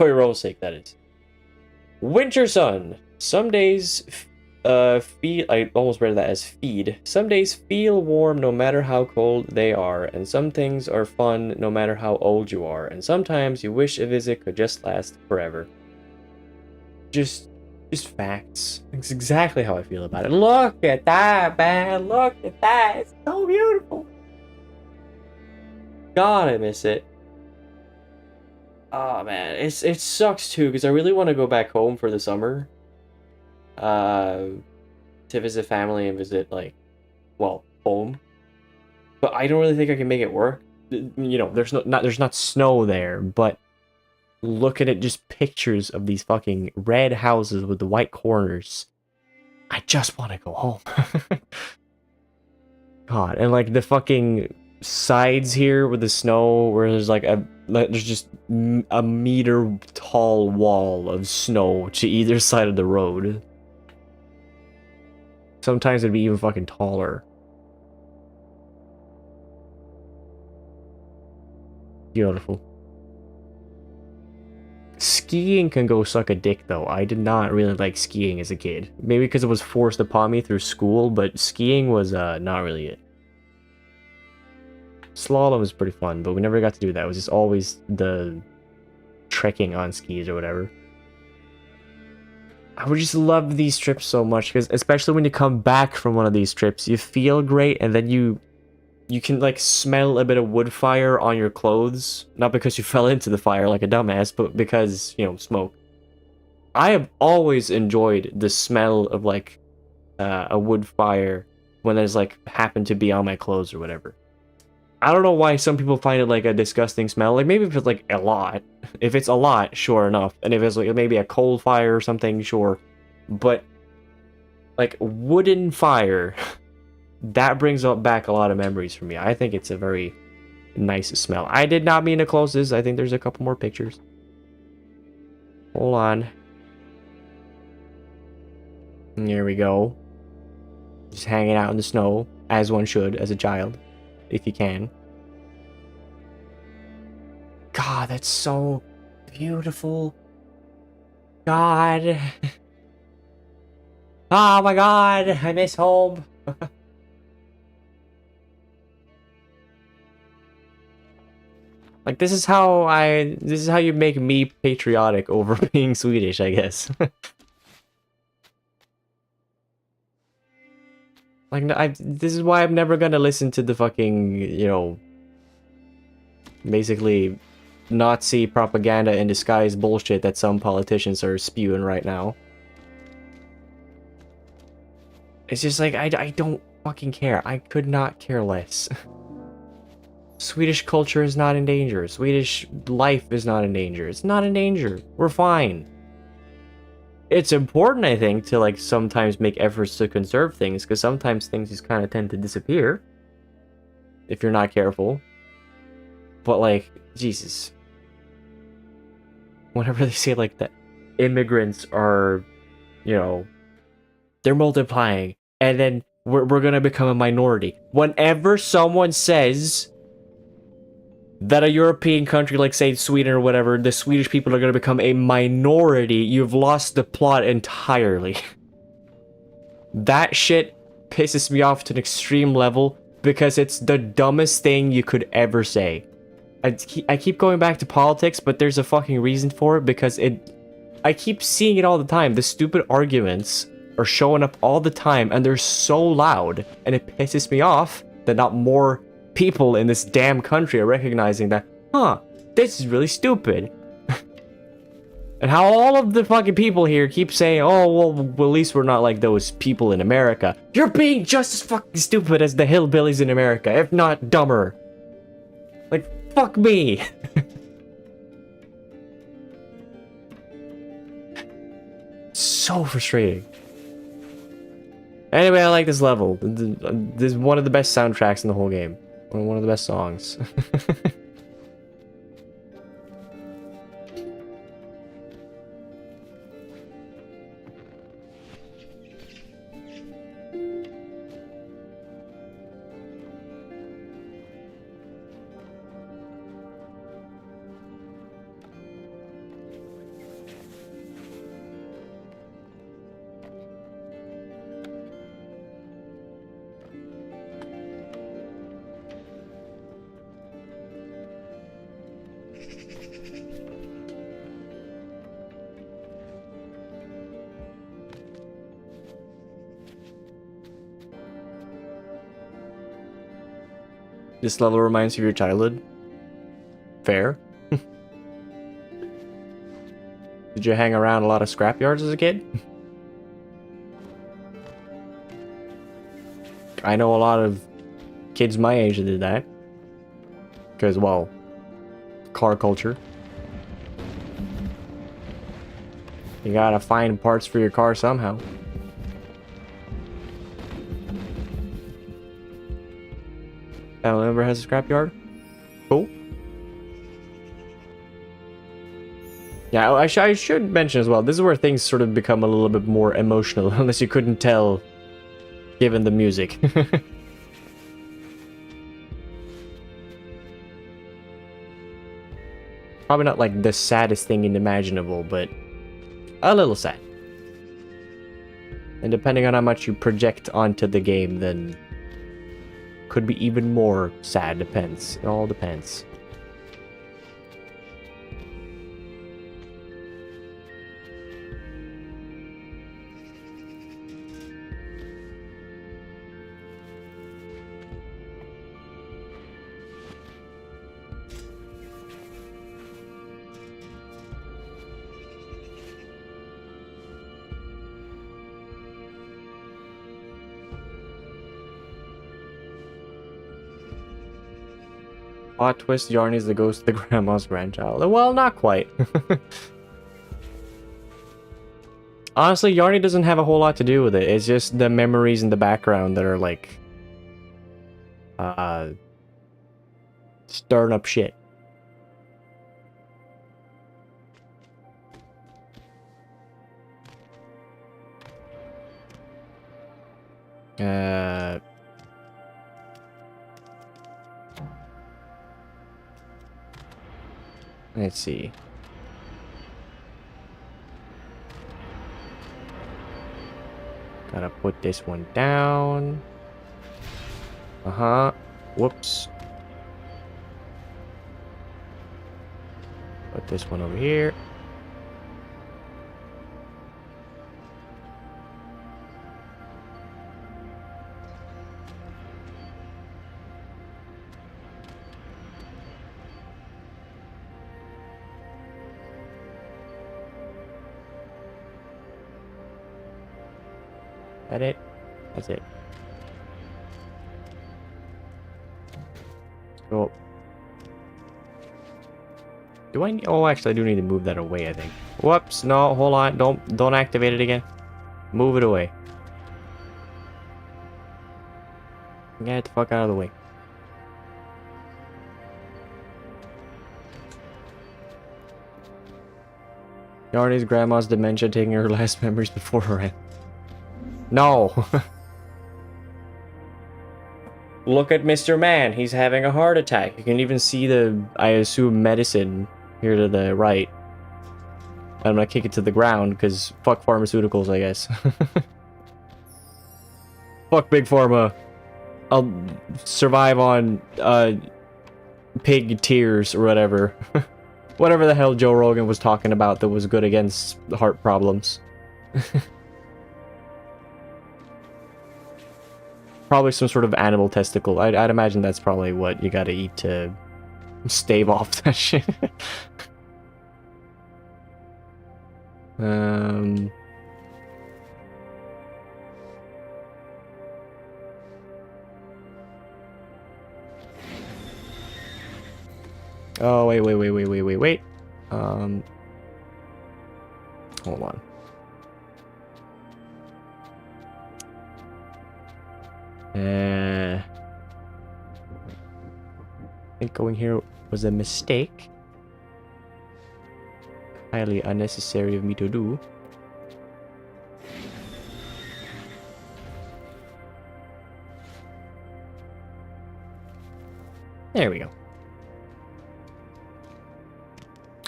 your own sake, that is. Winter sun. Some days, I almost read that as feed. Some days feel warm no matter how cold they are, and some things are fun no matter how old you are, and sometimes you wish a visit could just last forever. Just facts. It's exactly how I feel about it. Look at that, man. Look at that. It's so beautiful. God, I miss it. Oh man, it sucks too because I really want to go back home for the summer. To visit family and visit home. But I don't really think I can make it work. You know, there's not snow there, but look at it, just pictures of these fucking red houses with the white corners. I just want to go home. God, and like the fucking sides here with the snow where there's just a meter tall wall of snow to either side of the road. Sometimes it'd be even fucking taller. Beautiful. Skiing can go suck a dick, though. I did not really like skiing as a kid. Maybe because it was forced upon me through school, but skiing was not really it. Slalom was pretty fun, but we never got to do that. It was just always the trekking on skis or whatever. I would just love these trips so much, because especially when you come back from one of these trips, you feel great, and then you can like smell a bit of wood fire on your clothes, not because you fell into the fire like a dumbass, but because, you know, smoke. I have always enjoyed the smell of like a wood fire when there's like happened to be on my clothes or whatever. I don't know why some people find it like a disgusting smell. Like maybe if it's like a lot. If it's a lot, sure enough. And if it's like maybe a coal fire or something, sure. But like wooden fire, that brings up back a lot of memories for me. I think it's a very nice smell. I did not mean to close this. I think there's a couple more pictures. Hold on. There we go. Just hanging out in the snow, as one should, as a child. If you can. God, that's so beautiful. God. Oh my god, I miss home. Like this is how you make me patriotic over being Swedish, I guess. Like this is why I'm never gonna listen to the fucking, you know, basically Nazi propaganda in disguise bullshit that some politicians are spewing right now. It's just like I don't fucking care. I could not care less. Swedish culture is not in danger. Swedish life is not in danger. It's not in danger. We're fine. It's important, I think, to like sometimes make efforts to conserve things, because sometimes things just kind of tend to disappear if you're not careful. But like, Jesus, whenever they say like that immigrants are, you know, they're multiplying and then we're gonna become a minority. Whenever someone says that a European country like, say, Sweden or whatever, the Swedish people are going to become a minority, you've lost the plot entirely. That shit pisses me off to an extreme level because it's the dumbest thing you could ever say. I keep going back to politics, but there's a fucking reason for it, because I keep seeing it all the time. The stupid arguments are showing up all the time, and they're so loud, and it pisses me off that not more people in this damn country are recognizing that, huh, this is really stupid. And how all of the fucking people here keep saying, oh, well, at least we're not like those people in America. You're being just as fucking stupid as the hillbillies in America, if not dumber. Like, fuck me. So frustrating. Anyway, I like this level. This is one of the best soundtracks in the whole game. One of the best songs. This level reminds you of your childhood. Fair. Did you hang around a lot of scrapyards as a kid? I know a lot of kids my age that did that. Because, well, car culture. You gotta find parts for your car somehow. Family member has a scrapyard. Cool. Yeah, I should mention as well, this is where things sort of become a little bit more emotional, unless you couldn't tell, given the music. Probably not like the saddest thing inimaginable, but a little sad. And depending on how much you project onto the game, then could be even more sad. Depends. It all depends. Plot twist, Yarny's the ghost of the grandma's grandchild. Well, not quite. Honestly, Yarny doesn't have a whole lot to do with it. It's just the memories in the background that are like... stirring up shit. Let's see. Gotta put this one down. Whoops. Put this one over here. That it? That's it. Oh. Do I need... Oh, actually, I do need to move that away, I think. Whoops. No, hold on. Don't activate it again. Move it away. Get the fuck out of the way. Yarny's grandma's dementia taking her last memories before her end. No. Look at Mr. Man. He's having a heart attack. You can even see the, I assume, medicine here to the right. I'm gonna kick it to the ground because fuck pharmaceuticals, I guess. Fuck Big Pharma. I'll survive on pig tears or whatever. Whatever the hell Joe Rogan was talking about that was good against heart problems. Probably some sort of animal testicle. I'd imagine that's probably what you gotta eat to stave off that shit. Oh, wait. Hold on. I think going here was a mistake. Highly unnecessary of me to do. There we go.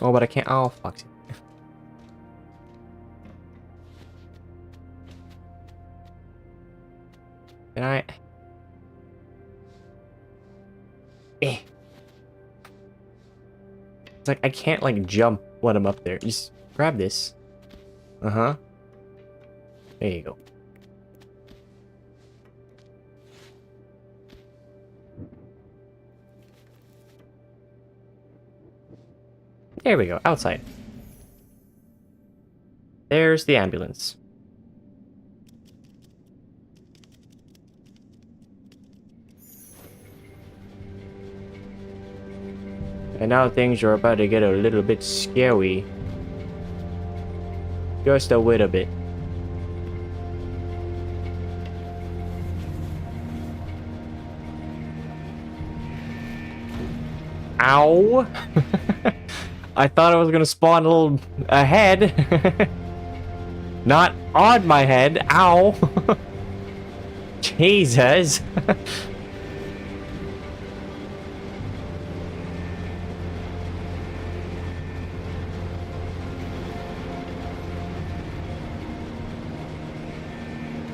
Oh, but I can't. Oh, fuck. Can I? Eh. It's like I can't like jump when I'm up there. Just grab this. Uh-huh. There you go. There we go. Outside. There's the ambulance. And now things are about to get a little bit scary. Just a little bit. Ow! I thought I was gonna spawn a little ahead. Not on my head. Ow! Jesus!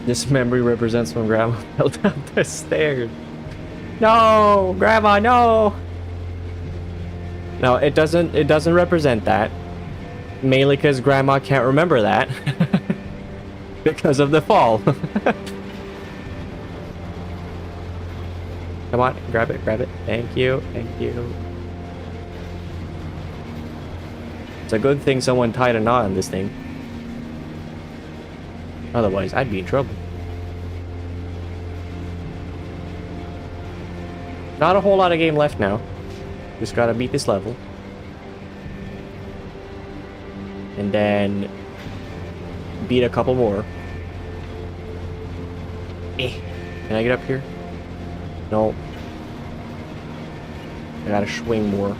This memory represents when Grandma fell down the stairs. No, Grandma, no. No, it doesn't represent that. Mainly because Grandma can't remember that. Because of the fall. Come on, grab it. Thank you. It's a good thing someone tied a knot on this thing. Otherwise, I'd be in trouble. Not a whole lot of game left now. Just gotta beat this level. And then beat a couple more. Can I get up here? No. I gotta swing more.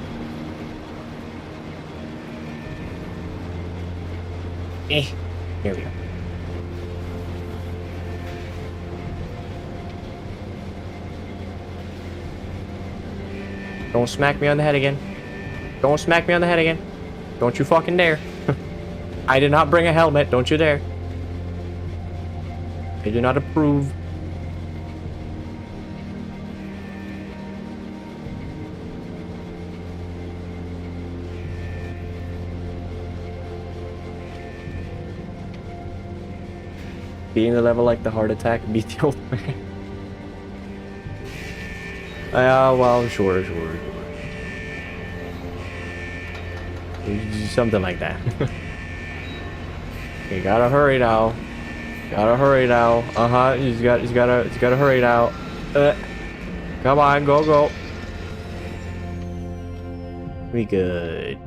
Here we go. Don't smack me on the head again. Don't smack me on the head again. Don't you fucking dare. I did not bring a helmet. Don't you dare. I do not approve. Beating the level like the heart attack beat the old man. Well, sure. Something like that. You gotta hurry now. Uh-huh. You gotta hurry now. Come on, go. We good.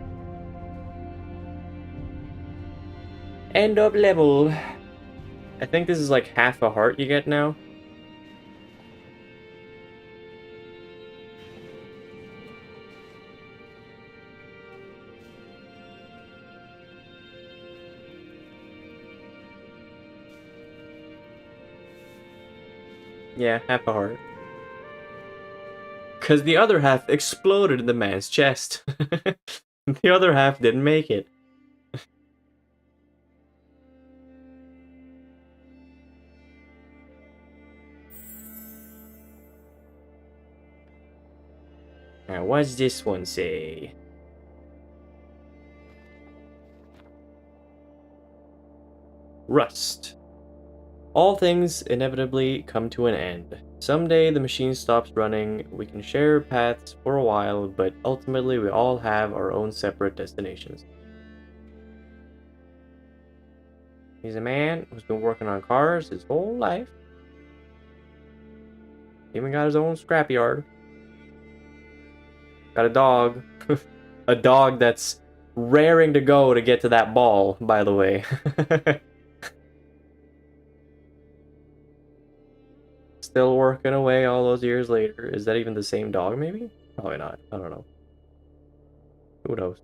End of level. I think this is like half a heart you get now. Yeah, half a heart. Because the other half exploded in the man's chest. The other half didn't make it. Now, what's this one say? Rust. All things inevitably come to an end. Someday the machine stops running, we can share paths for a while, but ultimately we all have our own separate destinations. He's a man who's been working on cars his whole life. Even got his own scrapyard. Got a dog. A dog that's raring to go to get to that ball, by the way. Still working away all those years later. Is that even the same dog, maybe? Probably not. I don't know. Who knows?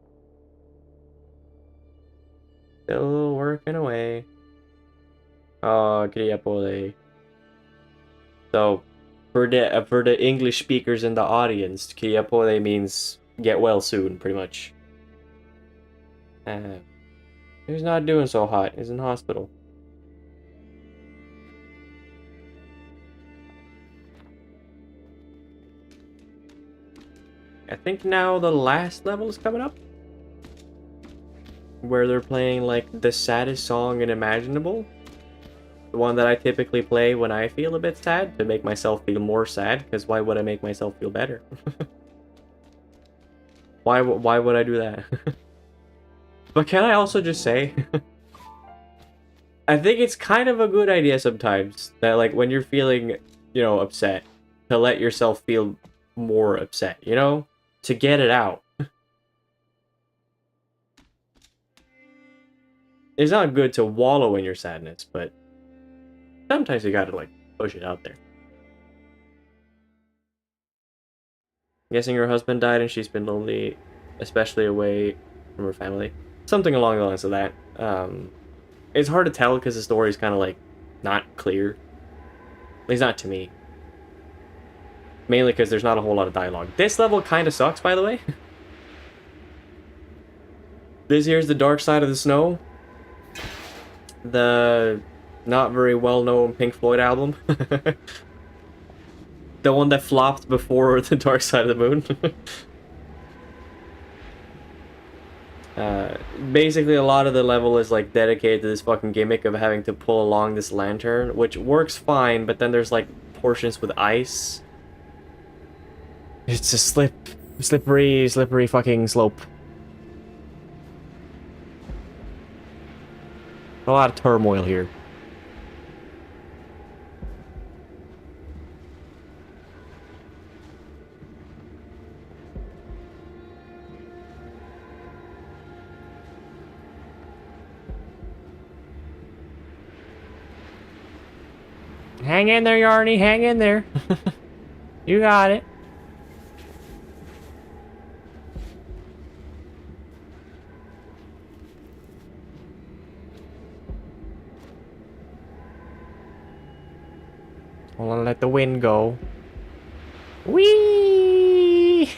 Still working away. Oh, criapole. So, for the English speakers in the audience, criapole means get well soon, pretty much. He's not doing so hot. He's in hospital. I think now the last level is coming up, where they're playing like the saddest song imaginable. The one that I typically play when I feel a bit sad to make myself feel more sad, because why would I make myself feel better? Why would I do that? But can I also just say, I think it's kind of a good idea sometimes that like when you're feeling, you know, upset, to let yourself feel more upset, you know? To get it out. It's not good to wallow in your sadness, but sometimes you gotta like push it out there. I'm guessing her husband died and she's been lonely, especially away from her family. Something along the lines of that. It's hard to tell because the story is kind of like not clear. At least not to me. Mainly because there's not a whole lot of dialogue. This level kind of sucks, by the way. This here's the Dark Side of the Snow. The not very well-known Pink Floyd album. The one that flopped before the Dark Side of the Moon. Basically, a lot of the level is like dedicated to this fucking gimmick of having to pull along this lantern, which works fine, but then there's like portions with ice. It's a slippery fucking slope. A lot of turmoil here. Hang in there, Yarny, hang in there. You got it. I'll let the wind go. Whee!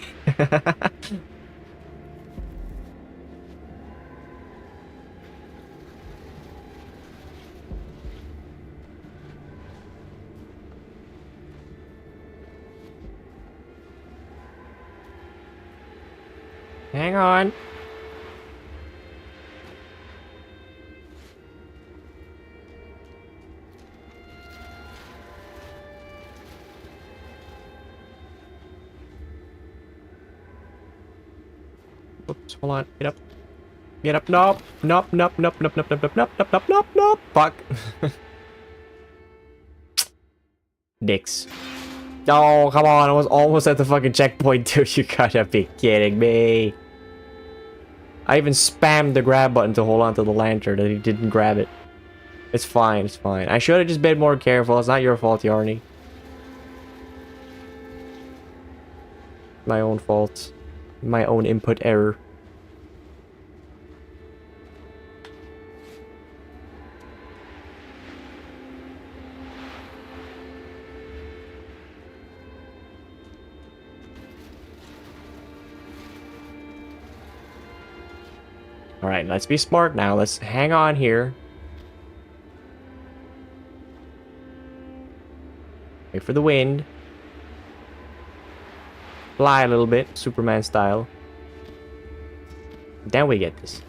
Hang on. Oops, hold on. Get up. Get up. Nope. Nope. Nope. Nope. Nope. Nope. Nope. Nope. Nope. Nope. Nope. Nope. Nope. Fuck. Dicks. Oh, come on. I was almost at the fucking checkpoint too. You gotta be kidding me. I even spammed the grab button to hold on to the lantern and he didn't grab it. It's fine. It's fine. I should have just been more careful. It's not your fault, Yarny. My own fault. My own input error. Alright, let's be smart now. Let's hang on here. Wait for the wind. Fly a little bit, Superman style. Then we get this.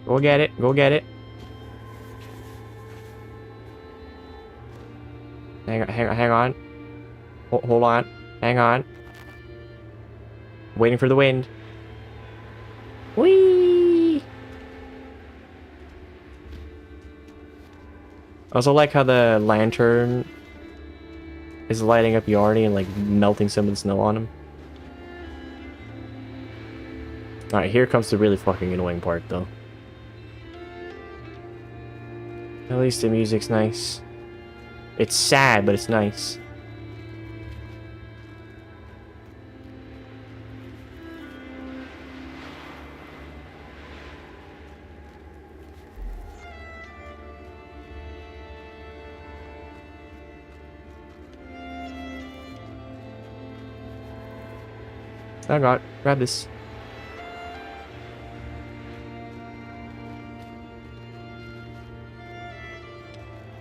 Go get it, go get it. hang on. Hold on. Hang on. Waiting for the wind. Whee! I also like how the lantern is lighting up Yarny and like melting some of the snow on him. Alright, here comes the really fucking annoying part though. At least the music's nice. It's sad, but it's nice. Oh god, grab this.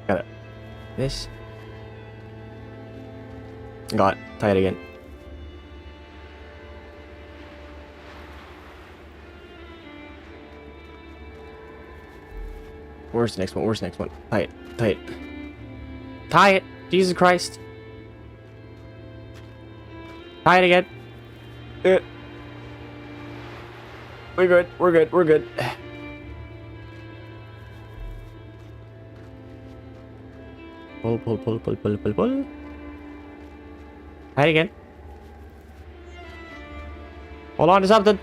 Got it. This. Got it. Tie it again. Where's the next one? Where's the next one? Tie it. Tie it. Tie it! Jesus Christ. Tie it again. We're good. We're good. We're good. Pull, pull, pull, pull, pull, pull, pull. Tie it again. Hold on to something.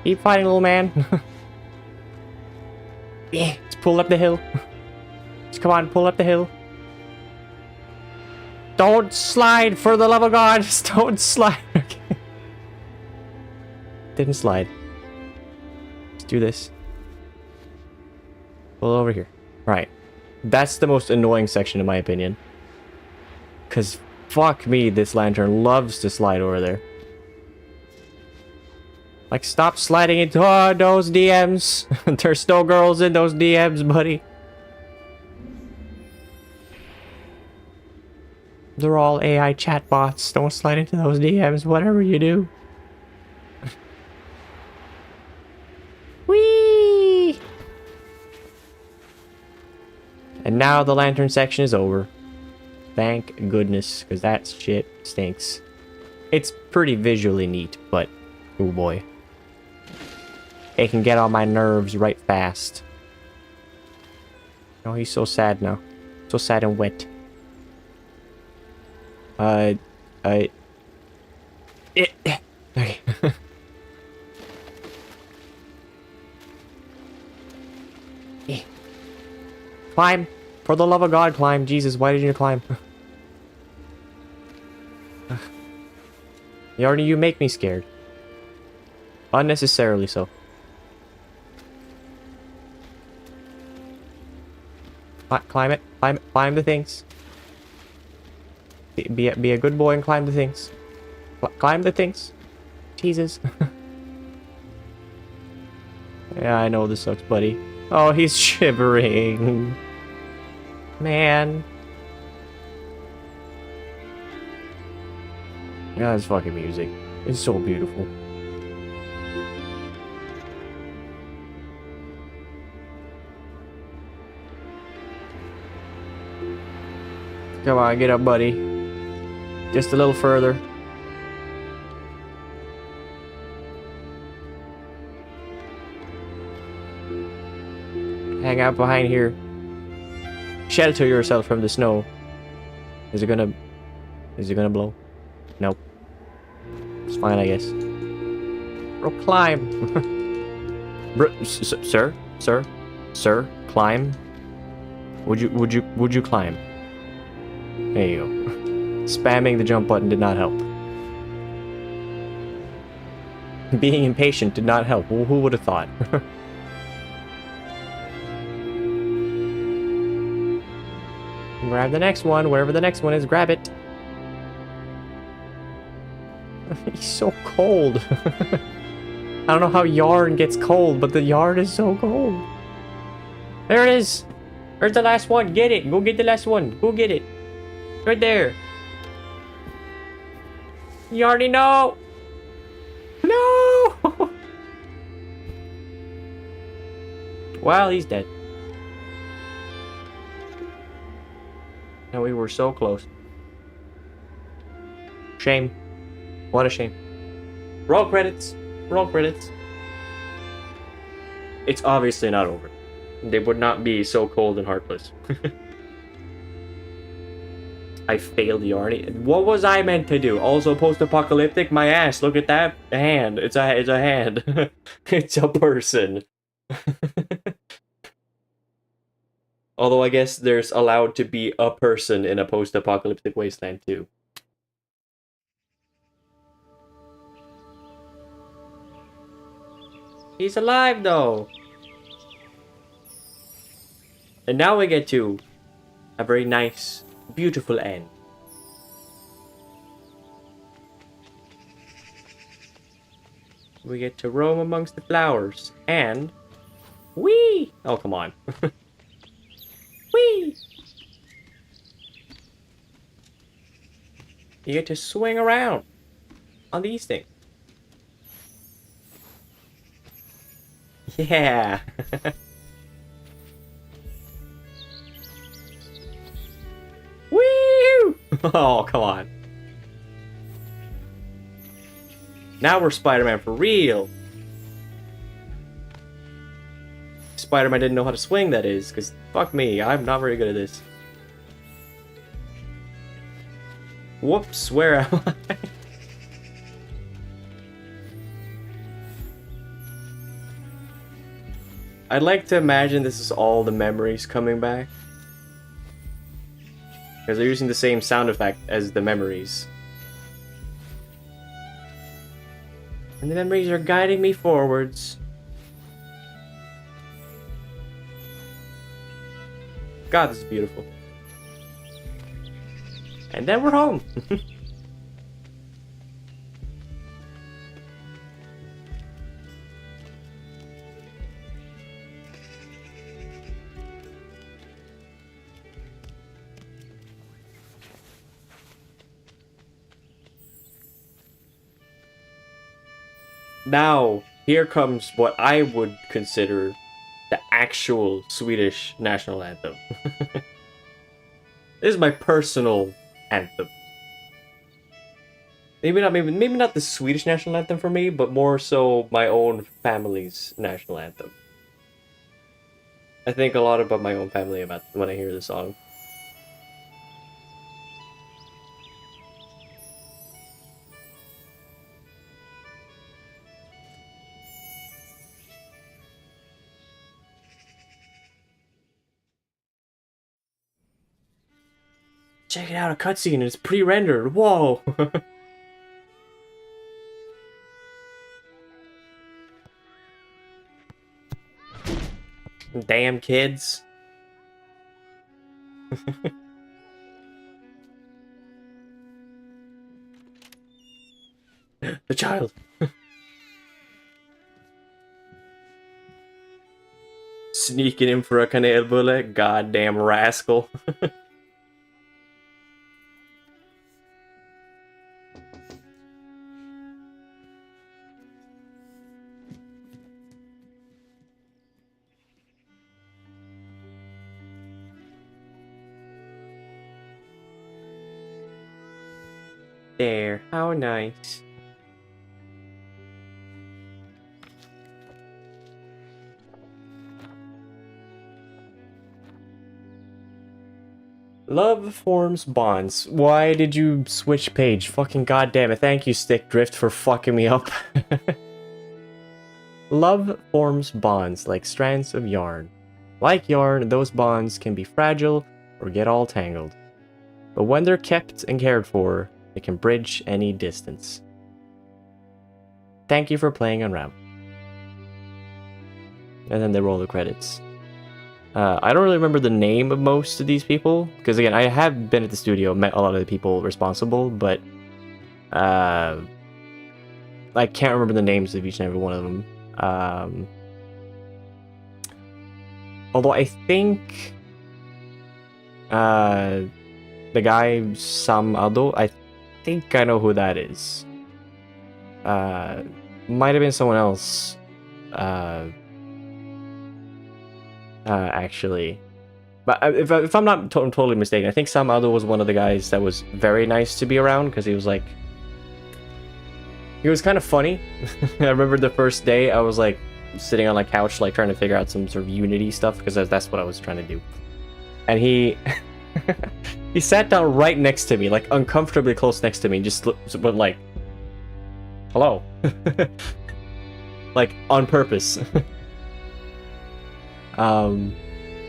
Keep fighting, little man. Yeah, let's pull up the hill. Just come on, pull up the hill. Don't slide, for the love of God. Just don't slide. Okay. Didn't slide. Let's do this. Pull over here. Right. That's the most annoying section in my opinion. Because fuck me, this lantern loves to slide over there. Like, stop sliding into those DMs. There's no girls in those DMs, buddy. They're all AI chatbots. Don't slide into those DMs, whatever you do. Whee! And now the lantern section is over. Thank goodness, because that shit stinks. It's pretty visually neat, but oh boy. It can get on my nerves right fast. Oh, he's so sad now. So sad and wet. Okay. Climb! For the love of God, climb. Jesus, why didn't you climb? You make me scared. Unnecessarily so. Climb it. Climb it. Climb the things. Be a good boy and climb the things. Climb the things. Jesus. Yeah, I know this sucks, buddy. Oh, he's shivering. Man. Yeah, this fucking music. It's so beautiful. Come on, get up, buddy. Just a little further. Hang out behind here. Shelter yourself from the snow. Is it gonna blow? Nope. It's fine, I guess. Bro, climb. Bro, sir, climb. Would you climb? There you go. Spamming the jump button did not help. Being impatient did not help. Who would have thought? Grab the next one, wherever the next one is, grab it. He's so cold. I don't know how yarn gets cold, but the yarn is so cold. There it is. There's the last one. Get it. Go get the last one. Go get it. Right there. Yarny, no. No. Well, he's dead. And we were so close. Shame. What a shame. Roll credits. Roll credits. It's obviously not over. They would not be so cold and heartless. I failed Yarny. What was I meant to do? Also post-apocalyptic? My ass, look at that hand. It's a hand. It's a person. Although I guess there's allowed to be a person in a post-apocalyptic wasteland too. He's alive though. And now we get to a very nice, beautiful end. We get to roam amongst the flowers and... Whee! Oh, come on. Whee! You get to swing around on these things. Yeah! Woo! Oh, come on. Now we're Spider-Man for real. Spider-Man didn't know how to swing, that is, because fuck me, I'm not very good at this. Whoops, where am I? I'd like to imagine this is all the memories coming back. Because they're using the same sound effect as the memories. And the memories are guiding me forwards. God, this is beautiful. And then we're home. Now, here comes what I would consider the actual Swedish national anthem. This is my personal anthem. Maybe not the Swedish national anthem for me, but more so my own family's national anthem. I think a lot about my own family about when I hear this song. Check it out, a cutscene, it's pre-rendered. Whoa! Damn kids. The child. Sneaking in for a kanelbulle, goddamn rascal. There, how nice. Love forms bonds. Why did you switch page? Fucking goddamn it. Thank you, Stick Drift, for fucking me up. Love forms bonds like strands of yarn. Like yarn, those bonds can be fragile or get all tangled. But when they're kept and cared for, they can bridge any distance. Thank you for playing Unravel. And then they roll the credits. I don't really remember the name of most of these people, because again, I have been at the studio, met a lot of the people responsible, but I can't remember the names of each and every one of them. Although I think the guy Sam Ado, I think I know who that is. Might have been someone else. Actually, But if I'm not totally mistaken, I think Sam Aldo was one of the guys that was very nice to be around because he was like, he was kind of funny. I remember the first day I was like sitting on a couch like trying to figure out some sort of Unity stuff because that's what I was trying to do, and he he sat down right next to me, like uncomfortably close next to me, and just went like, "Hello," like on purpose.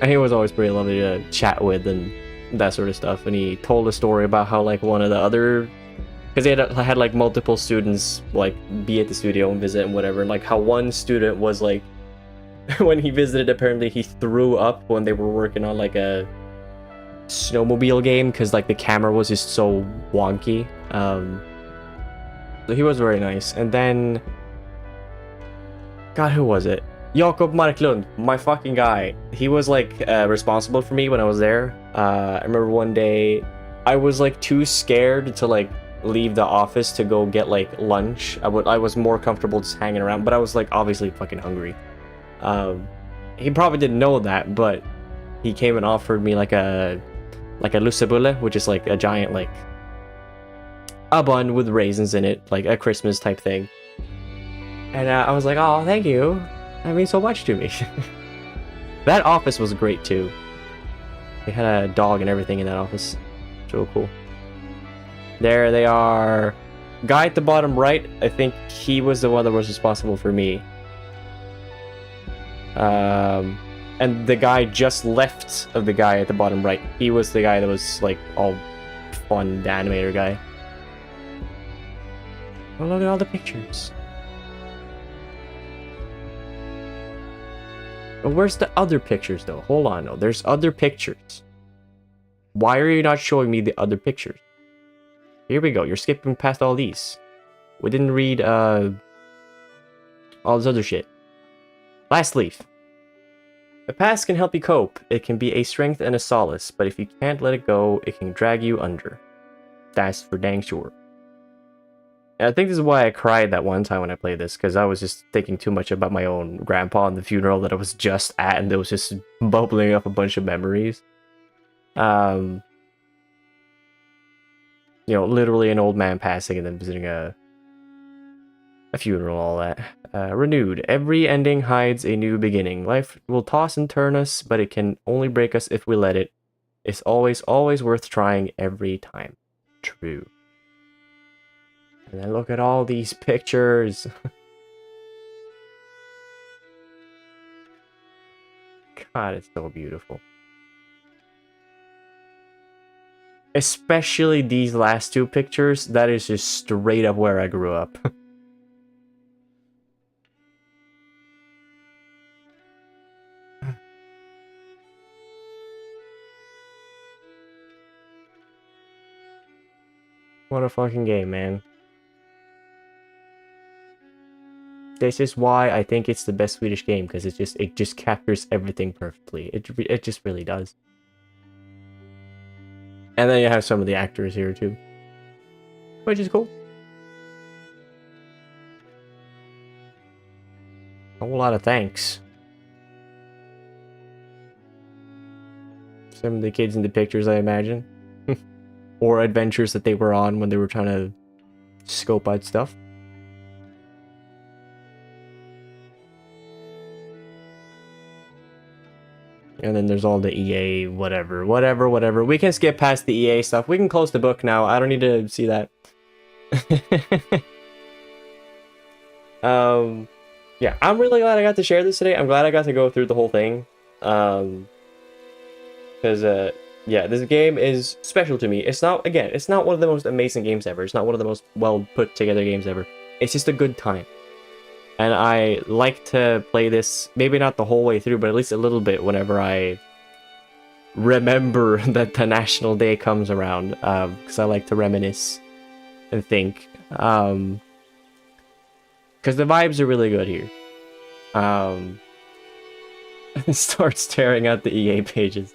And he was always pretty lovely to chat with and that sort of stuff. And he told a story about how like one of the other, because they had like multiple students like be at the studio and visit and whatever, and like how one student was like, when he visited, apparently he threw up when they were working on like a snowmobile game because like the camera was just so wonky. So he was very nice. And then, God, who was it? Jakob Marklund, my fucking guy. He was like responsible for me when I was there. I remember one day I was like too scared to like leave the office to go get like lunch. I was more comfortable just hanging around, but I was like obviously fucking hungry. He probably didn't know that, but he came and offered me like a lussebulle, which is like a giant like a bun with raisins in it, like a Christmas type thing. And I was like, oh, thank you. That means so much to me. That office was great too. They had a dog and everything in that office. So cool. There they are. Guy at the bottom right, I think he was the one that was responsible for me. And the guy just left of the guy at the bottom right, he was the guy that was like all fun, the animator guy. Oh, look at all the pictures. But where's the other pictures though? Hold on, no, there's other pictures. Why are you not showing me the other pictures? Here we go, you're skipping past all these. We didn't read all this other shit. Last leaf. The past can help you cope. It can be a strength and a solace, but if you can't let it go, it can drag you under. That's for dang sure. And I think this is why I cried that one time when I played this, because I was just thinking too much about my own grandpa and the funeral that I was just at, and it was just bubbling up a bunch of memories. You know, literally an old man passing and then visiting a funeral, all that. Renewed. Every ending hides a new beginning. Life will toss and turn us, but it can only break us if we let it. It's always, always worth trying every time. True. And then look at all these pictures. God, it's so beautiful. Especially these last two pictures. That is just straight up where I grew up. What a fucking game, man. This is why I think it's the best Swedish game, because it just captures everything perfectly. It just really does. And then you have some of the actors here too, which is cool. A whole lot of thanks. Some of the kids in the pictures, I imagine. Or adventures that they were on when they were trying to scope out stuff. And then there's all the EA whatever. We can skip past the EA stuff. We can close the book now. I don't need to see that. Yeah, I'm really glad I got to share this today. I'm glad I got to go through the whole thing. Because yeah, this game is special to me. It's not, again, it's not one of the most amazing games ever. It's not one of the most well put together games ever. It's just a good time. And I like to play this, maybe not the whole way through, but at least a little bit whenever I remember that the National Day comes around. Because I like to reminisce and think. Because the vibes are really good here. Start staring at the EA pages.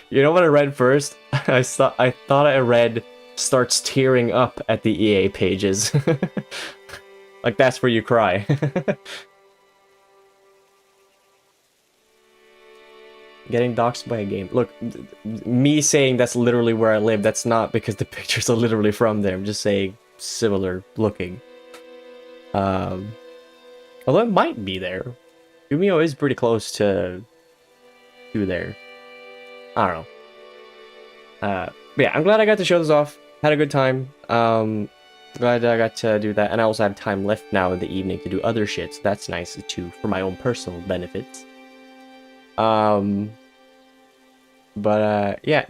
You know what I read first? I thought I read starts tearing up at the EA pages. Like that's where you cry. getting doxxed by a game. Look, me saying that's literally where I live, that's not because the pictures are literally from there. I'm just saying similar looking. Although it might be there. Umio is pretty close to there. I don't know. But yeah, I'm glad I got to show this off. Had a good time. Glad I got to do that, and I also have time left now in the evening to do other shit, so that's nice too, for my own personal benefits. Yeah,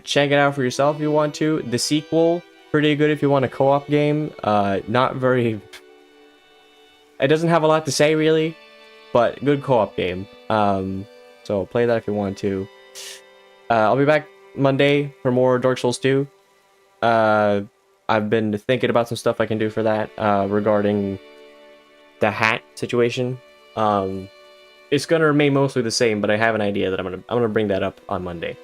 check it out for yourself if you want to. The sequel, pretty good if you want a co-op game. Not very... It doesn't have a lot to say, really, but good co-op game. So play that if you want to. I'll be back Monday for more Dark Souls 2. I've been thinking about some stuff I can do for that, regarding the hat situation. It's gonna remain mostly the same, but I have an idea that I'm gonna bring that up on Monday.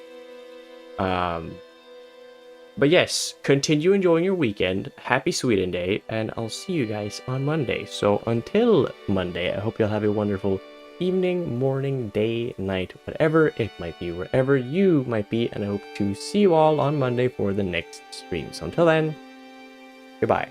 But yes, continue enjoying your weekend. Happy Sweden Day, and I'll see you guys on Monday. So until Monday, I hope you'll have a wonderful evening, morning, day, night, whatever it might be, wherever you might be, and I hope to see you all on Monday for the next stream. So until then, goodbye.